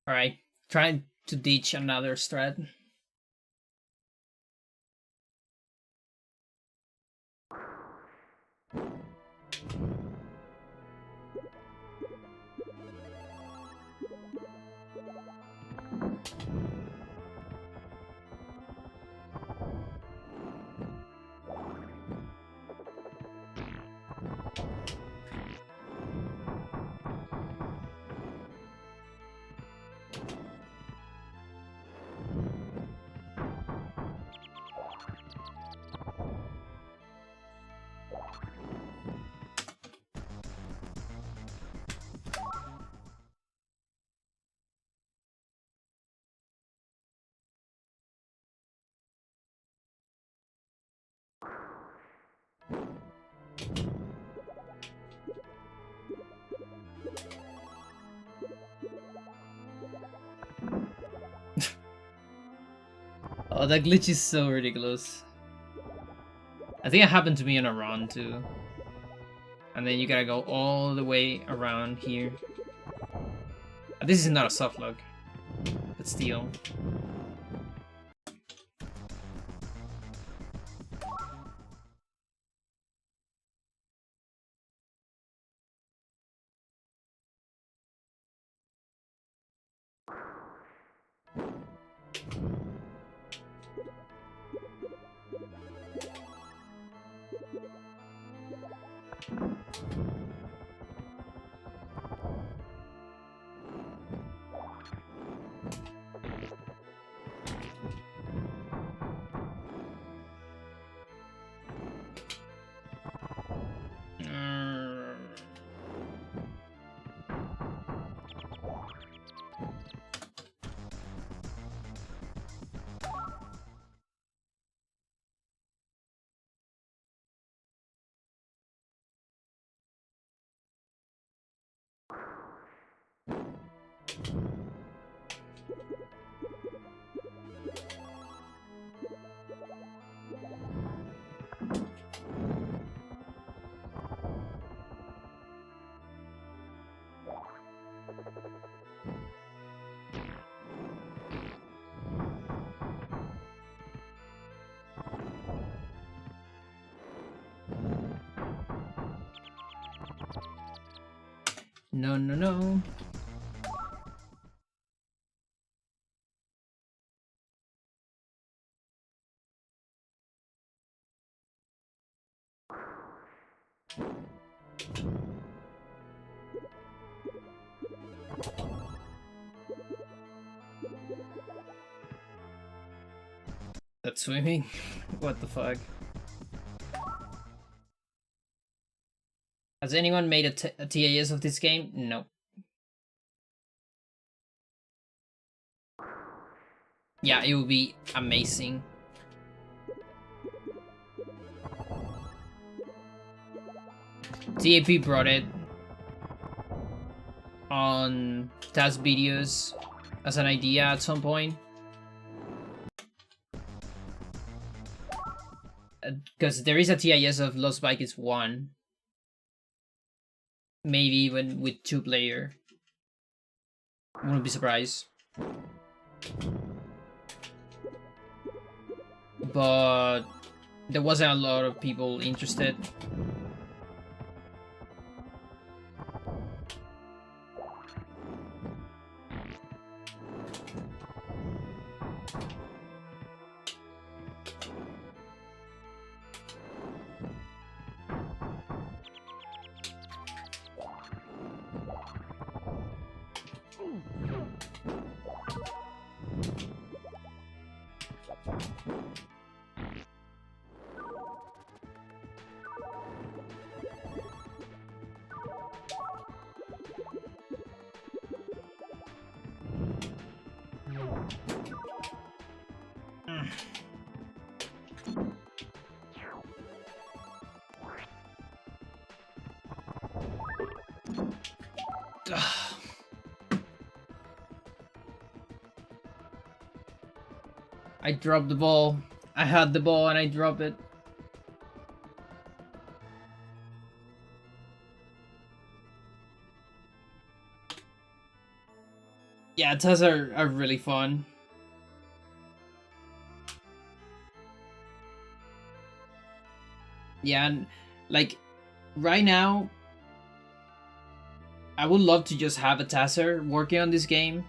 Alright, trying to ditch another strat. Oh, that glitch is so ridiculous. I think it happened to me on a run too. And then you gotta go all the way around here. This is not a soft lock, but still. No, no, no. That's swimming? What the fuck? Has anyone made a TAS of this game? No. Yeah, it would be amazing. TAP brought it on task videos as an idea at some point. Because there is a TIS of Lost Vikings 1. Maybe even with 2-player. Wouldn't be surprised. But there wasn't a lot of people interested. I dropped the ball. I had the ball and I dropped it. Yeah, tests are really fun. Yeah, and like right now, I would love to just have a Tasser working on this game.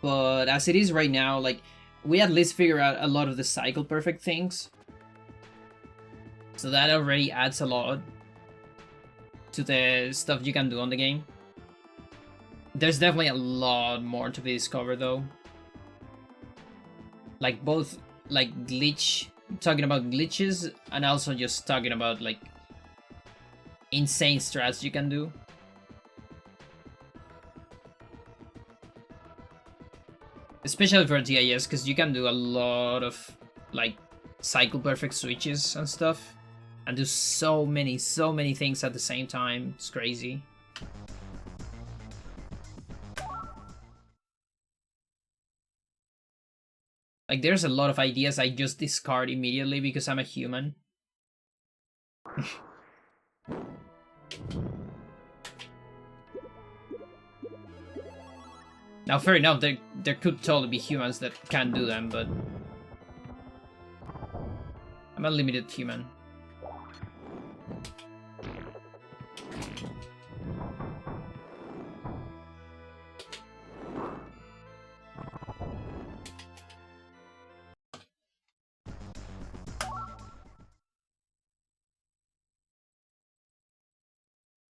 But as it is right now, like, we at least figure out a lot of the cycle perfect things. So that already adds a lot to the stuff you can do on the game. There's definitely a lot more to be discovered though. Like both like talking about glitches and also just talking about like insane strats you can do. Especially for TIS, because you can do a lot of like cycle perfect switches and stuff and do so many things at the same time. It's crazy. Like Like, there's a lot of ideas I just discard immediately because I'm a human. Now, fair enough, there could totally be humans that can do them, but I'm a limited human.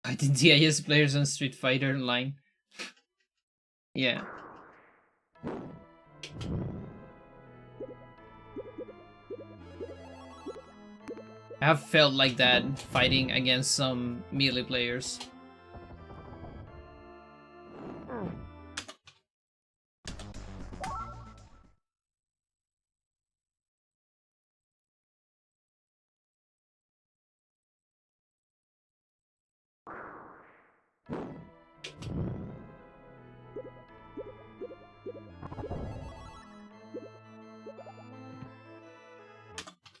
I did DIS players on Street Fighter Online. Yeah. I have felt like that fighting against some melee players.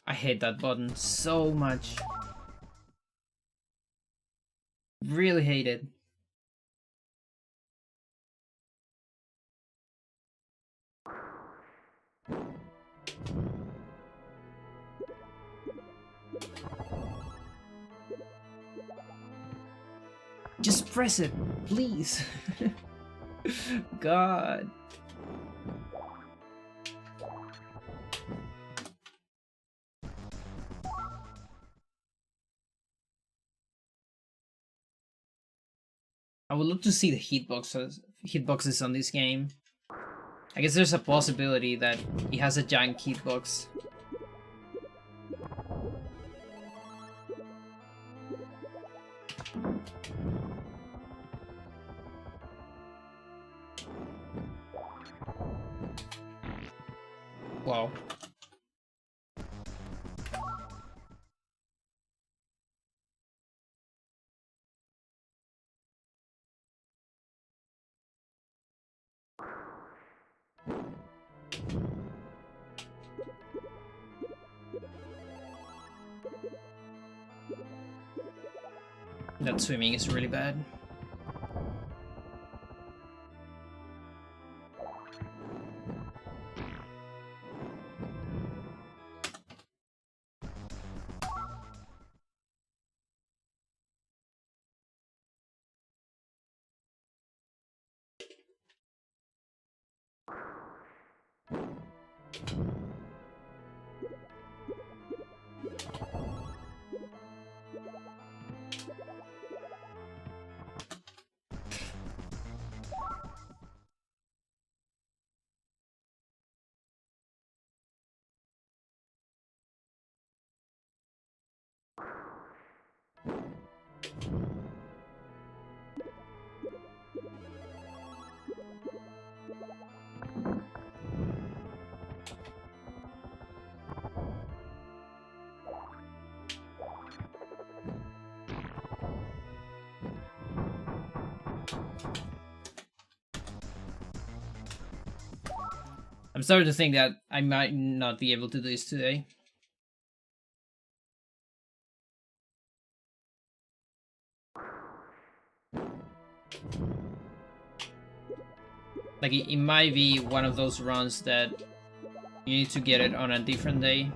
I hate that button so much. Really hate it. Just press it, please. God. I would love to see the hitboxes on this game. I guess there's a possibility that it has a giant hitbox. Wow. That swimming is really bad. I'm starting to think that I might not be able to do this today. Like, it might be one of those runs that you need to get it on a different day.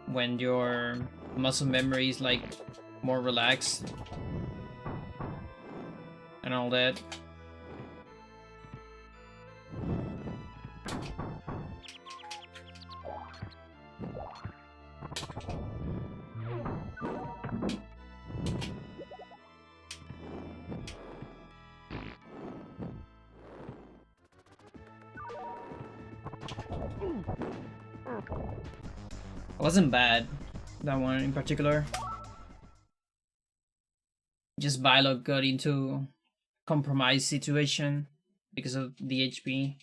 When your muscle memory is, like, more relaxed. And all that. It wasn't bad, that one in particular. Just Bylog got into compromised situation because of the HP.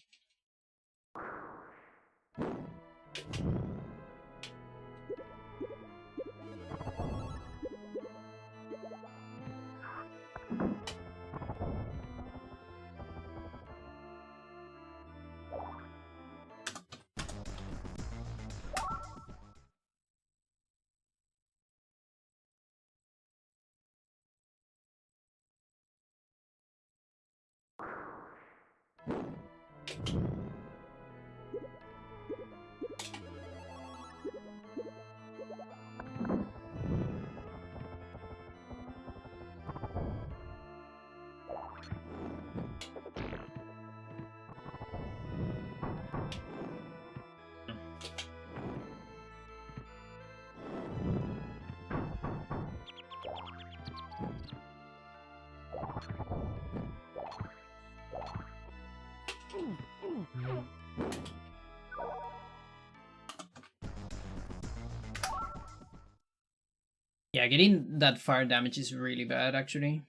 Yeah, getting that fire damage is really bad, actually.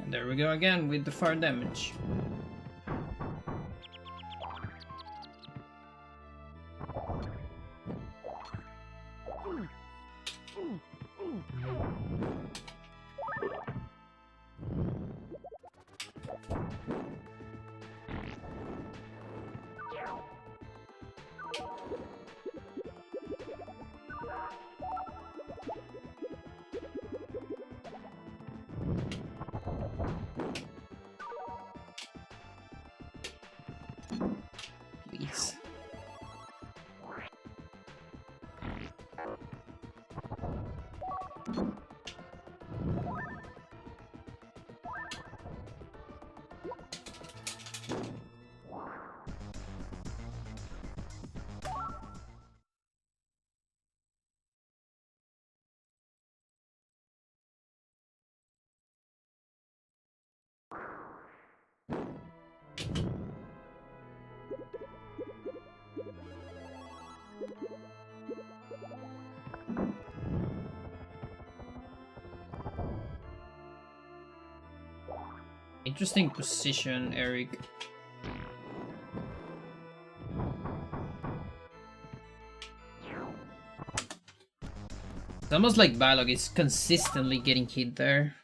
And there we go again with the fire damage. Please. Interesting position, Eric. It's almost like Balog is consistently getting hit there.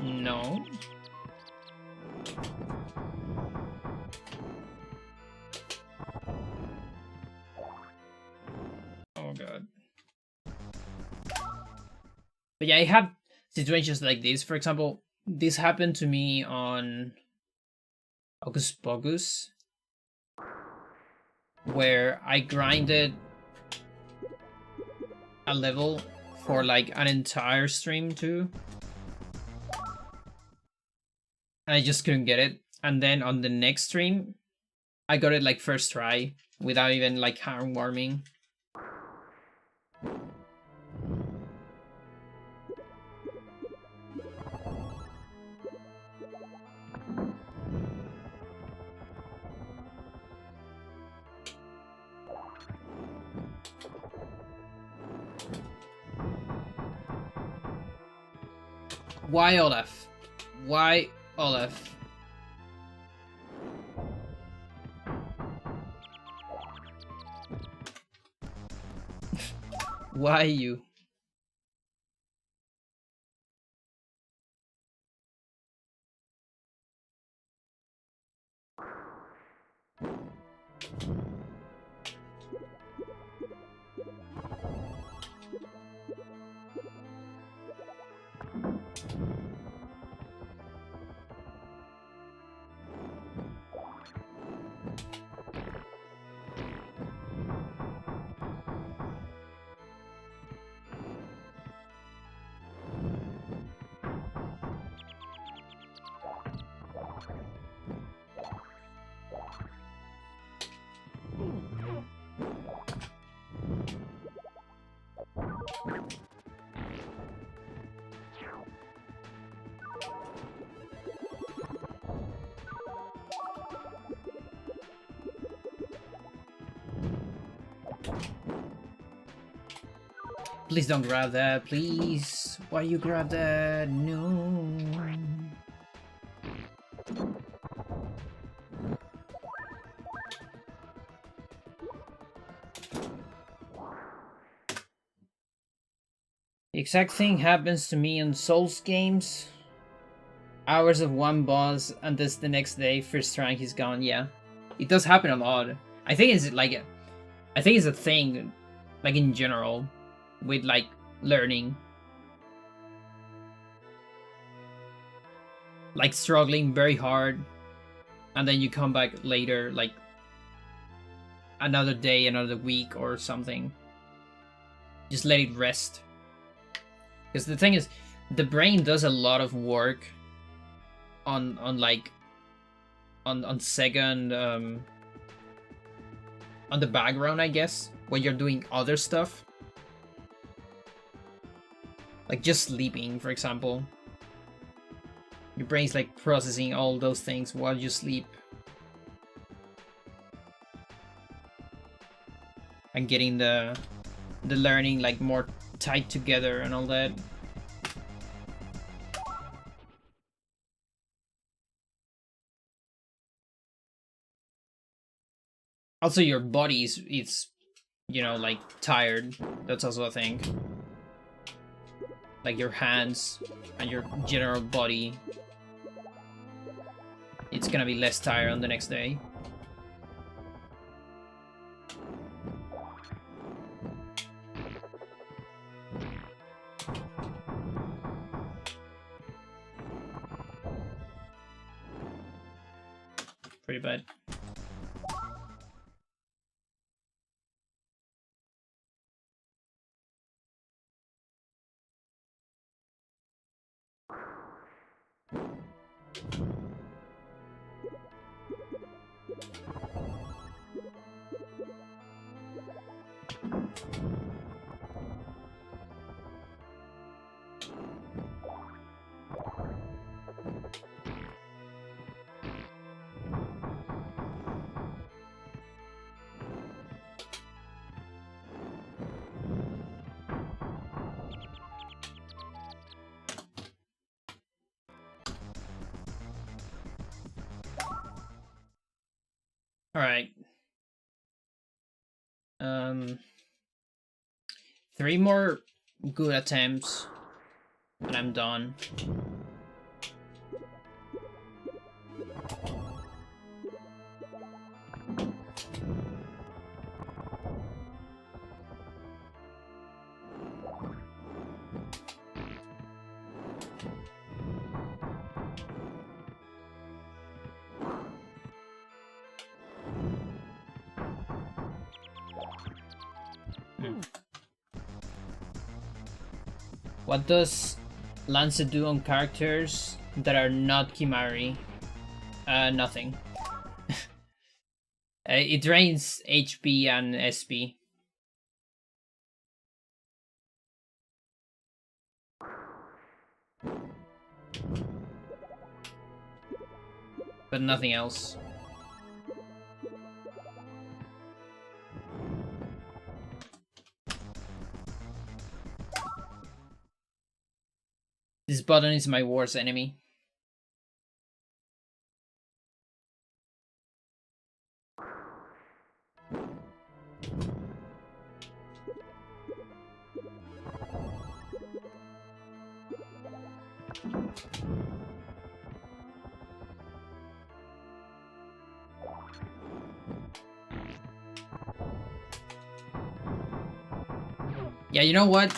No. Oh god. But yeah, I have situations like this. For example, this happened to me on Hocus Pocus, where I grinded a level for like an entire stream too. And I just couldn't get it. And then on the next stream, I got it like first try without even like hand warming. Why Olaf? Why Olaf? Why you? Please don't grab that, please. Why you grab that? No. The exact thing happens to me on Souls games. Hours of one boss, and this the next day, first rank he's gone. Yeah, it does happen a lot. I think it's like, I think it's a thing like in general, with like learning, like struggling very hard, and then you come back later, like another day, another week or something. Just let it rest. Because the thing is, the brain does a lot of work on like on second on the background, I guess, when you're doing other stuff. Like just sleeping, for example. Your brain's like processing all those things while you sleep. And getting the learning like more tight together and all that. Also, your body is you know, like tired. That's also a thing. Like your hands and your general body, it's gonna be less tired on the next day. Pretty bad. All right. 3 more good attempts and I'm done. What does Lancet do on characters that are not Kimari? Nothing. It drains HP and SP. But nothing else. This button is my worst enemy. Yeah, you know what?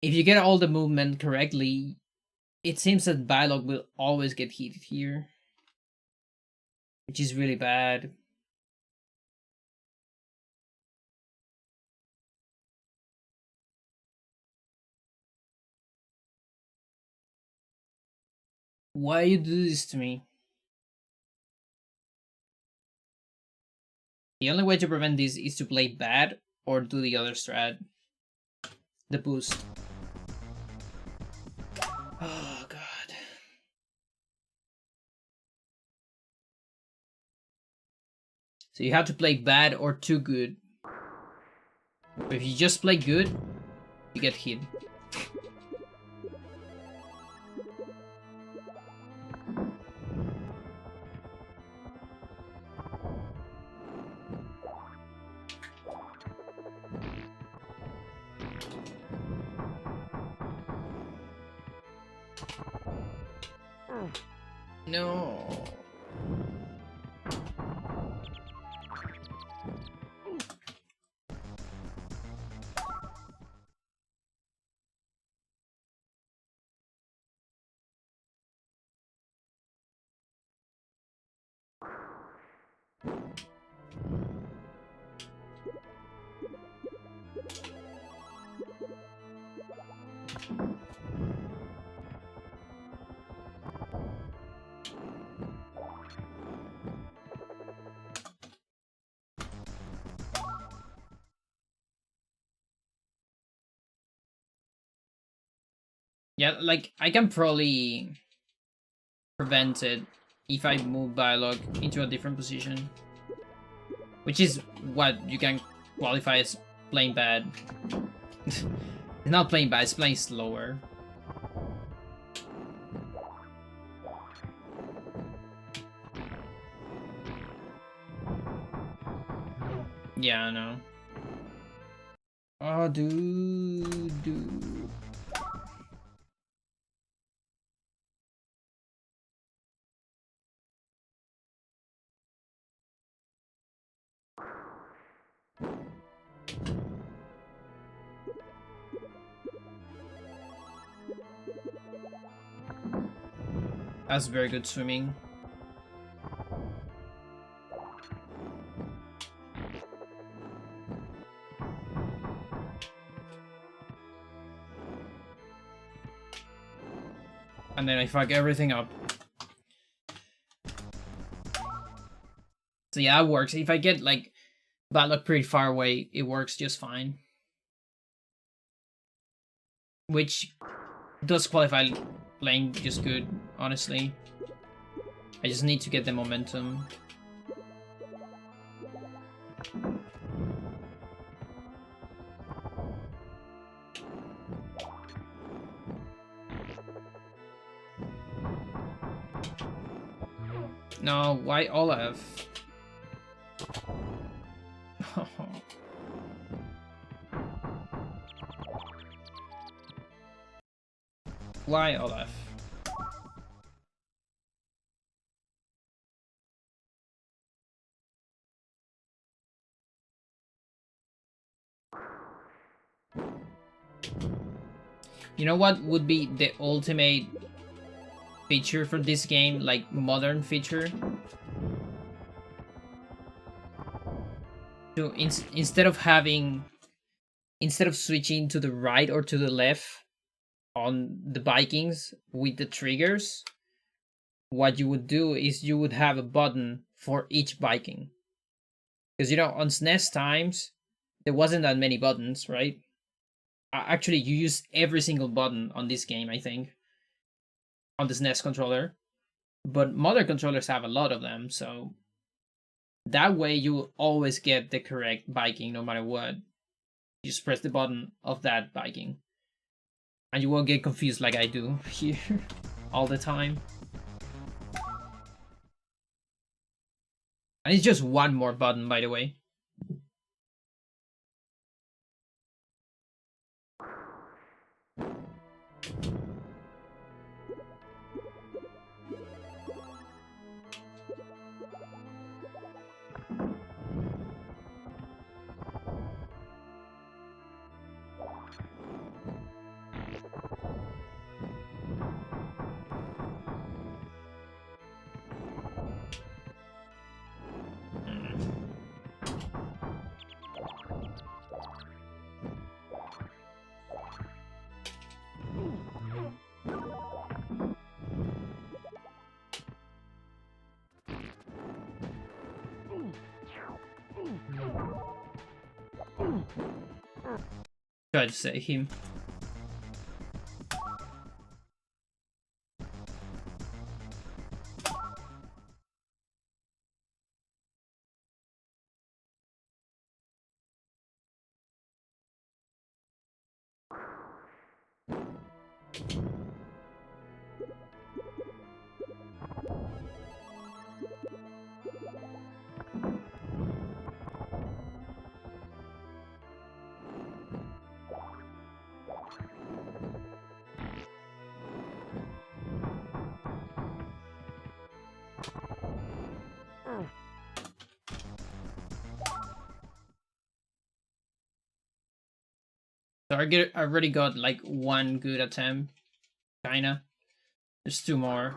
If you get all the movement correctly, it seems that Bylog will always get heated here. Which is really bad. Why you do this to me? The only way to prevent this is to play bad or do the other strat. The boost. Oh god. So you have to play bad or too good. But if you just play good, you get hit. No. Yeah, like I can probably prevent it if I move dialogue into a different position, which is what you can qualify as playing bad. It's not playing bad, it's playing slower. Yeah, I know. Oh, dude. That's very good swimming. And then I fuck everything up. So yeah, it works. If I get like bad luck pretty far away, it works just fine. Which does qualify playing just good, honestly. I just need to get the momentum. No, why Olaf? Why Olaf? You know what would be the ultimate feature for this game, like modern feature? So instead of switching to the right or to the left on the Vikings with the triggers, what you would do is you would have a button for each Viking. Because you know, on SNES times, there wasn't that many buttons, right? Actually, you use every single button on this game, I think, on the SNES controller. But modern controllers have a lot of them, so that way you will always get the correct Viking no matter what. You just press the button of that Viking. And you won't get confused like I do here all the time. And it's just one more button, by the way. Try to say him. So I already got like one good attempt, kinda. There's two more.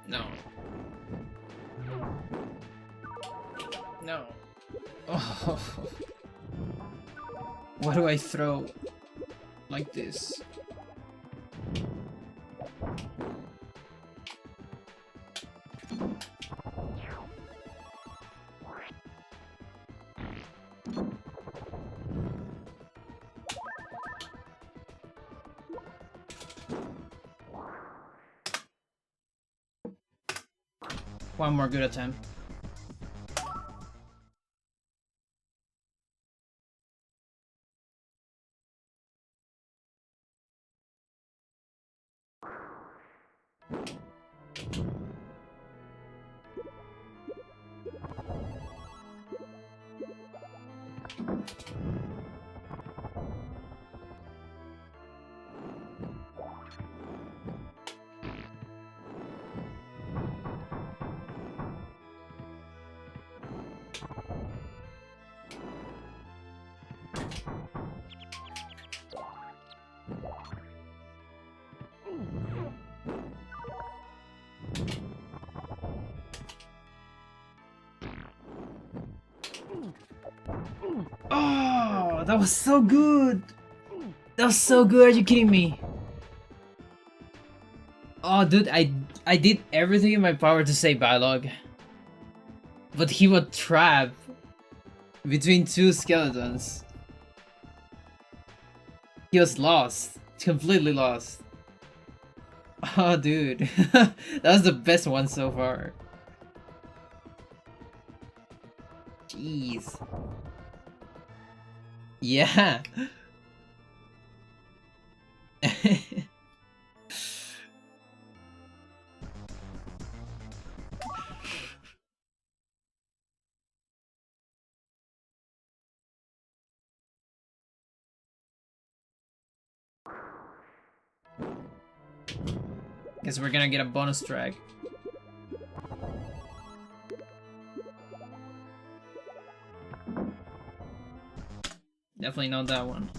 No. No. Oh. Why do I throw like this? One more good attempt. Oh, that was so good! That was so good, are you kidding me? Oh, dude, I did everything in my power to save Balog. But he was trapped between two skeletons. He was lost. Completely lost. Oh, dude. That was the best one so far. Jeez. Yeah. Guess we're gonna get a bonus track. Definitely not that one.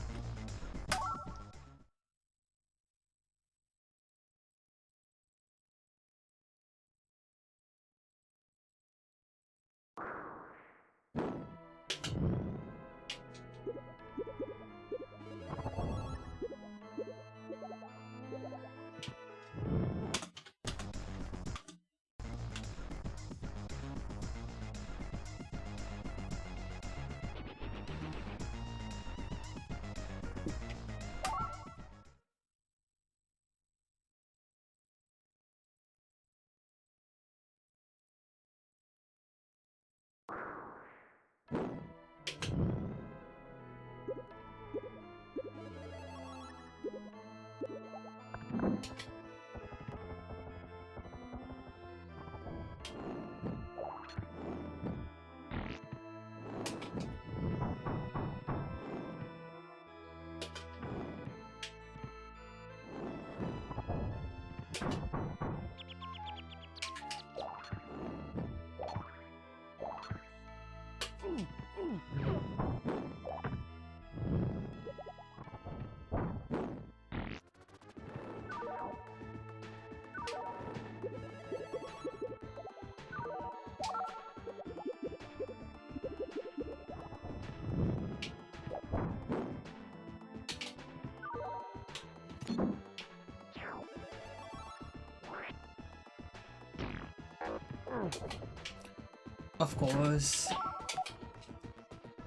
Of course.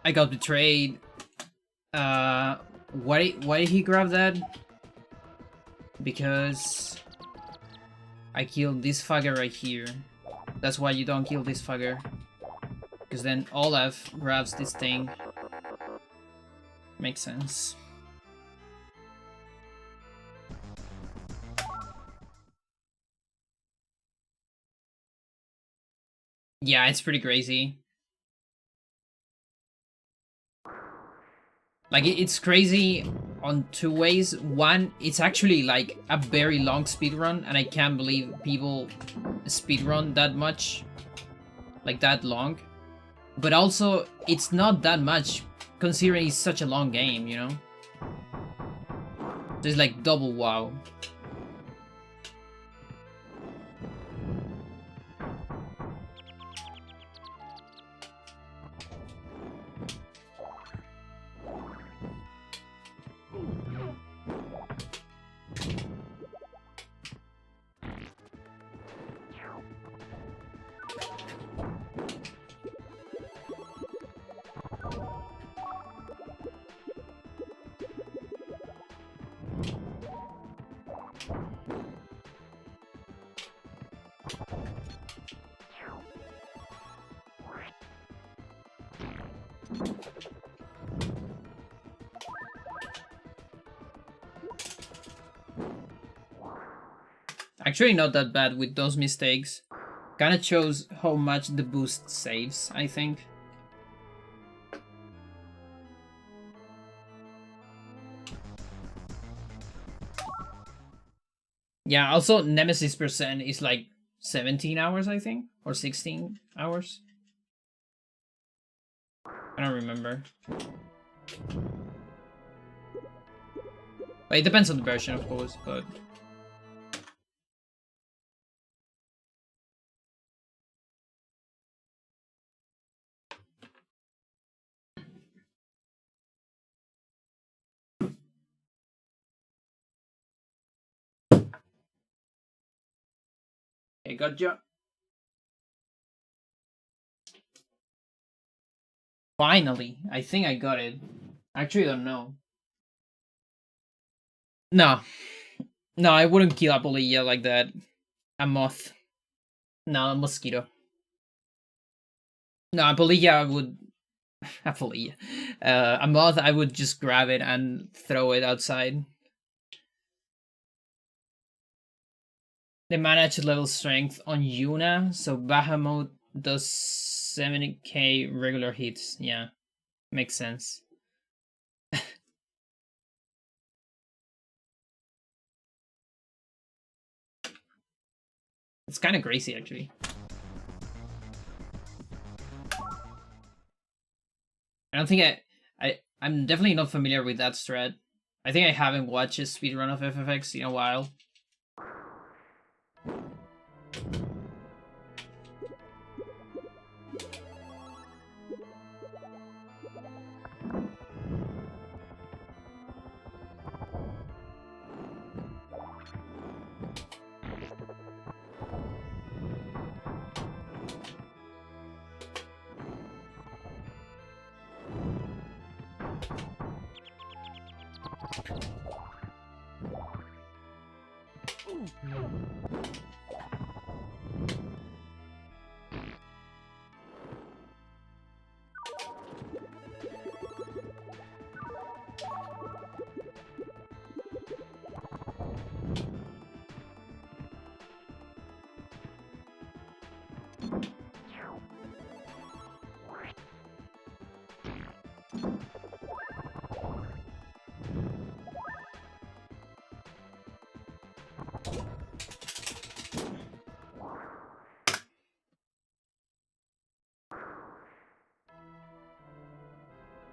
I got betrayed. Why did he grab that? Because I killed this fugger right here. That's why you don't kill this fugger. Because then Olaf grabs this thing. Makes sense. Yeah, it's pretty crazy. Like, it's crazy on two ways. One, it's actually like a very long speedrun, and I can't believe people speedrun that much. Like, that long. But also, it's not that much, considering it's such a long game, you know? So it's like double wow. Actually, not that bad with those mistakes. Kind of shows how much the boost saves, I think. Yeah, also Nemesis percent is like 17 hours, I think, or 16 hours. I don't remember. But it depends on the version, of course, but... Okay, gotcha. Finally, I think I got it. I actually don't know. No. No, I wouldn't kill a polilla like that. A moth. No, a mosquito. No, a polilla I would... A polilla. A moth, I would just grab it and throw it outside. They manage level strength on Yuna, so Bahamut does 70k regular hits. Yeah, makes sense. It's kind of crazy, actually. I don't think I'm definitely not familiar with that strat. I think I haven't watched a speedrun of FFX in a while.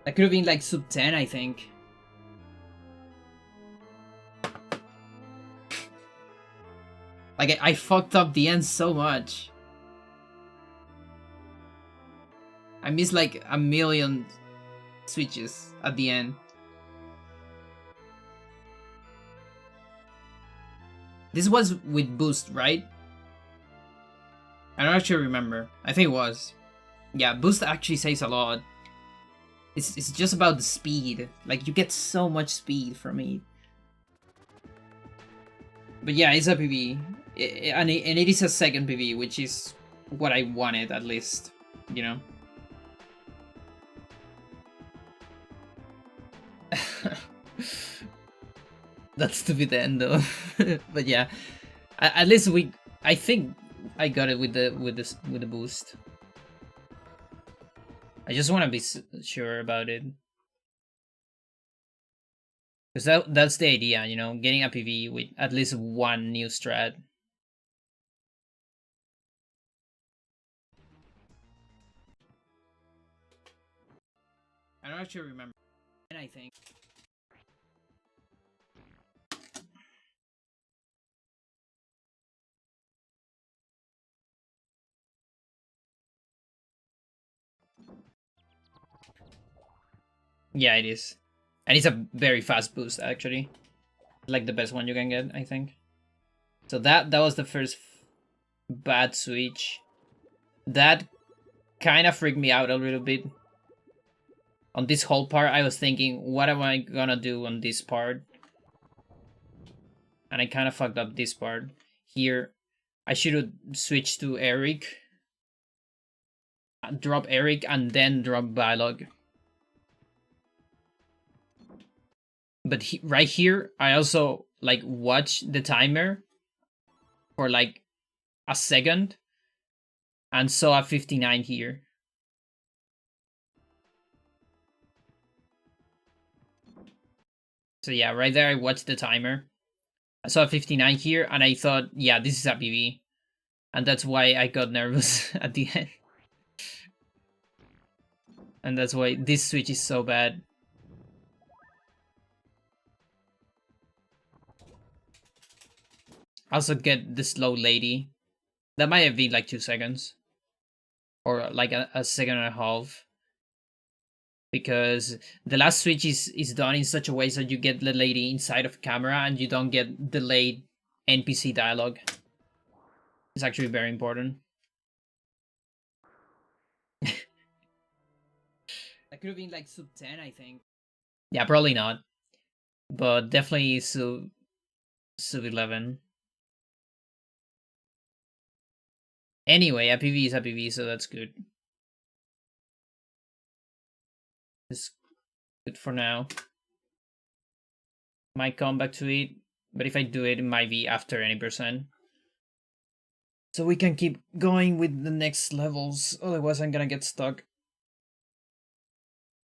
That could have been like sub 10, I think. Like, I fucked up the end so much. I missed like a million switches at the end. This was with boost, right? I don't actually remember. I think it was. Yeah, boost actually saves a lot. It's just about the speed. Like, you get so much speed from it. But yeah, it's a PV. And it is a second PV, which is what I wanted, at least. You know? That's to be the end, though. But yeah, at least I think I got it with the boost. I just want to be sure about it, because that's the idea, you know, getting a PV with at least one new strat. I don't actually remember, and I think. Yeah, it is. And it's a very fast boost, actually. Like the best one you can get, I think. So that was the first bad switch. That kind of freaked me out a little bit. On this whole part, I was thinking, what am I gonna do on this part? And I kind of fucked up this part. Here, I should have switched to Eric, drop Eric, and then drop Balog. But right here, I also like watch the timer for like a second and saw a 59 here. So yeah, right there I watched the timer. I saw a 59 here and I thought, yeah, this is a PV. And that's why I got nervous at the end. And that's why this switch is so bad. Also get the slow lady. That might have been like 2 seconds. Or like a second and a half. Because the last switch is done in such a way so you get the lady inside of camera and you don't get delayed NPC dialogue. It's actually very important. That could have been like sub 10, I think. Yeah, probably not. But definitely sub 11. Anyway, a PV is a PV, so that's good. It's good for now. Might come back to it, but if I do it, it might be after any percent. So we can keep going with the next levels, otherwise I'm gonna get stuck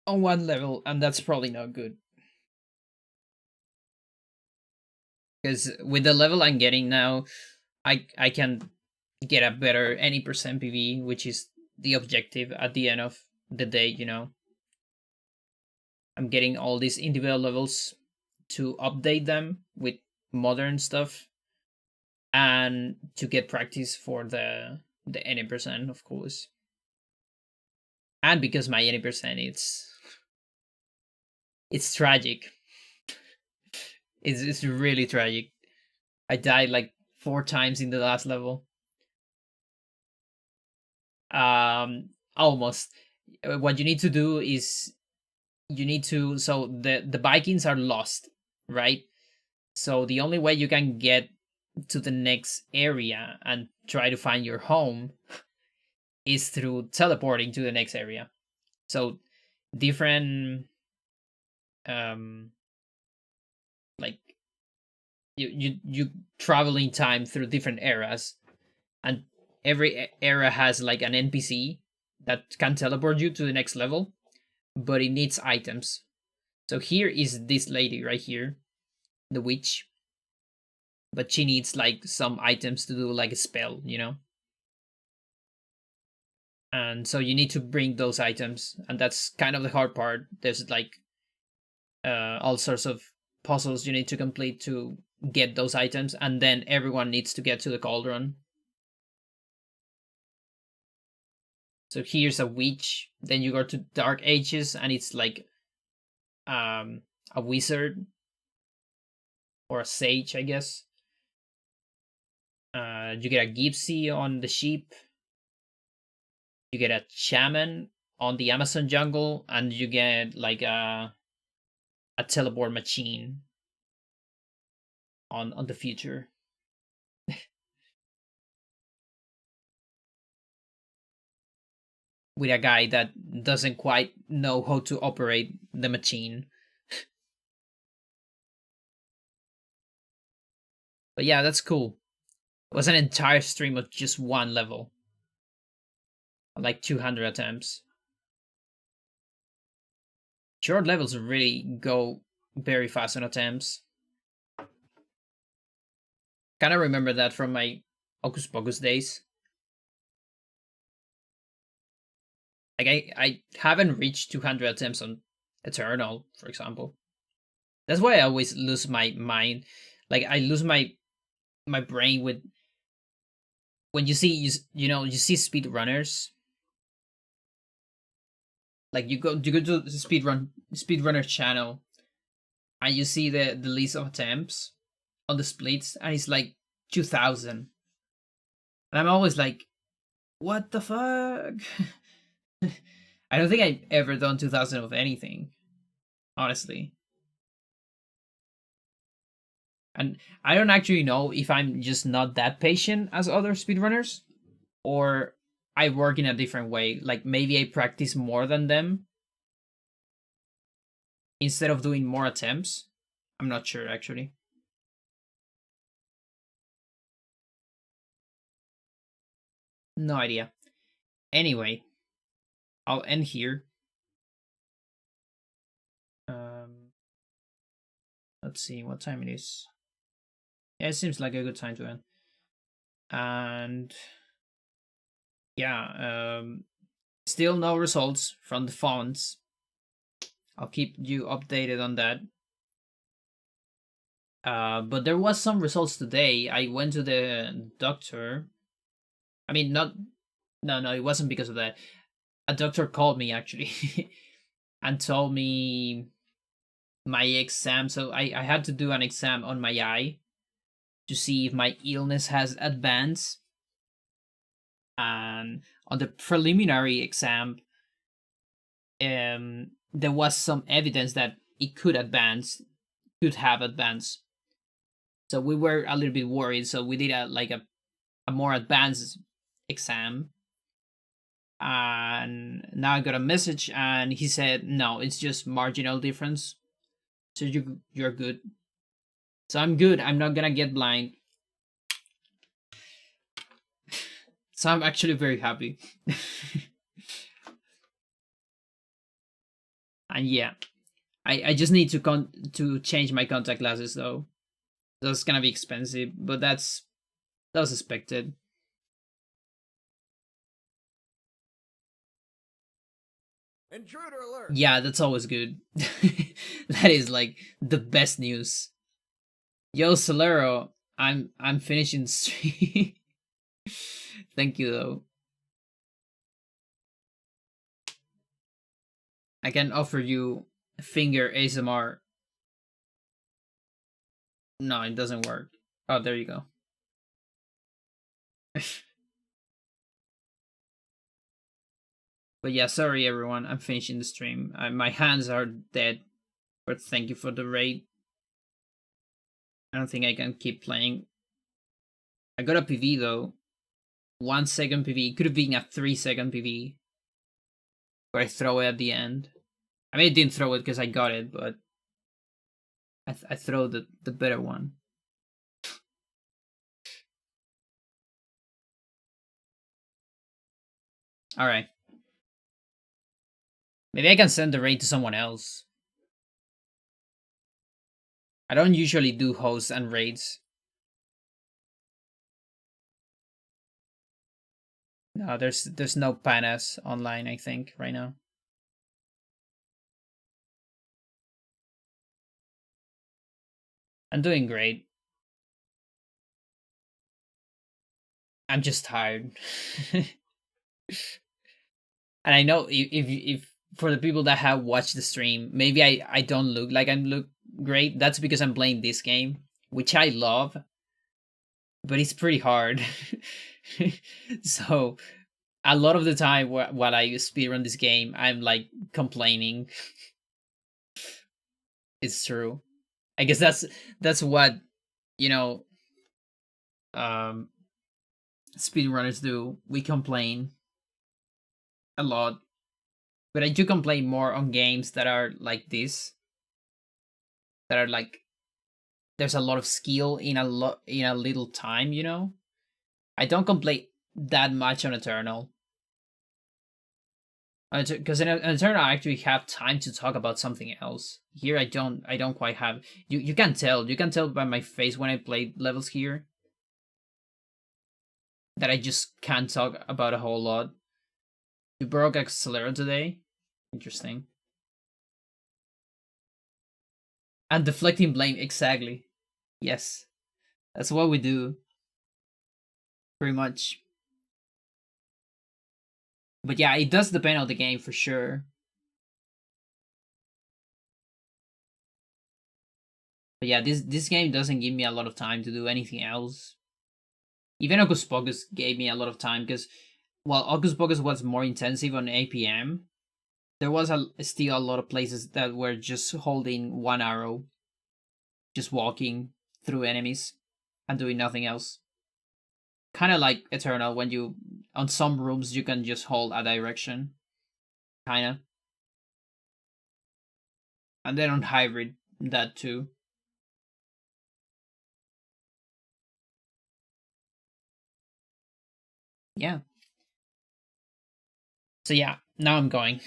on one level, and that's probably not good. Because with the level I'm getting now, I can get a better any percent PV, which is the objective at the end of the day, you know. I'm getting all these individual levels to update them with modern stuff and to get practice for the any percent, of course. And because my any percent it's tragic. It's really tragic. I died like 4 times in the last level. Almost. What you need to do is you need to, so the Vikings are lost, right? So the only way you can get to the next area and try to find your home is through teleporting to the next area. So different like you travel in time through different eras, and every era has like an NPC that can teleport you to the next level, but it needs items. So here is this lady right here, the witch, but she needs like some items to do like a spell, you know. And so you need to bring those items, and that's kind of the hard part. There's like all sorts of puzzles you need to complete to get those items, and then everyone needs to get to the cauldron. So here's a witch, then you go to Dark Ages, and it's like a wizard or a sage, I guess. You get a gypsy on the sheep. You get a shaman on the Amazon jungle, and you get like a teleport machine on the future. With a guy that doesn't quite know how to operate the machine. But yeah, that's cool. It was an entire stream of just one level. Like 200 attempts. Short levels really go very fast on attempts. Kind of remember that from my Hocus Pocus days. Like I haven't reached 200 attempts on Eternal, for example. That's why I always lose my mind. Like I lose my brain with when you see you see speedrunners. Like you go to the speedrunner channel, and you see the list of attempts on the splits, and it's like 2,000, and I'm always like, what the fuck? I don't think I've ever done 2,000 of anything, honestly. And I don't actually know if I'm just not that patient as other speedrunners, or I work in a different way. Like maybe I practice more than them instead of doing more attempts. I'm not sure actually. No idea. Anyway, I'll end here. Um, let's see what time it is. Yeah, it seems like a good time to end. And yeah, still no results from the fonts. I'll keep you updated on that. But there was some results today. I went to the doctor. I mean, not no, it wasn't because of that. A doctor called me actually and told me my exam. So I had to do an exam on my eye to see if my illness has advanced. And on the preliminary exam, there was some evidence that it could have advanced. So we were a little bit worried. So we did a more advanced exam. And now I got a message, and he said, "No, it's just marginal difference. So you're good." So I'm good. I'm not gonna get blind. So I'm actually very happy. And yeah, I just need to change my contact glasses though. That's gonna be expensive, but that was expected.
Intruder alert!
Yeah, that's always good. That is like the best news. Yo, Solero, I'm finishing the stream. Thank you though. I can offer you finger ASMR. No, it doesn't work. Oh, there you go. But yeah, sorry everyone. I'm finishing the stream. My hands are dead. But thank you for the raid. I don't think I can keep playing. I got a PV though. 1 second PV. It could have been a 3 second PV. Where I throw it at the end. I mean, I didn't throw it because I got it, but I throw the better one. All right. Maybe I can send the raid to someone else. I don't usually do hosts and raids. No, there's no panas online, I think, right now. I'm doing great. I'm just tired. And I know if for the people that have watched the stream, maybe I don't look like I look great. That's because I'm playing this game, which I love, but it's pretty hard. So a lot of the time while I speedrun this game, I'm like complaining. It's true. I guess that's what you know um speedrunners do. We complain a lot, but I do complain more on games that are like this, that are like there's a lot of skill in a little time. I don't complain that much on Eternal, because in Eternal I actually have time to talk about something else. Here I don't quite have. You can tell by my face when I play levels here that I just can't talk about a whole lot. You broke Accelero today. Interesting. And deflecting blame, exactly. Yes. That's what we do. Pretty much. But yeah, it does depend on the game for sure. But yeah, this game doesn't give me a lot of time to do anything else. Even Hocus Pocus gave me a lot of time because while Hocus Pocus was more intensive on APM, there was still a lot of places that were just holding one arrow, just walking. through enemies and doing nothing else. Kind of like Eternal, when you on some rooms you can just hold a direction, kinda. And then on Hybrid, that too. Yeah. So yeah, now I'm going.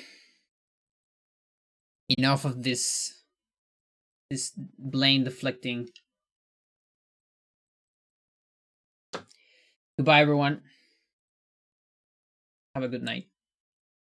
Enough of this blame deflecting. Goodbye, everyone. Have a good night.